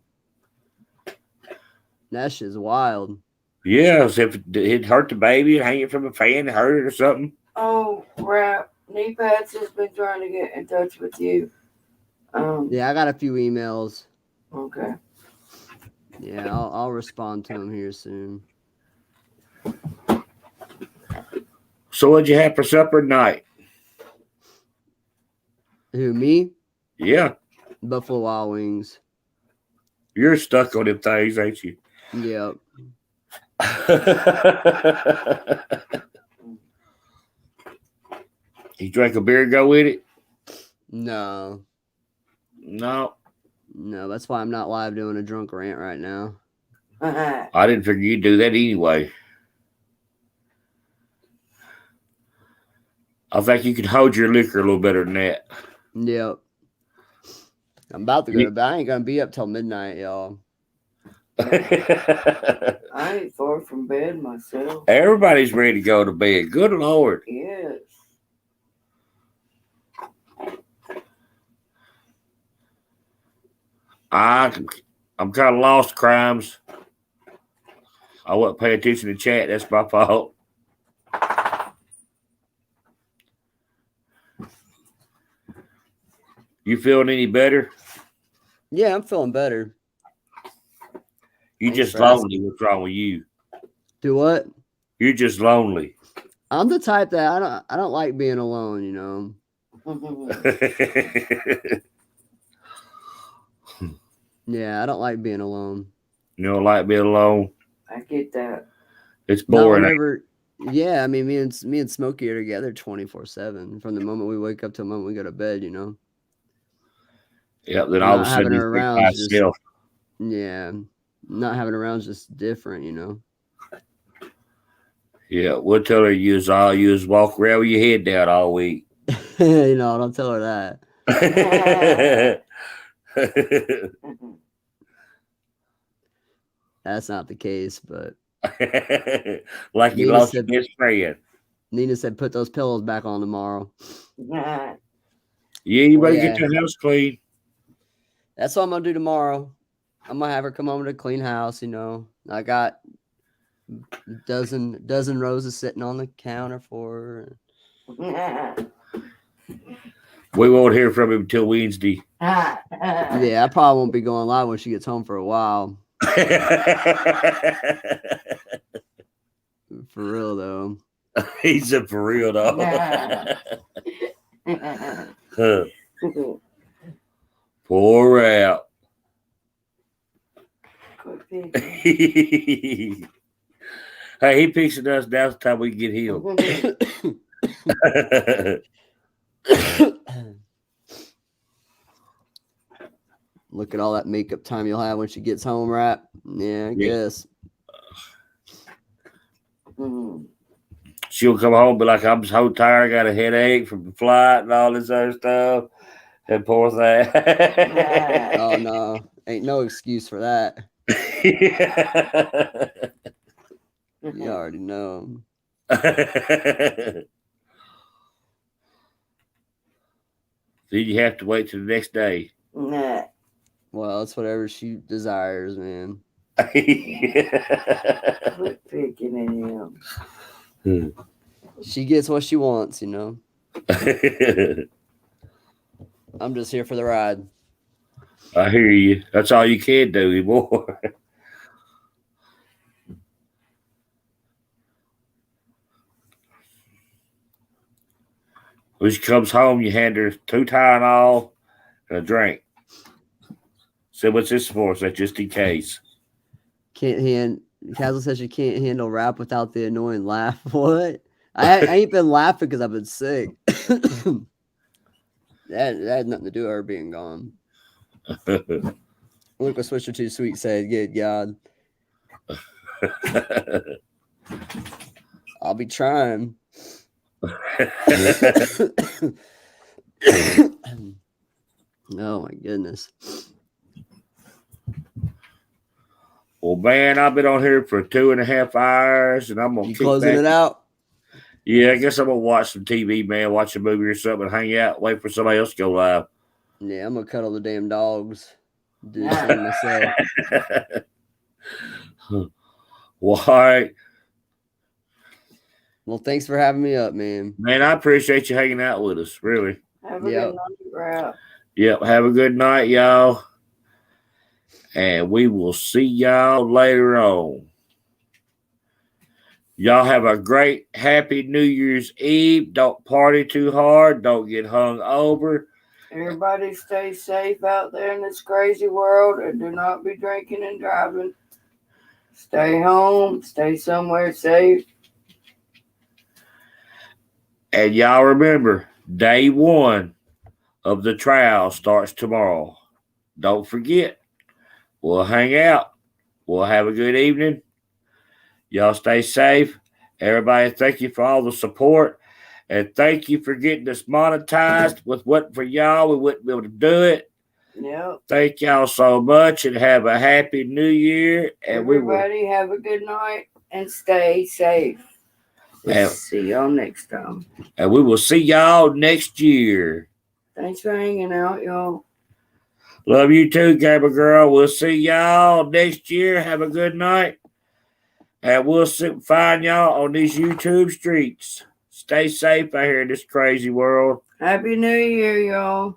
That shit's wild. Yeah, as if it hurt the baby and hang it from a fan and hurt it or something. Oh, crap. Knee Pads has been trying to get in touch with you. Yeah, I got a few emails. Okay. Yeah, I'll respond to him here soon. So what'd you have for supper tonight? Who, me? Yeah. Buffalo Wild Wings. You're stuck on them things, ain't you? Yep. You drank a beer and go with it? No. No. No, that's why I'm not live doing a drunk rant right now. I didn't figure you'd do that anyway. I think you can hold your liquor a little better than that. Yep. I'm about to go to bed. I ain't going to be up till midnight, y'all. I ain't far from bed myself. Everybody's ready to go to bed. Good Lord. Yes. I'm kind of lost, Crimes. I wasn't paying attention to chat. That's my fault. You feeling any better? Yeah, I'm feeling better. You just lonely. What's wrong with you? Do what? You're just lonely. I'm the type that I don't like being alone, you know. Yeah, I don't like being alone. You don't like being alone? I get that. It's boring. Yeah, I mean, me and Smokey are together 24/7 from the moment we wake up to the moment we go to bed, you know. Yep. Then all of a sudden, having her around by just, itself. yeah, not having her around is just different, you know. Yeah, we'll tell her you was walk around with your head down all week. You know, don't tell her that. That's not the case, but like you lost your best friend. Nina said, "Put those pillows back on tomorrow." Yeah, you better get your house clean. That's what I'm gonna do tomorrow. I'm gonna have her come over to clean house. You know, I got dozen roses sitting on the counter for her. We won't hear from him until Wednesday. Yeah, I probably won't be going live when she gets home for a while. For real though. He's a for real though. Pour out. Hey, he picks at us. Now it's time we get healed. Look at all that makeup time you'll have when she gets home, right? Yeah, I guess. She'll come home and be like, I'm so tired. I got a headache from the flight and all this other stuff. And poor thing. Oh, no. Ain't no excuse for that. You already know. Then you have to wait till the next day. Nah. Well, it's whatever she desires, man. Quit picking at him. She gets what she wants, you know. I'm just here for the ride. I hear you. That's all you can do anymore. When she comes home, you hand her 2 Tylenol and a drink. So what's this for? So just in case. Castle says you can't handle rap without the annoying laugh. What? I ain't been laughing because I've been sick. That had nothing to do with her being gone. Look what Swisher Too Sweet said. Good God. I'll be trying. Oh my goodness. Well, man, I've been on here for 2.5 hours, and I'm gonna keep closing it out. Yeah, I guess I'm gonna watch some TV, man. Watch a movie or something, hang out, wait for somebody else to go live. Yeah, I'm gonna cuddle the damn dogs. Do the same myself. Well, all right. Well, thanks for having me up, man. Man, I appreciate you hanging out with us, really. Have a good night, bro. Yep, have a good night, y'all. And we will see y'all later on. Y'all have a great, happy New Year's Eve. Don't party too hard. Don't get hung over. Everybody stay safe out there in this crazy world and do not be drinking and driving. Stay home. Stay somewhere safe. And y'all remember, day 1 of the trial starts tomorrow. Don't forget. We'll hang out. We'll have a good evening. Y'all stay safe. Everybody, thank you for all the support. And thank you for getting us monetized. With what for y'all, we wouldn't be able to do it. Yep. Thank y'all so much and have a happy new year. And everybody have a good night and stay safe. And See y'all next time. And we will see y'all next year. Thanks for hanging out, y'all. Love you too, Gamer Girl. We'll see y'all next year. Have a good night. And we'll find y'all on these YouTube streets. Stay safe out here in this crazy world. Happy New Year, y'all.